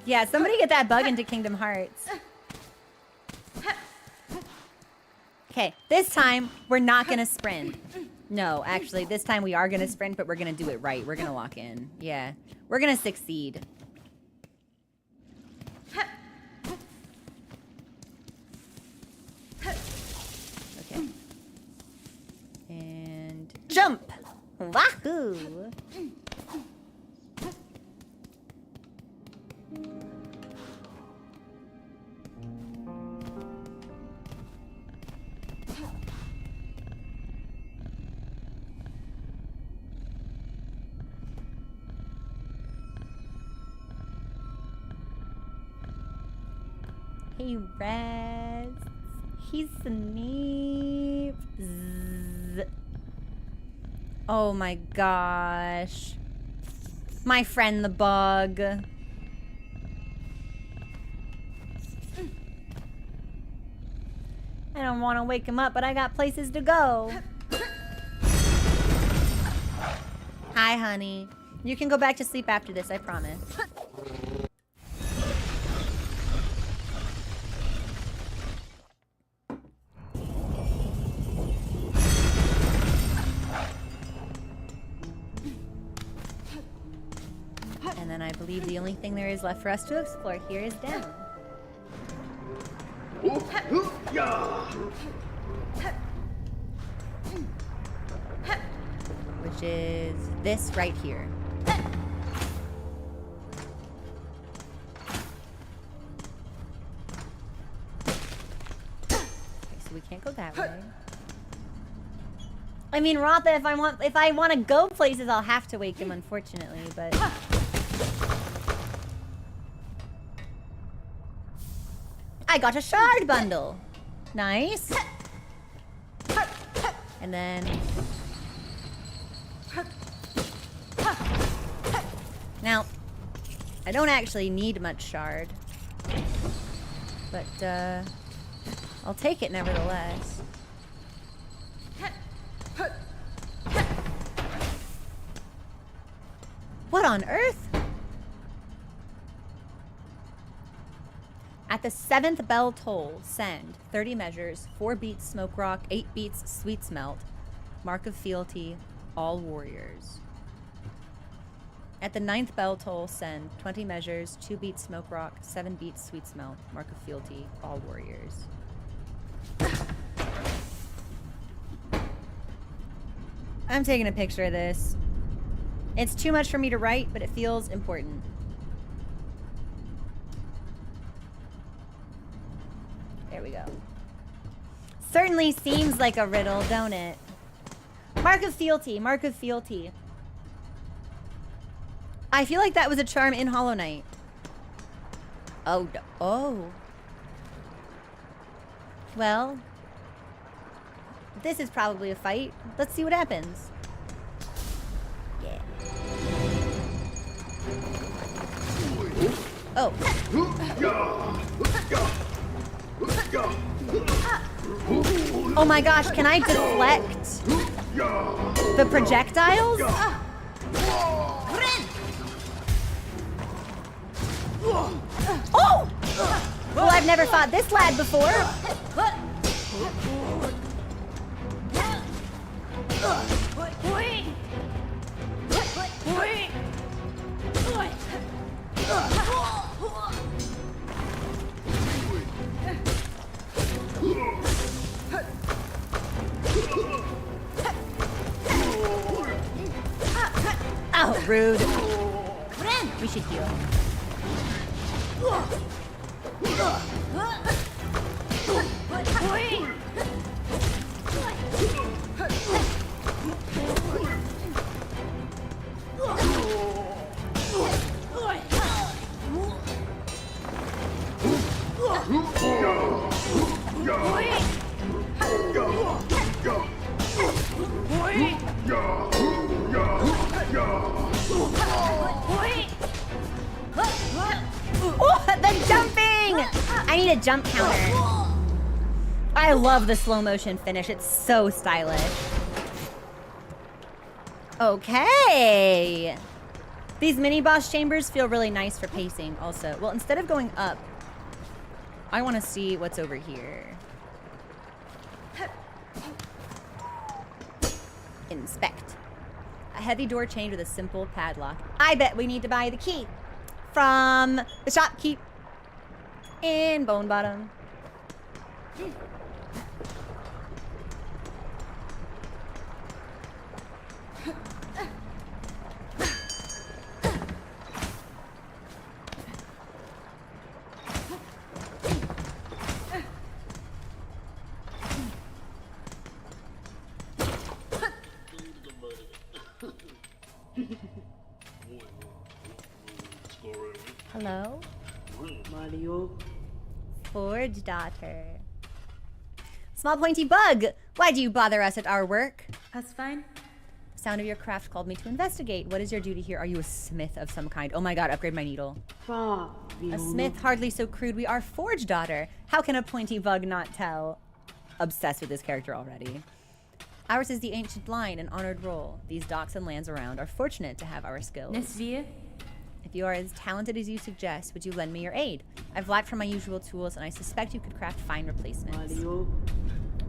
Yeah, somebody get that bug into Kingdom Hearts. Okay, this time we're not gonna sprint. No, actually, this time we are gonna sprint, but we're gonna do it right. We're gonna lock in. Yeah, we're gonna succeed. Okay. And jump! Wahoo! He rests. He sleeps. Zzz. Oh my gosh. My friend the bug. I don't want to wake him up, but I got places to go. Hi, honey. You can go back to sleep after this, I promise. believe the only thing there is left for us to explore here is down. Which is this right here. Okay, so we can't go that way. I mean, Rotha, if I want to go places, I'll have to wake him, unfortunately, but... I got a shard bundle. Nice. And then... Now, I don't actually need much shard. But, I'll take it nevertheless. What on earth? At the 7th bell toll, send 30 measures, 4 beats smoke rock, 8 beats sweet smelt, mark of fealty, all warriors. At the 9th bell toll, send 20 measures, 2 beats smoke rock, 7 beats sweet smelt, mark of fealty, all warriors. I'm taking a picture of this. It's too much for me to write, but it feels important. There we go. Certainly seems like a riddle, don't it? Mark of fealty, mark of fealty. I feel like that was a charm in Hollow Knight. Oh, oh. Well, this is probably a fight. Let's see what happens. Yeah. Oh. Oh my gosh, can I deflect the projectiles? Oh! Well, I've never fought this lad before. Oh, rude. We should heal. Oh, the jumping! I need a jump counter. I love the slow motion finish. It's so stylish. Okay. These mini boss chambers feel really nice for pacing also. Well, instead of going up, I want to see what's over here. Inspect. A heavy door chained with a simple padlock. I bet we need to buy the key from the shopkeep in Bone Bottom. Hello? Mario. Forge daughter. Small pointy bug! Why do you bother us at our work? That's fine. Sound of your craft called me to investigate. What is your duty here? Are you a smith of some kind? Oh my god, upgrade my needle. A smith hardly so crude. We are Forge daughter. How can a pointy bug not tell? Obsessed with this character already. Ours is the ancient line and honored role. These docks and lands around are fortunate to have our skills. If you are as talented as you suggest, would you lend me your aid? I've lacked from my usual tools, and I suspect you could craft fine replacements.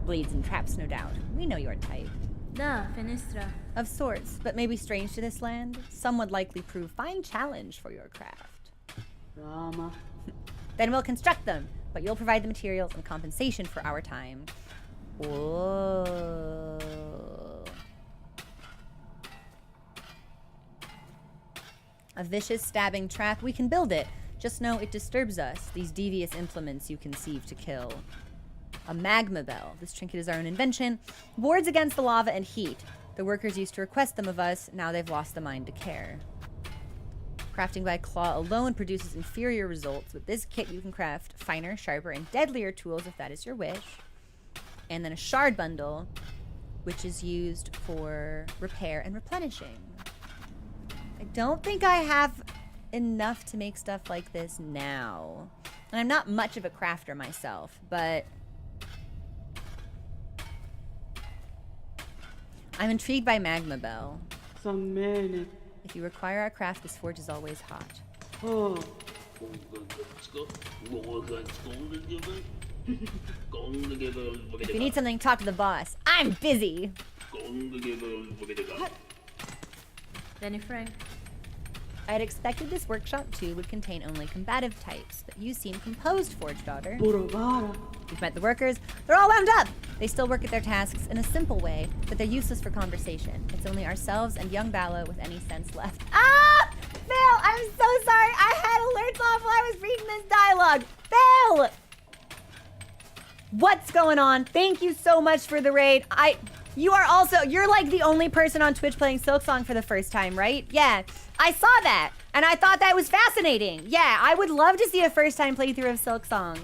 Blades and traps, no doubt. We know your type. Da, Finestra. Of sorts, but maybe strange to this land. Some would likely prove fine challenge for your craft. Rama. Then we'll construct them, but you'll provide the materials and compensation for our time. Whoa. A vicious stabbing trap, we can build it. Just know it disturbs us, these devious implements you conceive to kill. A magma bell. This trinket is our own invention. Wards against the lava and heat. The workers used to request them of us, now they've lost the mind to care. Crafting by claw alone produces inferior results. With this kit you can craft finer, sharper, and deadlier tools if that is your wish. And then a shard bundle, which is used for repair and replenishing. I don't think I have enough to make stuff like this now. And I'm not much of a crafter myself, but I'm intrigued by Magma Bell. Some minute. If you require our craft, this forge is always hot. Oh. If you need something, talk to the boss. I'm busy. Danny Frank. I had expected this workshop too would contain only combative types, but you seem composed, Forge Daughter. Burovara. You've met the workers. They're all wound up. They still work at their tasks in a simple way, but they're useless for conversation. It's only ourselves and young Ballo with any sense left. Ah! Phil, I'm so sorry. I had alerts off while I was reading this dialogue. Phil! What's going on? Thank you so much for the raid. You're like the only person on Twitch playing Silksong for the first time, right? Yeah, I saw that, and I thought that was fascinating. Yeah, I would love to see a first-time playthrough of Silksong.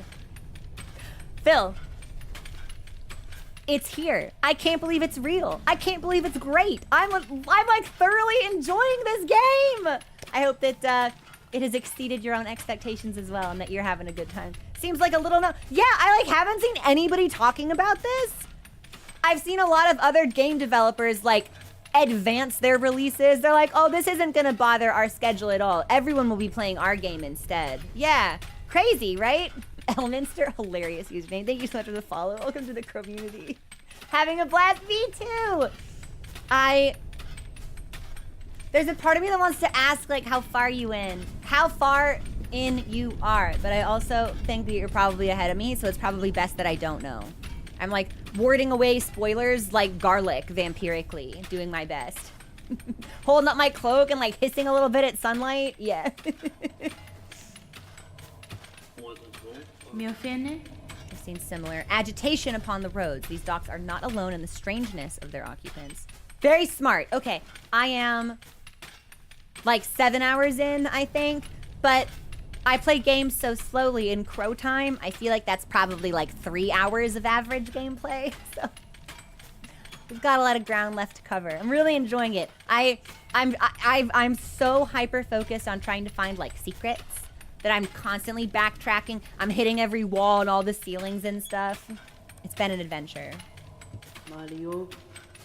Phil, it's here. I can't believe it's real. I can't believe it's great. I'm like thoroughly enjoying this game. I hope that it has exceeded your own expectations as well, and that you're having a good time. Seems like a little no. Yeah, I like haven't seen anybody talking about this. I've seen a lot of other game developers like advance their releases. They're like, oh, this isn't gonna bother our schedule at all. Everyone will be playing our game instead. Yeah, crazy, right? Elminster, hilarious username. Thank you so much for the follow. Welcome to the community. Having a blast, me too. There's a part of me that wants to ask like how far you in, how far in you are, but I also think that you're probably ahead of me, so it's probably best that I don't know. I'm like warding away spoilers like garlic vampirically, doing my best. Holding up my cloak and like hissing a little bit at sunlight. Yeah. Miofene. I've seen similar agitation upon the roads. These docks are not alone in the strangeness of their occupants. Very smart. Okay, I am like 7 hours in, I think, but I play games so slowly in crow time. I feel like that's probably like 3 hours of average gameplay. So we've got a lot of ground left to cover. I'm really enjoying it. I'm so hyper focused on trying to find like secrets that I'm constantly backtracking. I'm hitting every wall and all the ceilings and stuff. It's been an adventure. Mario.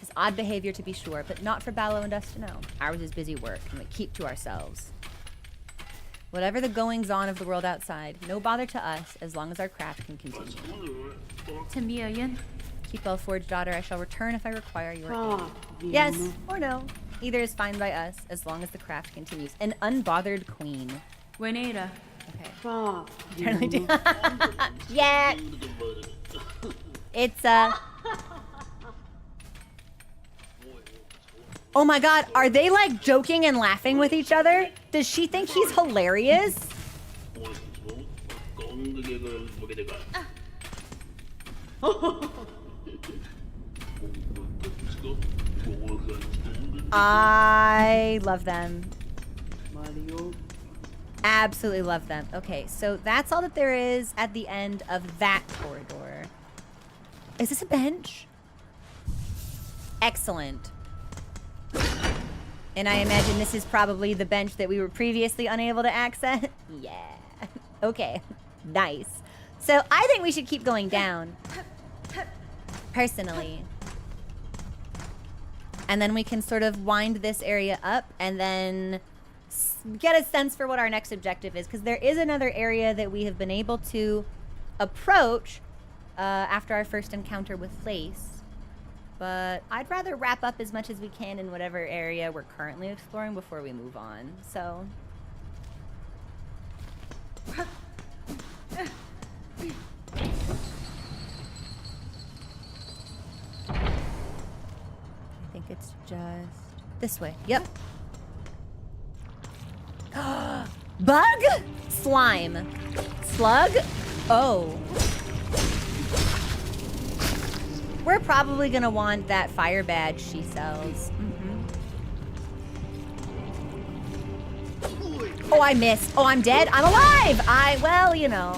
It's odd behavior to be sure, but not for Ballo and us to know. Ours is busy work, and we keep to ourselves. Whatever the goings-on of the world outside, no bother to us as long as our craft can continue. Timbiayan. Keep well, Forge Daughter. I shall return if I require your aid. Ah. Yes or no. Either is fine by us as long as the craft continues. An unbothered queen. Buenera. Okay. Ah. Apparently do. Yeah. It's Oh my god, are they like joking and laughing with each other? Does she think he's hilarious? I love them. Mario. Absolutely love them. Okay, so that's all that there is at the end of that corridor. Is this a bench? Excellent. And I imagine this is probably the bench that we were previously unable to access. Yeah. Okay. Nice. So I think we should keep going down. Personally. And then we can sort of wind this area up and then get a sense for what our next objective is. Because there is another area that we have been able to approach after our first encounter with Flea. But I'd rather wrap up as much as we can in whatever area we're currently exploring before we move on. So. I think it's just this way. Yep. Bug? Slime. Slug? Oh. We're probably gonna want that fire badge she sells. Oh, I missed. Oh, I'm dead. I'm alive. Well, you know.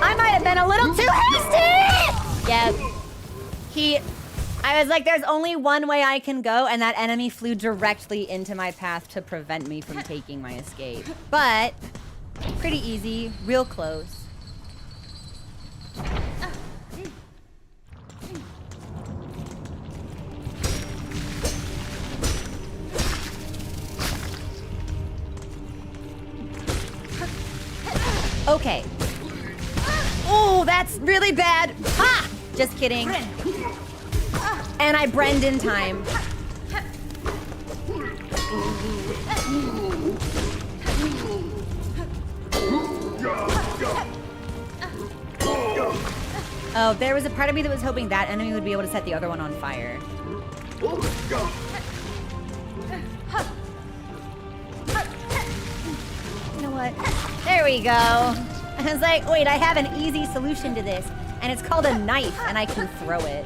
I might have been a little too hasty. Yeah. I was like, there's only one way I can go, and that enemy flew directly into my path to prevent me from taking my escape. But pretty easy, real close. Okay. Oh, that's really bad. Ha! Just kidding. And I brenned in time. Oh, there was a part of me that was hoping that enemy would be able to set the other one on fire. You know what? There we go. I was like, wait, I have an easy solution to this. And it's called a knife, and I can throw it.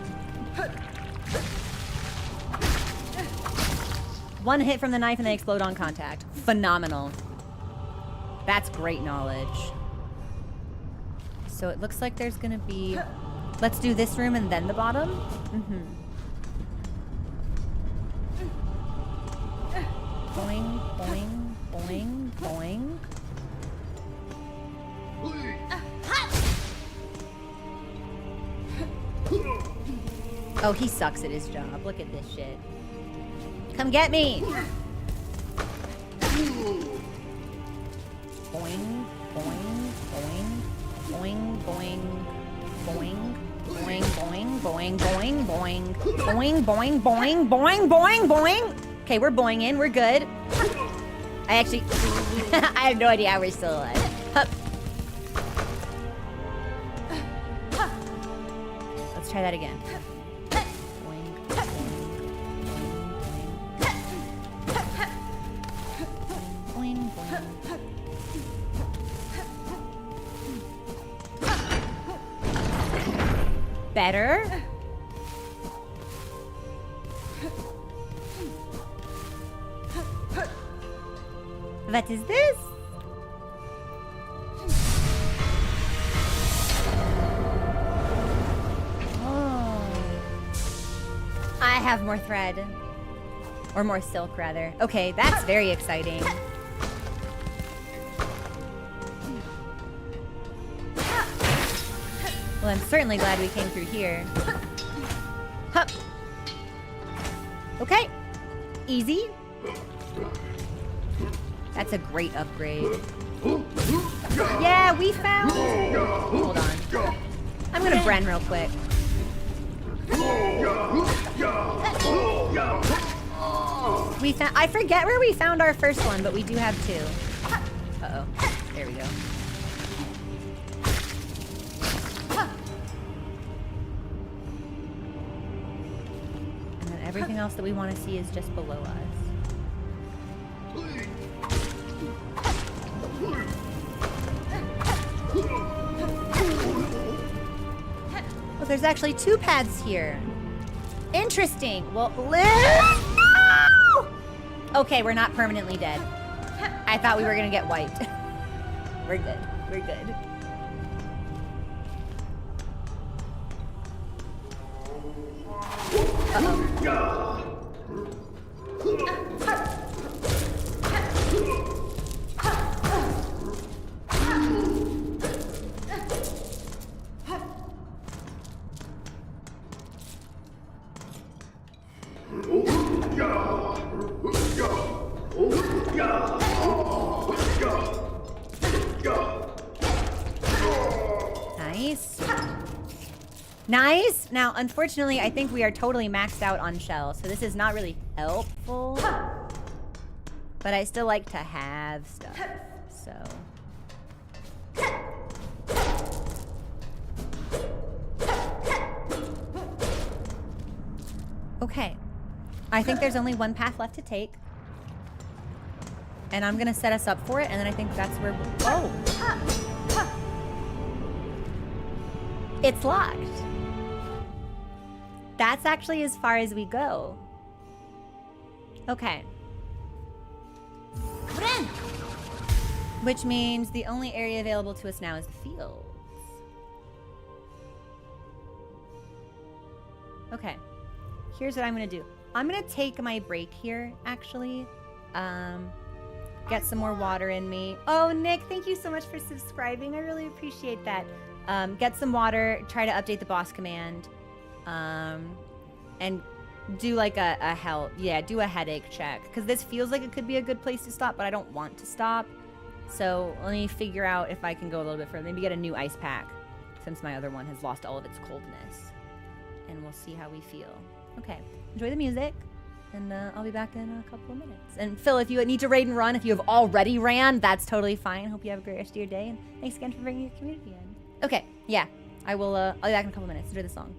One hit from the knife and they explode on contact. Phenomenal. That's great knowledge. So it looks like there's gonna be... Let's do this room and then the bottom? Boing, boing, boing, boing. Oh, he sucks at his job. Look at this shit. Come get me! Boing, boing, boing, boing, boing, boing, boing, boing, boing, boing, boing, boing, boing, boing, boing, boing, boing. Okay, we're boinging. We're good. I actually, I have no idea how we're still alive. Hup. Let's try that again. Better. What is this? Oh. I have more thread. Or more silk, rather. Okay, that's very exciting. Well, I'm certainly glad we came through here. Hup. Okay. Easy. That's a great upgrade. Yeah, we found... Hold on. I'm gonna bren real quick. We found... I forget where we found our first one, but we do have two. Uh-oh. There we go. Everything else that we want to see is just below us. Well, there's actually two paths here. Interesting. Well, no! Okay, we're not permanently dead. I thought we were gonna get wiped. We're good. We're good. Nice. Nice. Now, unfortunately, I think we are totally maxed out on shells, so this is not really helpful. But I still like to have stuff, so. Okay. I think there's only one path left to take. And I'm gonna set us up for it, and then I think that's where oh! It's locked. That's actually as far as we go. Okay. Which means the only area available to us now is the fields. Okay. Here's what I'm gonna do. I'm gonna take my break here, actually. Get some more water in me. Oh, Nick, thank you so much for subscribing. I really appreciate that. Get some water, try to update the boss command, and do like do a headache check. Because this feels like it could be a good place to stop, but I don't want to stop. So let me figure out if I can go a little bit further. Maybe get a new ice pack, since my other one has lost all of its coldness. And we'll see how we feel. Okay, enjoy the music. And I'll be back in a couple of minutes. And Phil, if you need to raid and run, if you have already ran, that's totally fine. Hope you have a great rest of your day. And thanks again for bringing your community in. Okay, yeah. I'll be back in a couple of minutes. Enjoy the song.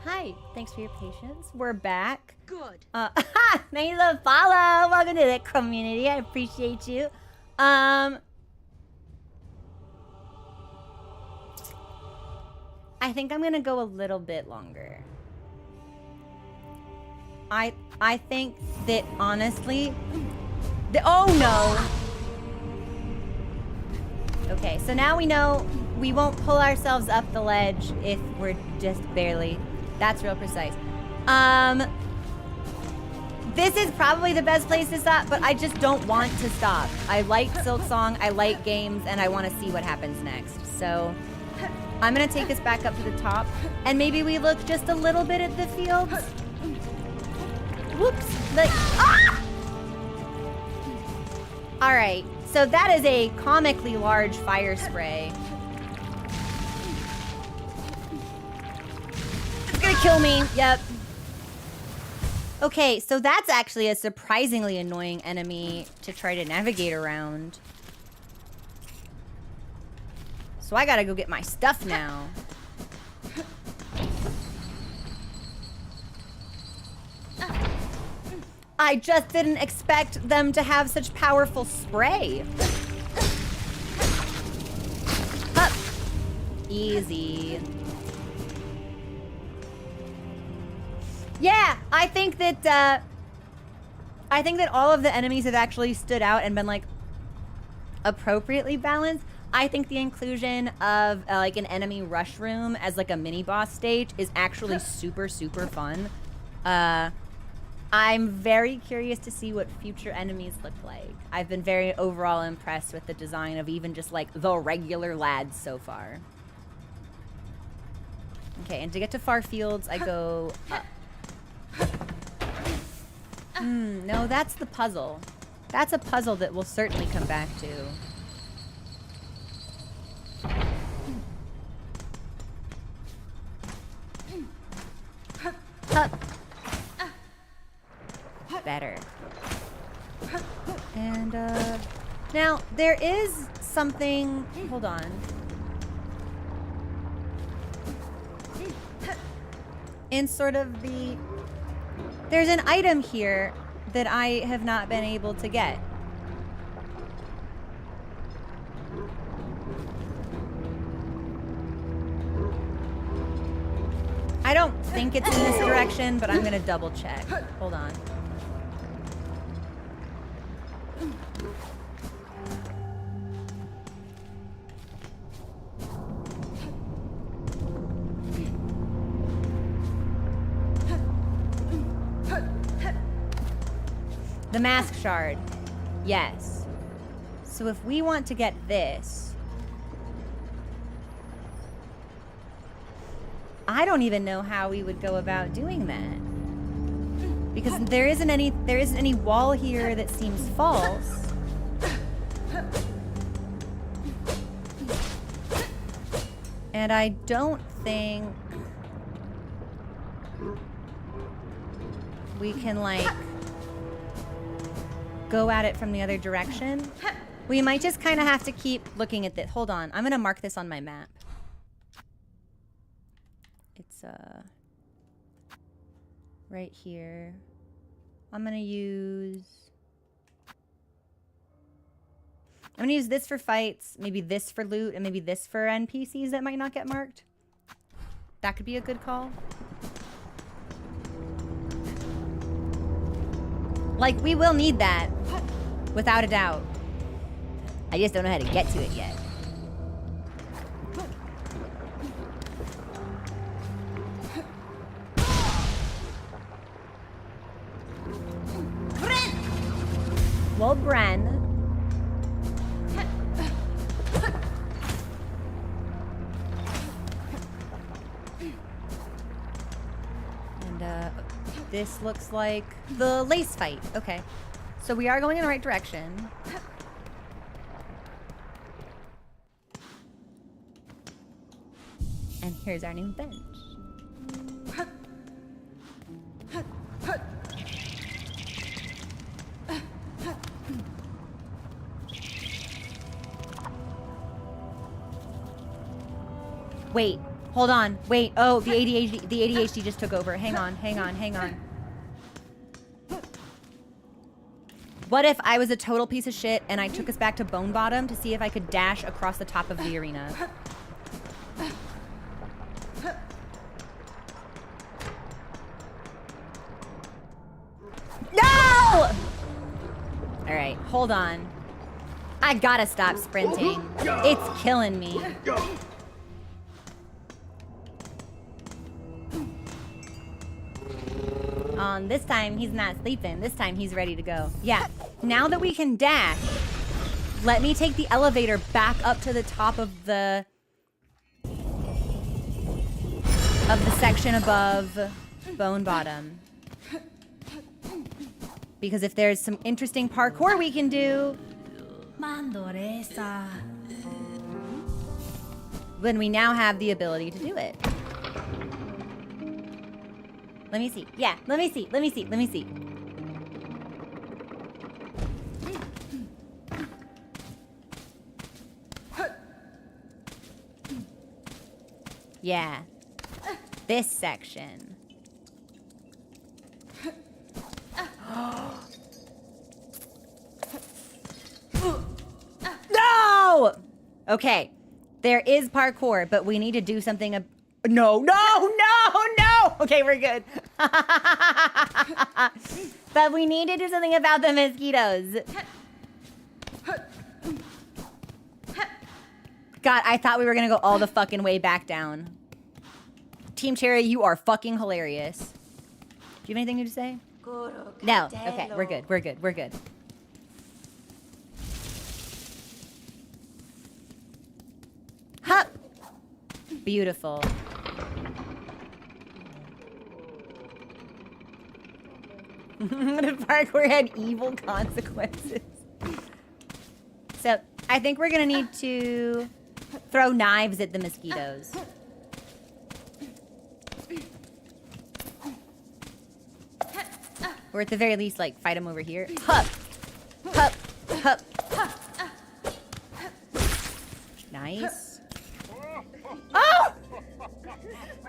Hi. Thanks for your patience. We're back. Good. Thanks for the follow. Welcome to the community. I appreciate you. I think I'm gonna go a little bit longer. I think that honestly, oh no. Okay, so now we know we won't pull ourselves up the ledge if we're just barely. That's real precise. This is probably the best place to stop, but I just don't want to stop. I like Silksong, I like games, and I want to see what happens next. So I'm gonna take us back up to the top, and maybe we look just a little bit at the fields. Whoops! All right, so that is a comically large fire spray. It's gonna kill me. Yep. Okay, so that's actually a surprisingly annoying enemy to try to navigate around. So I gotta go get my stuff now. I just didn't expect them to have such powerful spray. Up. Easy. Yeah, I think that all of the enemies have actually stood out and been like appropriately balanced. I think the inclusion of like an enemy rush room as like a mini boss stage is actually super, super fun. I'm very curious to see what future enemies look like. I've been very overall impressed with the design of even just like the regular lads so far. Okay, and to get to far fields, I go up. No, that's the puzzle. That's a puzzle that we'll certainly come back to. Up. Better. And, now, there is something... Hold on. In sort of the... There's an item here that I have not been able to get. I don't think it's in this direction, but I'm gonna double check. Hold on. The mask shard. Yes. So if we want to get this, I don't even know how we would go about doing that. Because there isn't any wall here that seems false. And I don't think we can like go at it from the other direction. We might just kind of have to keep looking at this. Hold on, I'm gonna mark this on my map. It's right here. I'm gonna use this for fights, maybe this for loot, and maybe this for NPCs that might not get marked. That could be a good call. Like, we will need that, without a doubt. I just don't know how to get to it yet. Well, Bren. And, this looks like the lace fight. Okay. So we are going in the right direction. And here's our new bench. Wait, Hold on. Wait. Oh, the ADHD just took over. Hang on. What if I was a total piece of shit and I took us back to Bone Bottom to see if I could dash across the top of the arena? No! All right, hold on. I gotta stop sprinting. It's killing me. This time he's not sleeping. This time he's ready to go. Yeah, now that we can dash, let me take the elevator back up to the top of the section above Bone Bottom. Because if there's some interesting parkour we can do, then we now have the ability to do it. Let me see. Yeah, let me see. Yeah. This section. No! Okay. There is parkour, but we need to do something. No. Okay, we're good. But we need to do something about the mosquitoes. God, I thought we were gonna go all the fucking way back down. Team Cherry, you are fucking hilarious. Do you have anything new to say? No. Okay, we're good. Huh. Beautiful. What if parkour had evil consequences? So, I think we're gonna need to throw knives at the mosquitoes. Or at the very least, like, fight them over here. Hup! Nice. Oh!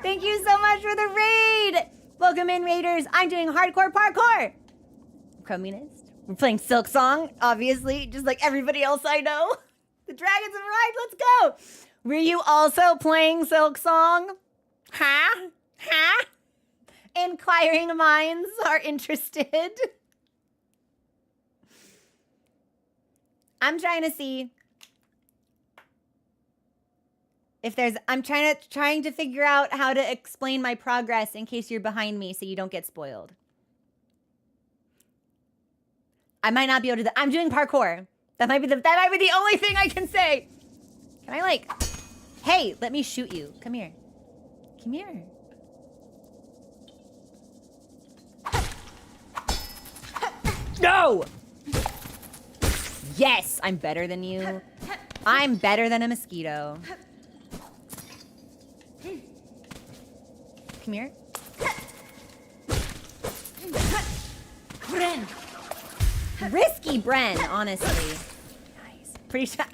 Thank you so much for the raid! Welcome in, raiders. I'm doing hardcore parkour. Communist. We're playing Silksong, obviously, just like everybody else I know. The dragons have arrived. Let's go. Were you also playing Silksong? Huh? Inquiring minds are interested. I'm trying to see if there's, I'm trying to figure out how to explain my progress in case you're behind me so you don't get spoiled. I might not be able to, I'm doing parkour. That might be the only thing I can say. Can I like, hey, let me shoot you. Come here. No! Yes, I'm better than you. I'm better than a mosquito. Come here. Bren. Risky Bren, honestly. Nice. Pretty sure,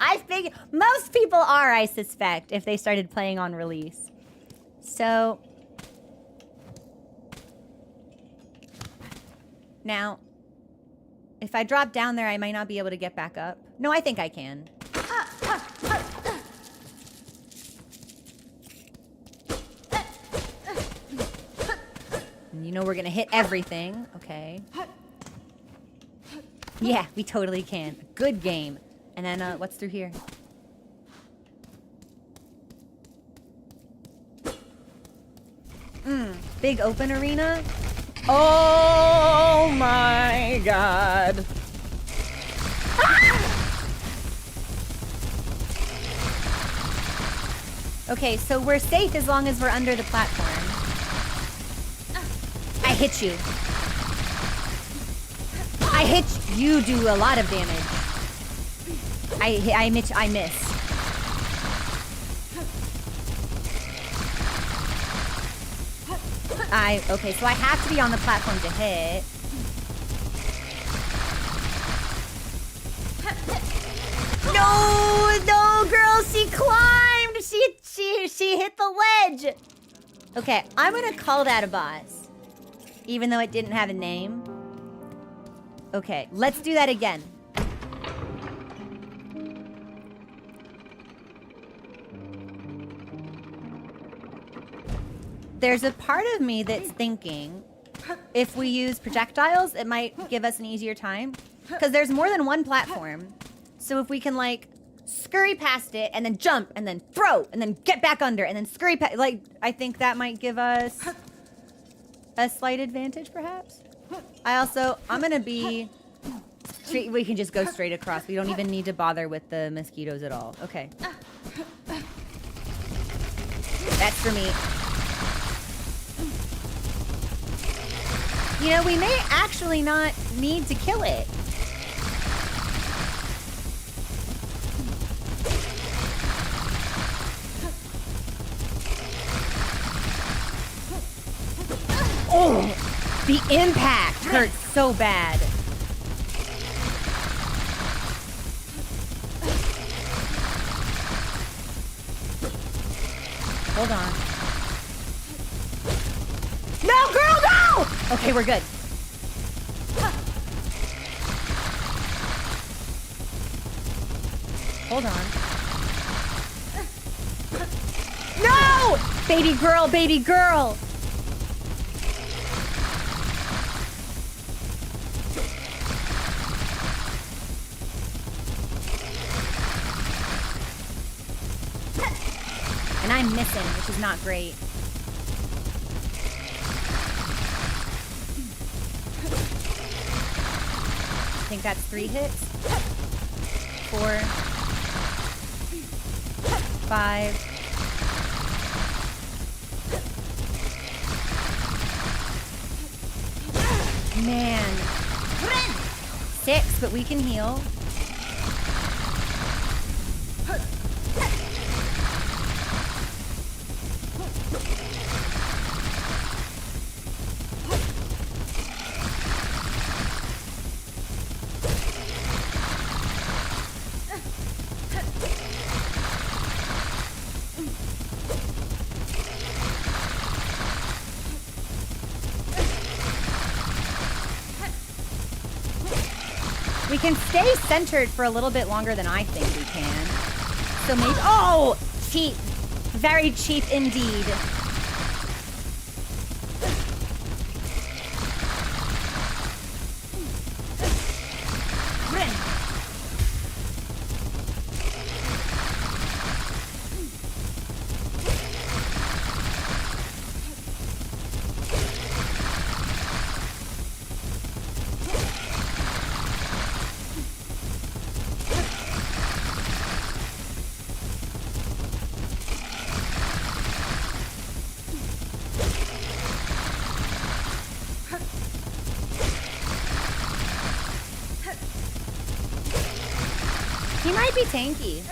most people are, I suspect, if they started playing on release. So. Now, if I drop down there, I might not be able to get back up. No, I think I can. And you know we're gonna hit everything. Okay. Yeah, we totally can. Good game. And then, what's through here? Big open arena? Oh my god. Ah! Okay, so we're safe as long as we're under the platform. I hit you. You do a lot of damage. I miss. Okay, so I have to be on the platform to hit. No, girl, she climbed. She he hit the ledge. Okay, I'm gonna call that a boss. Even though it didn't have a name. Okay, let's do that again. There's a part of me that's thinking if we use projectiles, it might give us an easier time. Because there's more than one platform. So if we can, like, scurry past it and then jump and then throw and then get back under and then scurry past, like, I think that might give us a slight advantage, perhaps. I'm going to be... We can just go straight across. We don't even need to bother with the mosquitoes at all. Okay. That's for me. You know, we may actually not need to kill it. Oh, the impact hurts so bad. Hold on. No, girl, no! Okay, we're good. Hold on. No! Baby girl, baby girl! And I'm missing, which is not great. I think that's 3 hits. 4. 5. Man. 6, but we can heal. We can stay centered for a little bit longer than I think we can. So maybe... Oh! Cheap. Very cheap indeed. He might be tanky.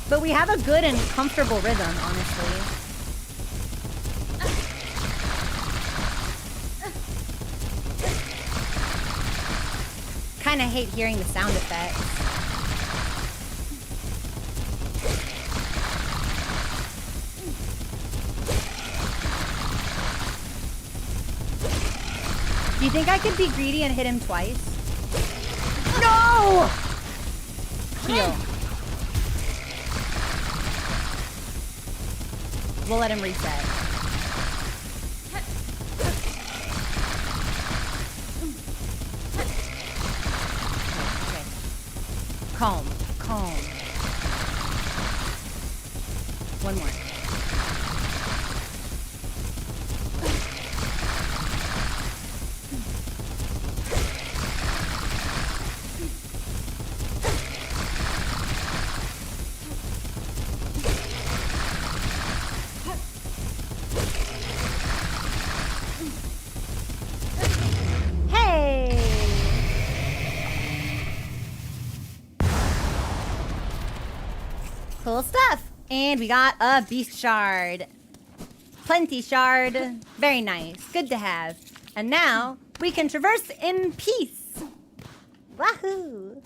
But we have a good and comfortable rhythm, honestly. Kinda hate hearing the sound effects. Do you think I could be greedy and hit him twice? No! Heal. We'll let him reset. Okay. Calm. Calm. One more. Cool stuff. And we got a beast shard. Plenty shard. Very nice. Good to have. And now we can traverse in peace. Wahoo!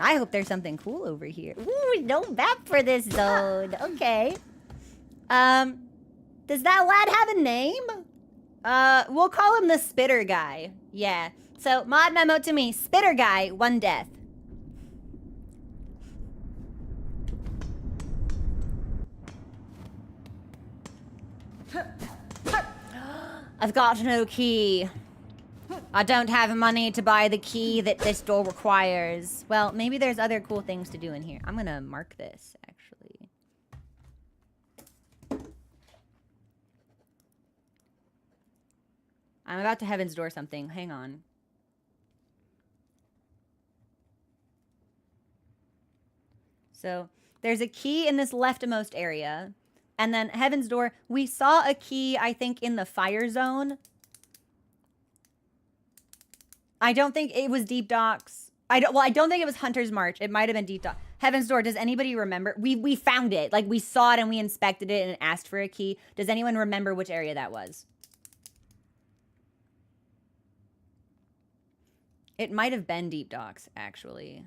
I hope there's something cool over here. Ooh, no map for this zone. Okay. Does that lad have a name? We'll call him the Spitter Guy. Yeah. So, mod memo to me. Spitter Guy, 1 death. I've got no key. I don't have money to buy the key that this door requires. Well, maybe there's other cool things to do in here. I'm gonna mark this, actually. I'm about to Heaven's Door something. Hang on. So, there's a key in this leftmost area. And then Heaven's Door, we saw a key, I think, in the fire zone. I don't think it was Deep Docks. I don't think it was Hunter's March. It might have been Deep Docks. Heaven's Door, does anybody remember? We found it. Like, we saw it and we inspected it and asked for a key. Does anyone remember which area that was? It might have been Deep Docks, actually.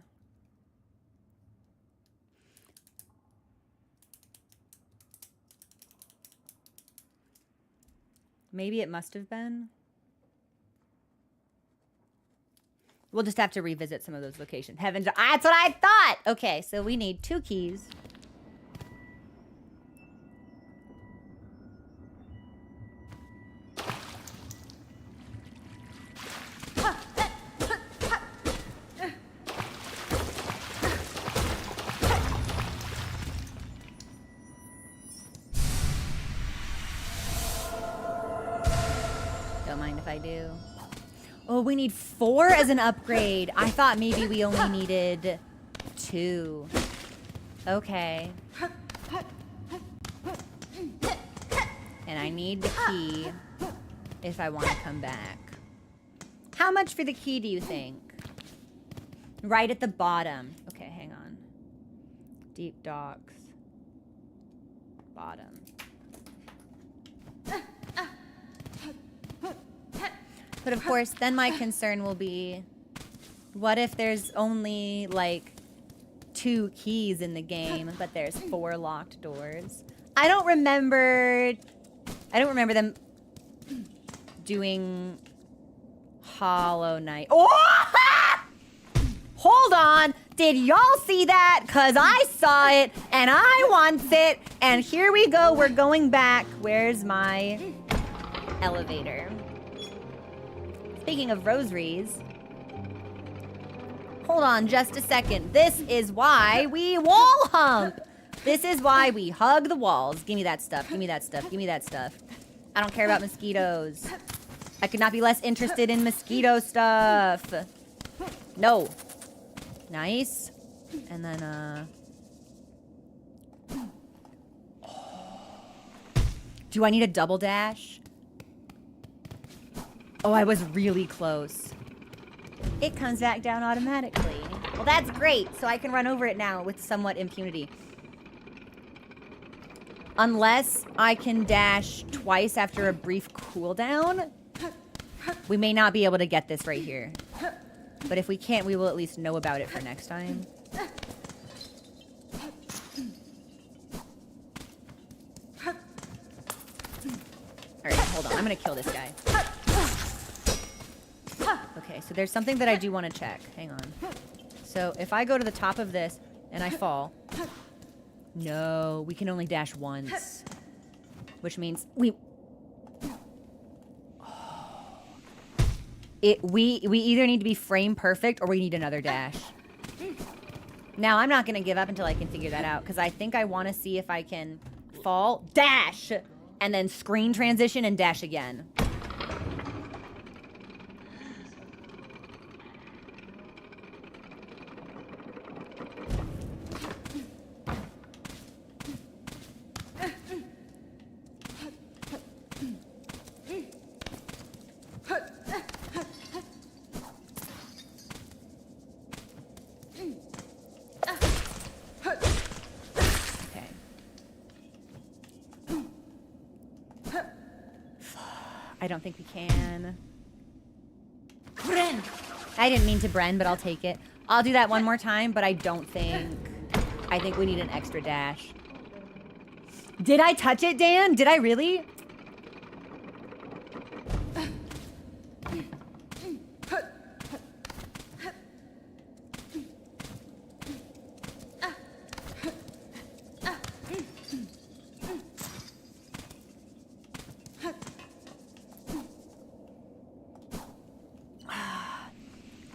Maybe it must have been. We'll just have to revisit some of those locations. Heaven's Door. That's what I thought! Okay, so we need 2 keys. Don't mind if I do. Oh, we need 4 as an upgrade. I thought maybe we only needed 2. Okay. And I need the key if I want to come back. How much for the key do you think? Right at the bottom. Okay, hang on. Deep Docks. Bottom. But of course, then my concern will be, what if there's only, like, 2 keys in the game, but there's 4 locked doors? I don't remember them doing Hollow Knight. Oh! Hold on! Did y'all see that? 'Cause I saw it, and I want it, and here we go, we're going back. Where's my elevator? Speaking of rosaries, hold on just a second. This is why we wall hump. This is why we hug the walls. Give me that stuff. Give me that stuff. Give me that stuff. I don't care about mosquitoes. I could not be less interested in mosquito stuff. No. Nice. And then, do I need a double dash? Oh, I was really close. It comes back down automatically. Well, that's great, so I can run over it now with somewhat impunity. Unless I can dash twice after a brief cooldown, we may not be able to get this right here. But if we can't, we will at least know about it for next time. Alright, hold on. I'm gonna kill this guy. Okay, so there's something that I do want to check. Hang on. So if I go to the top of this and I fall... No, we can only dash once. Which means we either need to be frame perfect or we need another dash. Now, I'm not going to give up until I can figure that out, because I think I want to see if I can fall, dash, and then screen transition and dash again. I don't think we can. Bren! I didn't mean to Bren, but I'll take it. I'll do that one more time, but I don't think... I think we need an extra dash. Did I touch it, Dan? Did I really?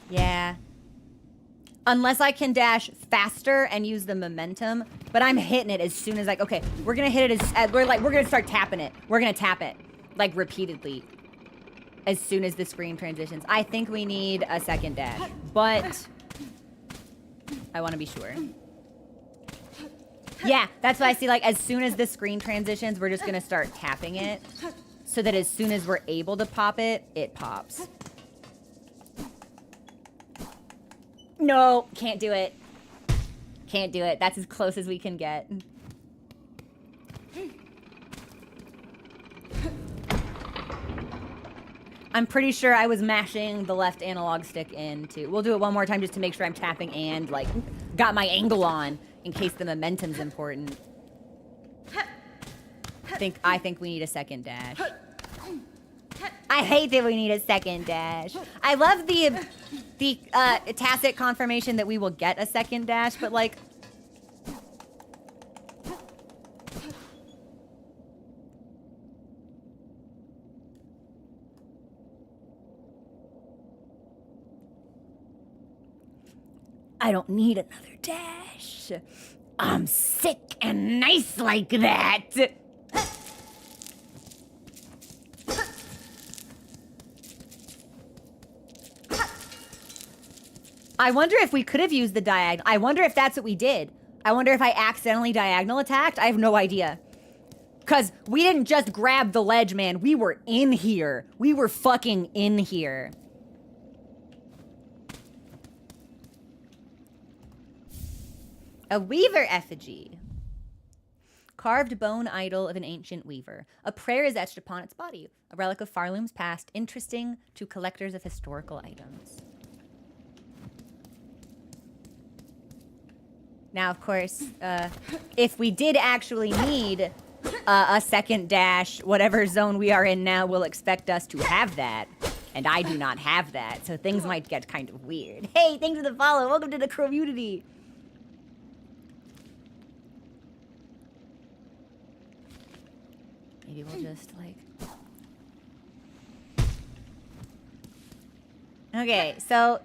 Yeah. Unless I can dash faster and use the momentum, but I'm hitting it as soon as okay, we're gonna hit it as we're gonna start tapping it. We're gonna tap it like repeatedly as soon as the screen transitions. I think we need a second dash, but I want to be sure. Yeah, that's why I see like as soon as the screen transitions, we're just gonna start tapping it so that as soon as we're able to pop it, it pops. No, can't do it. Can't do it. That's as close as we can get. I'm pretty sure I was mashing the left analog stick in too. We'll do it one more time just to make sure I'm tapping and like got my angle on in case the momentum's important. I think we need a second dash. I hate that we need a second dash. I love the tacit confirmation that we will get a second dash, but like... I don't need another dash. I'm sick and nice like that. I wonder if we could have used the diagonal. I wonder if that's what we did. I wonder if I accidentally diagonal attacked. I have no idea. Because we didn't just grab the ledge, man. We were in here. We were fucking in here. A weaver effigy. Carved bone idol of an ancient weaver. A prayer is etched upon its body. A relic of Farloom's past, interesting to collectors of historical items. Now, of course, if we did actually need a second dash, whatever zone we are in now will expect us to have that. And I do not have that, so things might get kind of weird. Hey, thanks for the follow. Welcome to the community. Maybe we'll just, like... Okay, so...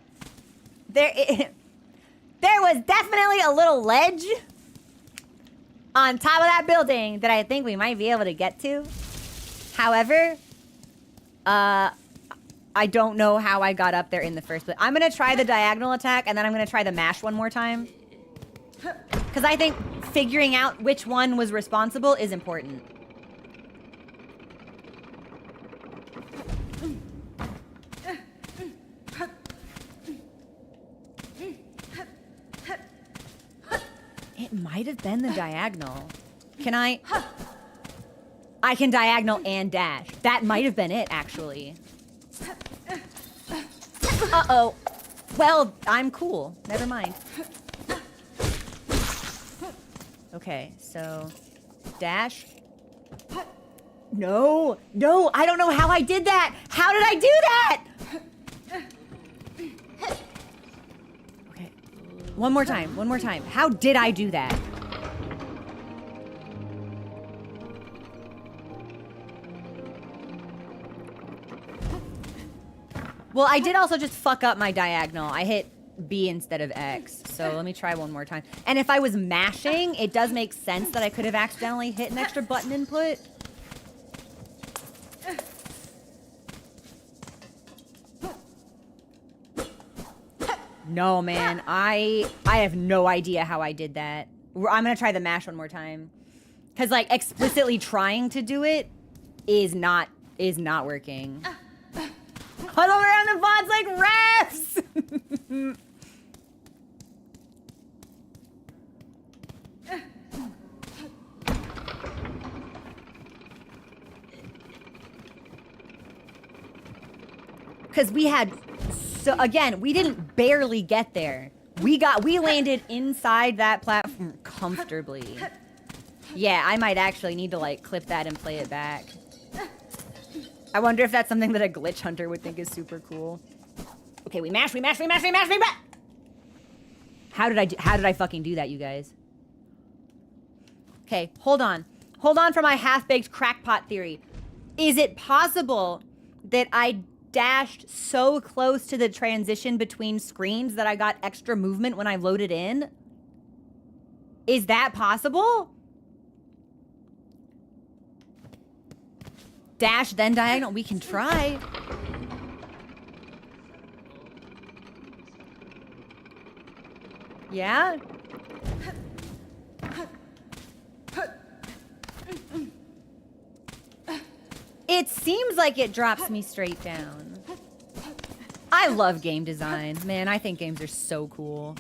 There was definitely a little ledge on top of that building that I think we might be able to get to. However, I don't know how I got up there in the first place. I'm going to try the diagonal attack, and then I'm going to try the mash one more time. Because I think figuring out which one was responsible is important. It might have been the diagonal. Can I can diagonal and dash. That might have been it, actually. Uh-oh. Well, I'm cool. Never mind. Okay, so... Dash. No, I don't know how I did that. How did I do that? Okay, one more time. How did I do that? Well, I did also just fuck up my diagonal. I hit B instead of X. So let me try one more time. And if I was mashing, it does make sense that I could have accidentally hit an extra button input. No, man. I have no idea how I did that. I'm going to try the mash one more time. Because, like, explicitly trying to do it is not working. Huddle around the bots like refs! Because we had, so again, we didn't barely get there. We landed inside that platform comfortably. Yeah, I might actually need to like clip that and play it back. I wonder if that's something that a glitch hunter would think is super cool. Okay, we mash. How did I fucking do that, you guys? Okay, hold on. Hold on for my half-baked crackpot theory. Is it possible that I dashed so close to the transition between screens that I got extra movement when I loaded in? Is that possible? Dash, then diagonal. We can try. Yeah? It seems like it drops me straight down. I love game design. Man, I think games are so cool.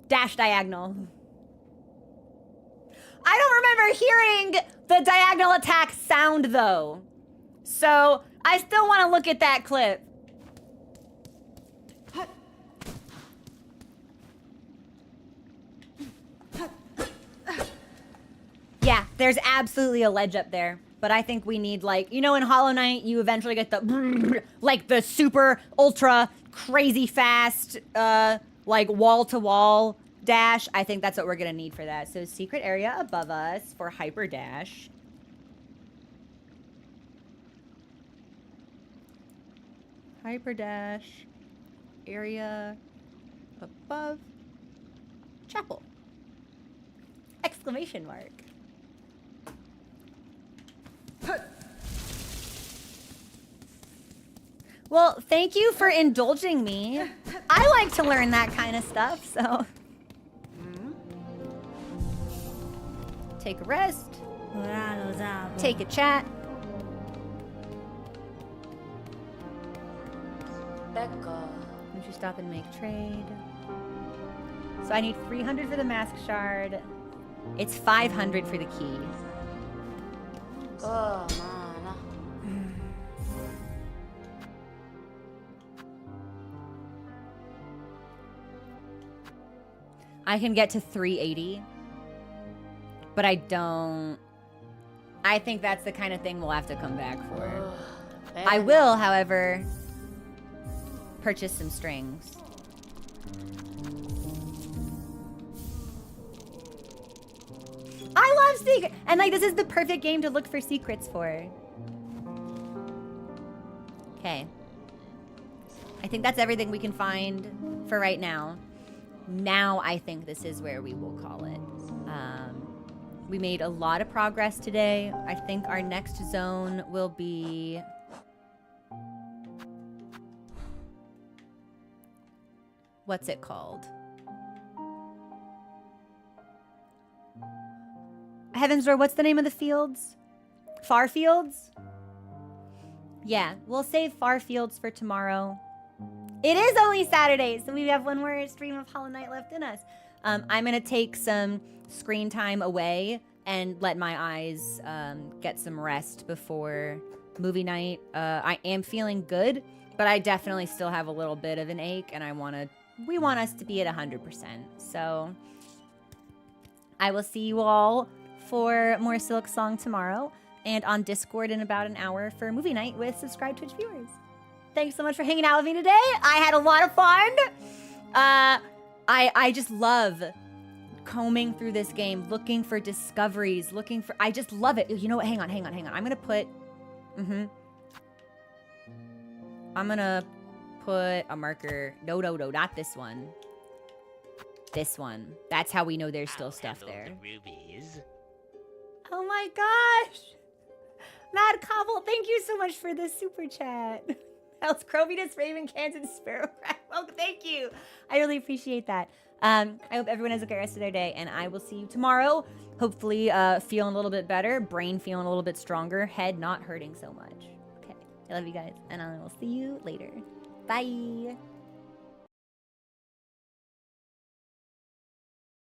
Dash diagonal. I don't remember hearing the diagonal attack sound though. So I still want to look at that clip. Yeah, there's absolutely a ledge up there. But I think we need like, you know, in Hollow Knight, you eventually get the, like the super ultra crazy fast, like wall to wall dash. I think that's what we're gonna need for that. So secret area above us for hyper dash. Hyper dash area above chapel. Exclamation mark. Well, thank you for indulging me. I like to learn that kind of stuff, so. Take a rest. Take a chat. Don't you stop and make trade. So I need 300 for the mask shard. It's 500 for the key. I can get to 380, but I don't. I think that's the kind of thing we'll have to come back for. I will, however, purchase some strings. I love secret, and like this is the perfect game to look for secrets for. Okay. I think that's everything we can find for right now. Now I think this is where we will call it. We made a lot of progress today. I think our next zone will be... What's it called? Heaven's Door, what's the name of the fields? Far Fields? Yeah, we'll save Far Fields for tomorrow. It is only Saturday, so we have one more stream of Hollow Knight left in us. I'm going to take some screen time away and let my eyes get some rest before movie night. I am feeling good, but I definitely still have a little bit of an ache, and we want us to be at 100%. So I will see you all for more Silksong tomorrow and on Discord in about an hour for movie night with subscribed Twitch viewers. Thanks so much for hanging out with me today. I had a lot of fun. I just love combing through this game, looking for discoveries, I just love it. You know what? Hang on. I'm gonna put, I'm gonna put a marker. No, not this one. This one. That's how we know there's still stuff there. Oh my gosh. Mad Cobble, thank you so much for this super chat. Else Crovinus, Raven, Kansas, Sparrow. Well, thank you. I really appreciate that. I hope everyone has a great rest of their day, and I will see you tomorrow. Hopefully feeling a little bit better, brain feeling a little bit stronger, head not hurting so much. Okay, I love you guys, and I will see you later. Bye.